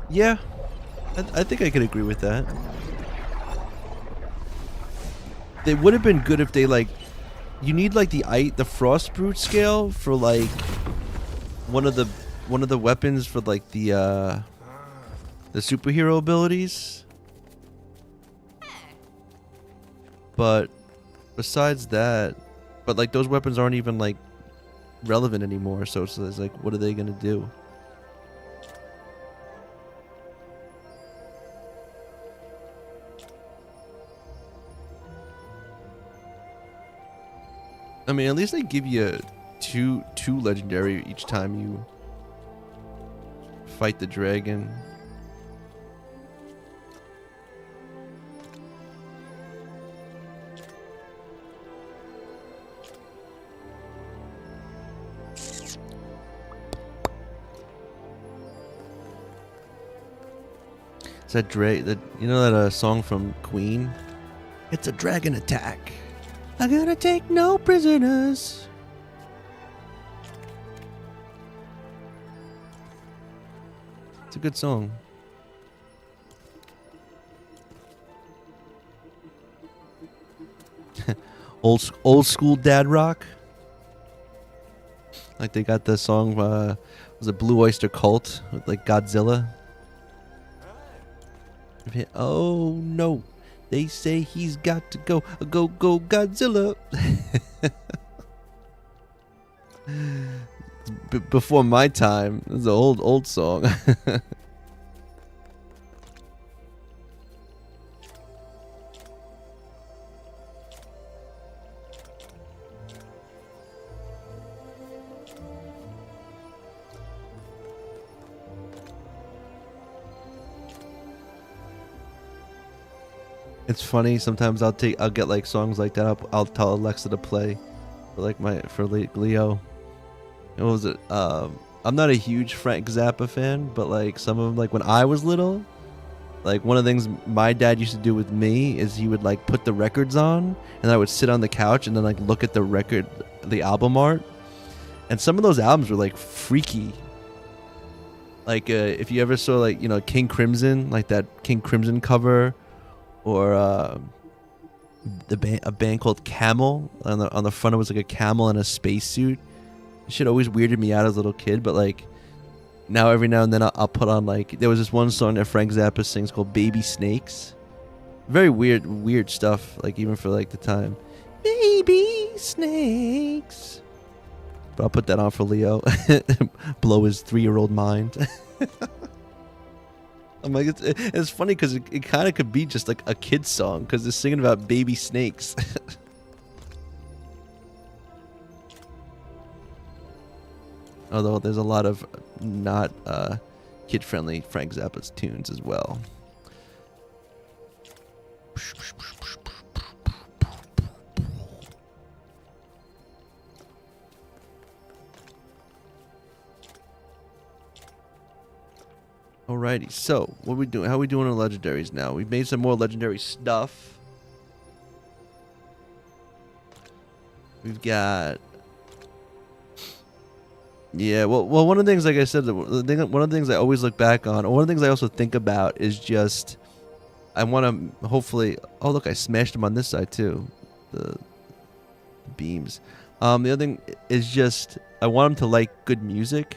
Yeah. I think I could agree with that. They would have been good if they, like... You need, like, the frost brute scale for, like... One of the weapons for, like, the superhero abilities. But besides that, but like those weapons aren't even like relevant anymore, so it's like, what are they gonna do? I mean, at least they give you two legendary each time you fight the dragon. Is that you know that song from Queen? It's a dragon attack. I'm gonna take no prisoners. It's a good song. old school dad rock. Like they got the song, was it Blue Oyster Cult with like Godzilla? Oh no, they say he's got to go. Go Godzilla. Before my time. It was an old song. It's funny. Sometimes I'll get like songs like that. I'll tell Alexa to play for like Leo. What was it? I'm not a huge Frank Zappa fan, but like some of them, like when I was little, like one of the things my dad used to do with me is he would like put the records on, and I would sit on the couch and then like look at the album art, and some of those albums were like freaky. Like if you ever saw like King Crimson, like that King Crimson cover. Or a band called Camel. On the front it was like a camel in a spacesuit. Shit always weirded me out as a little kid, but like now every now and then I'll put on like, there was this one song that Frank Zappa sings called Baby Snakes. Very weird stuff, like even for like the time. Baby snakes. But I'll put that on for Leo. Blow his 3-year-old mind. I'm like, it's funny because it kind of could be just like a kid's song because they're singing about baby snakes. Although there's a lot of not kid-friendly Frank Zappa's tunes as well. Alrighty, so what are we doing? How are we doing on legendaries now? We've made some more legendary stuff. We've got... Yeah, well, one of the things, like I said, one of the things I always look back on, or one of the things I also think about is just... I want to hopefully... Oh, look, I smashed them on this side, too. The beams. The other thing is just... I want them to like good music.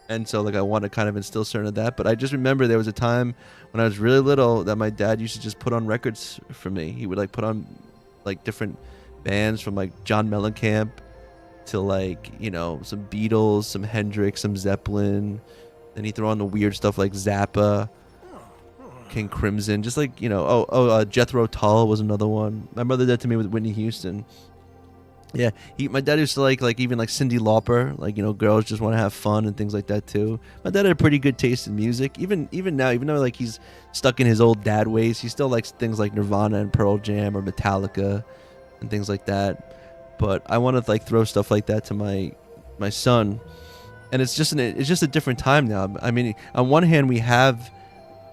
And so, like, I want to kind of instill certain of that. But I just remember there was a time when I was really little that my dad used to just put on records for me. He would, like, put on, like, different bands from, like, John Mellencamp to, like, some Beatles, some Hendrix, some Zeppelin. Then he'd throw on the weird stuff like Zappa, King Crimson. Just, like, Jethro Tull was another one. My mother did that to me with Whitney Houston. Yeah, my dad used to like even like Cyndi Lauper, like girls just want to have fun and things like that too. My dad had a pretty good taste in music. Even now, even though like he's stuck in his old dad ways, he still likes things like Nirvana and Pearl Jam or Metallica and things like that. But I want to like throw stuff like that to my son, and it's just a different time now. I mean, on one hand, we have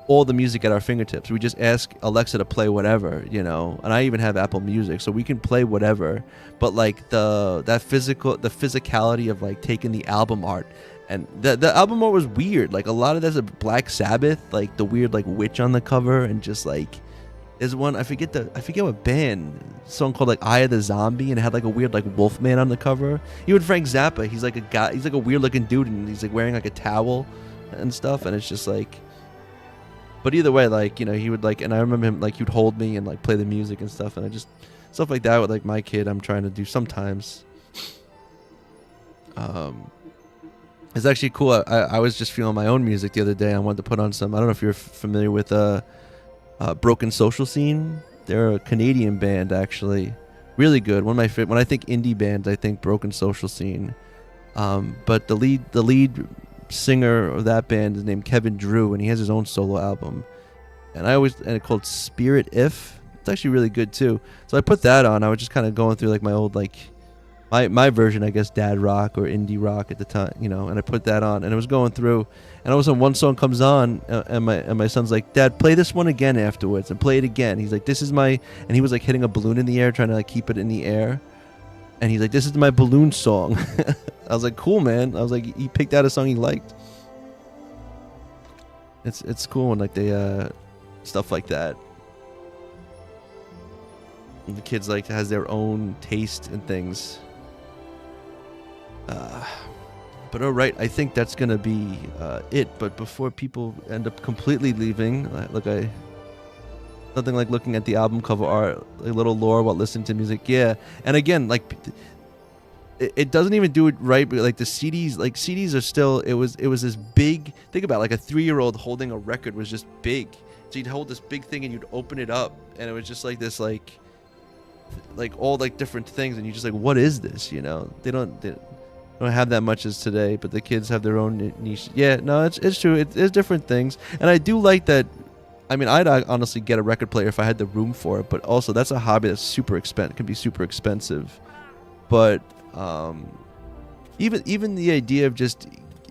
all the music at our fingertips. We just ask Alexa to play whatever, and I even have Apple Music, so we can play whatever. But like the physicality of like taking the album art, and the album art was weird. Like a lot of that's a Black Sabbath, like the weird like witch on the cover, and just like there's one I forget what band song called like Eye of the Zombie, and it had like a weird like Wolfman on the cover. Even Frank Zappa, he's like a guy, he's like a weird looking dude, and he's like wearing like a towel and stuff, and it's just like. But either way, like, he would like, and I remember him, like, he would hold me and like play the music and stuff. And I just, stuff like that with like my kid, I'm trying to do sometimes. It's actually cool. I was just feeling my own music the other day. I wanted to put on some, I don't know if you're familiar with Broken Social Scene. They're a Canadian band, actually. Really good. One of my favorite, when I think indie bands, I think Broken Social Scene. But the lead singer of that band is named Kevin Drew, and he has his own solo album, and it's called Spirit If. It's actually really good too. So I put that on. I was just kind of going through like my old like my version, I guess, dad rock or indie rock at the time, and I put that on, and it was going through, and all of a sudden one song comes on, and my son's like, "Dad, play this one again afterwards," and play it again. He's like, "This is my," and he was like hitting a balloon in the air, trying to like keep it in the air. And he's like, "This is my balloon song." I was like, "Cool, man." I was like, he picked out a song he liked. It's cool when like they stuff like that. And the kids like has their own taste in things. But all right, I think that's gonna be it. But before people end up completely leaving, nothing like looking at the album cover art, a little lore while listening to music. Yeah, and again, like it doesn't even do it right. But like the CDs are still. It was this big. Think about it, like a 3-year-old holding a record was just big. So you'd hold this big thing and you'd open it up, and it was just like this like all like different things, and you're just like, what is this? They don't have that much as today, but the kids have their own niche. Yeah, no, it's true. It's different things, and I do like that. I mean, I'd honestly get a record player if I had the room for it, but also that's a hobby that's super expensive. Can be super expensive, but even the idea of just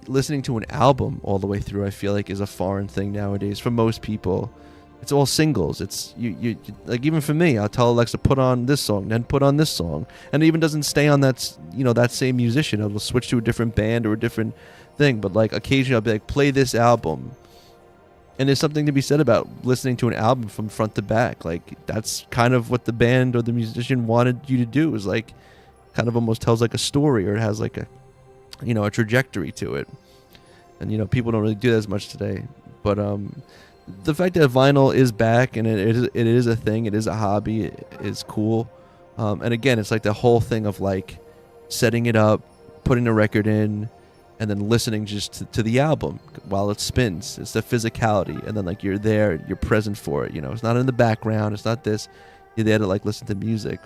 listening to an album all the way through, I feel like is a foreign thing nowadays for most people. It's all singles. It's you like, even for me, I'll tell Alexa, put on this song, then put on this song, and it even doesn't stay on that that same musician. It'll switch to a different band or a different thing. But like occasionally, I'll be like, play this album. And there's something to be said about listening to an album from front to back. Like that's kind of what the band or the musician wanted you to do. Is like kind of almost tells like a story, or it has like a a trajectory to it. And people don't really do that as much today. But the fact that vinyl is back and it is a thing, it is a hobby, it is cool. And again, it's like the whole thing of like setting it up, putting the record in, and then listening just to the album while it spins. It's the physicality, and then like you're there, you're present for it. It's not in the background. It's not this. You're there to like listen to music.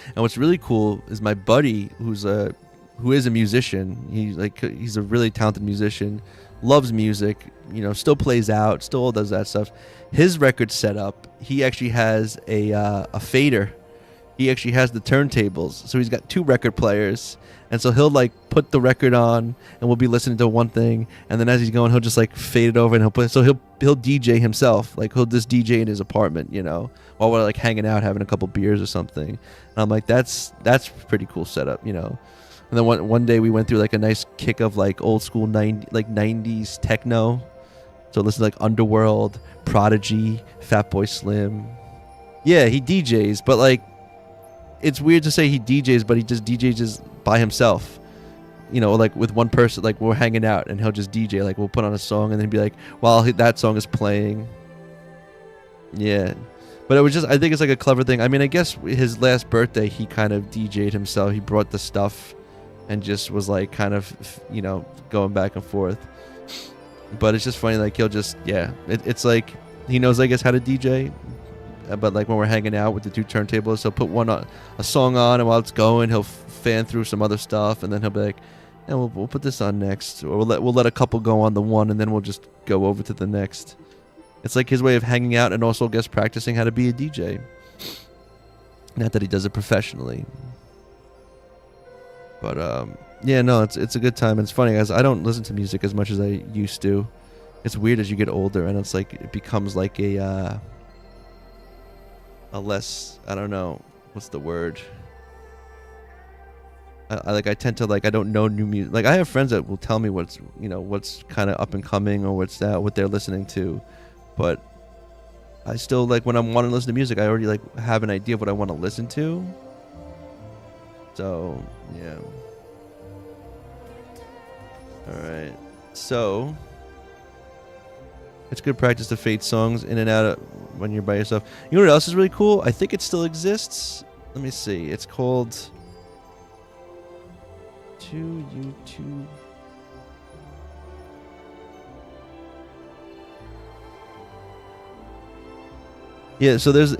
And what's really cool is my buddy, who is a musician. He's a really talented musician, loves music. Still plays out, still does that stuff. His record setup, he actually has a fader. He actually has the turntables, so he's got 2 record players. And so he'll like put the record on, and we'll be listening to one thing, and then as he's going, he'll just like fade it over, and he'll DJ himself. Like he'll just DJ in his apartment, while we're like hanging out, having a couple beers or something. And I'm like, that's pretty cool setup, And then one day we went through like a nice kick of like old school 90s techno. So listen to like Underworld, Prodigy, Fatboy Slim. Yeah, he DJs, but like it's weird to say he DJs, but he just DJs just by himself. Like with one person, like we're hanging out and he'll just DJ, like we'll put on a song and then be like, while that song is playing. Yeah. But it was just, I think it's like a clever thing. I mean, I guess his last birthday, he kind of DJ'd himself. He brought the stuff and just was like kind of, going back and forth. But it's just funny, like he'll just, yeah. It's like, he knows, I guess, how to DJ. but like when we're hanging out with the 2 turntables, he'll put a song on, and while it's going, he'll fan through some other stuff, and then he'll be like, "Yeah, we'll put this on next," or we'll let a couple go on the one, and then we'll just go over to the next. It's like his way of hanging out and also guess practicing how to be a DJ. Not that he does it professionally, but yeah, no, it's a good time. And it's funny, guys. I don't listen to music as much as I used to. It's weird as you get older, and it's like it becomes like a less, I don't know, what's the word? I tend to I don't know new music. Like I have friends that will tell me what's kind of up and coming or what they're listening to, but I still when I'm wanting to listen to music, I already have an idea of what I want to listen to. So yeah. All right. So it's good practice to fade songs in and out when you're by yourself. You know what else is really cool? I think it still exists. Let me see. It's called To YouTube. Yeah, so there's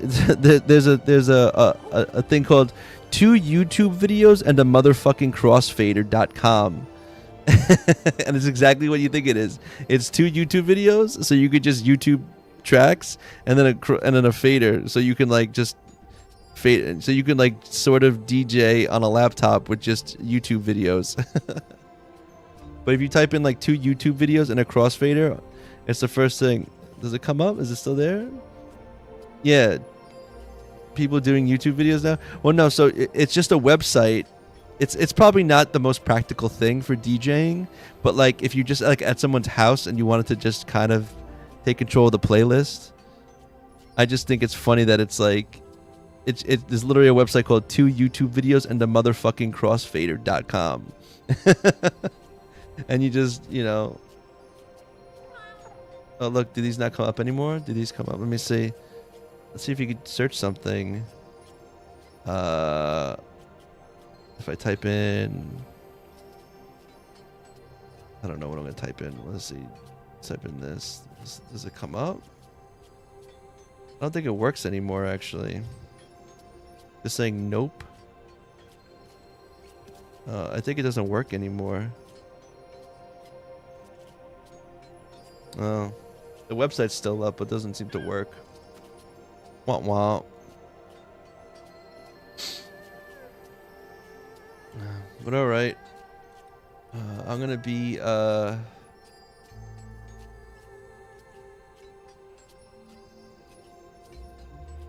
a thing called 2 YouTube videos and a motherfucking crossfader.com. And it's exactly what you think it is. It's 2 YouTube videos, so you could just YouTube tracks, and then a fader, so you can just fade, so you can sort of DJ on a laptop with just YouTube videos. But if you type in 2 YouTube videos and a crossfader, it's the first thing. Does it come up? Is it still there? Yeah. People doing YouTube videos now? Well, no, so it's just a website. It's probably not the most practical thing for DJing, but if you just at someone's house and you wanted to just kind of take control of the playlist, I just think it's funny that it's there's literally a website called 2 YouTube videos and a motherfucking crossfader.com. And you just, oh look, do these not come up anymore? Do these come up? Let me see. Let's see if you could search something. If I type in, I don't know what I'm going to type in. Let's see. Type in this. Does it come up? I don't think it works anymore, actually. Just saying nope. I think it doesn't work anymore. Oh. The website's still up, but doesn't seem to work. Womp womp. But alright. I'm gonna be we're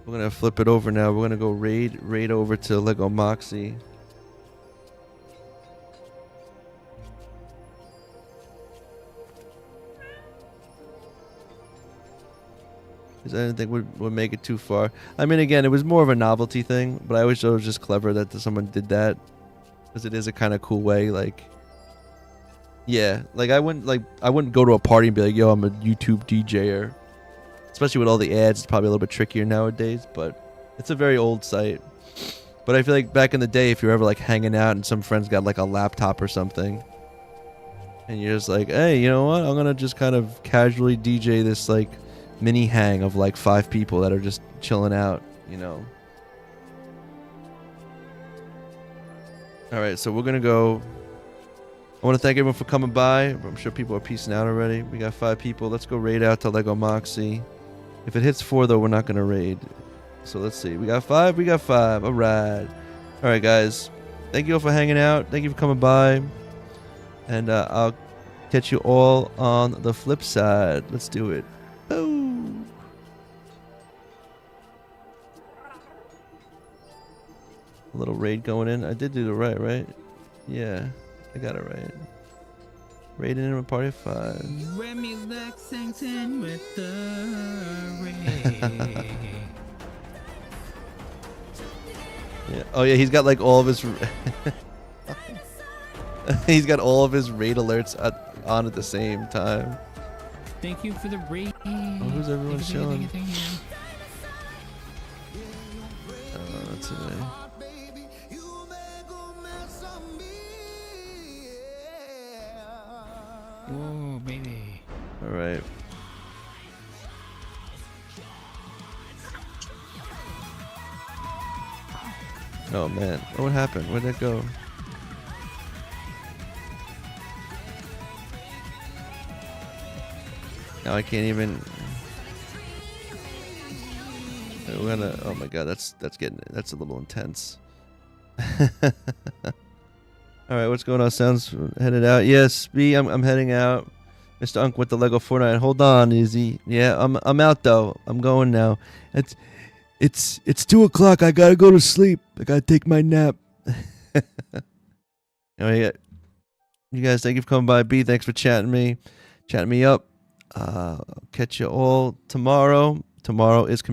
gonna flip it over now. We're gonna go raid over to Lego Moxie. Because I didn't think would make it too far. I mean, again, it was more of a novelty thing, but I always thought it was just clever that someone did that. Because it is a kind of cool way, yeah, I wouldn't go to a party and be like, yo, I'm a YouTube DJer. Especially with all the ads, it's probably a little bit trickier nowadays, but it's a very old site. But I feel like back in the day, if you're ever hanging out and some friends got a laptop or something, and you're just hey, you know what? I'm gonna just kind of casually DJ this mini hang of 5 people that are just chilling out, All right, so we're gonna go. I want to thank everyone for coming by. I'm sure people are peacing out already. We got 5 people. Let's go raid out to Lego Moxie. If it hits 4, though, we're not gonna raid. So let's see. We got 5. We got 5. All right. All right, guys. Thank you all for hanging out. Thank you for coming by. And I'll catch you all on the flip side. Let's do it. Boom. A little raid going in. I did do the right? Yeah, I got it right. Raid in with party of 5. Relaxing with the raid. Yeah. Oh yeah, he's got all of his. He's got all of his raid alerts on at the same time. Thank you for the raid. Oh, who's everyone showing? Oh, that's it. Whoa, baby. All right. Oh man, what happened? Where'd that go? Now I can't even. We're gonna. Oh my god, that's a little intense. All right, what's going on? Sounds headed out. Yes, B, I'm heading out. Mr. Unk with the Lego Fortnite. Hold on, Izzy. Yeah, I'm out though. I'm going now. It's 2:00. I gotta go to sleep. I gotta take my nap. Anyway, you guys, thank you for coming by. B, thanks for chatting me up. Catch you all tomorrow. Tomorrow is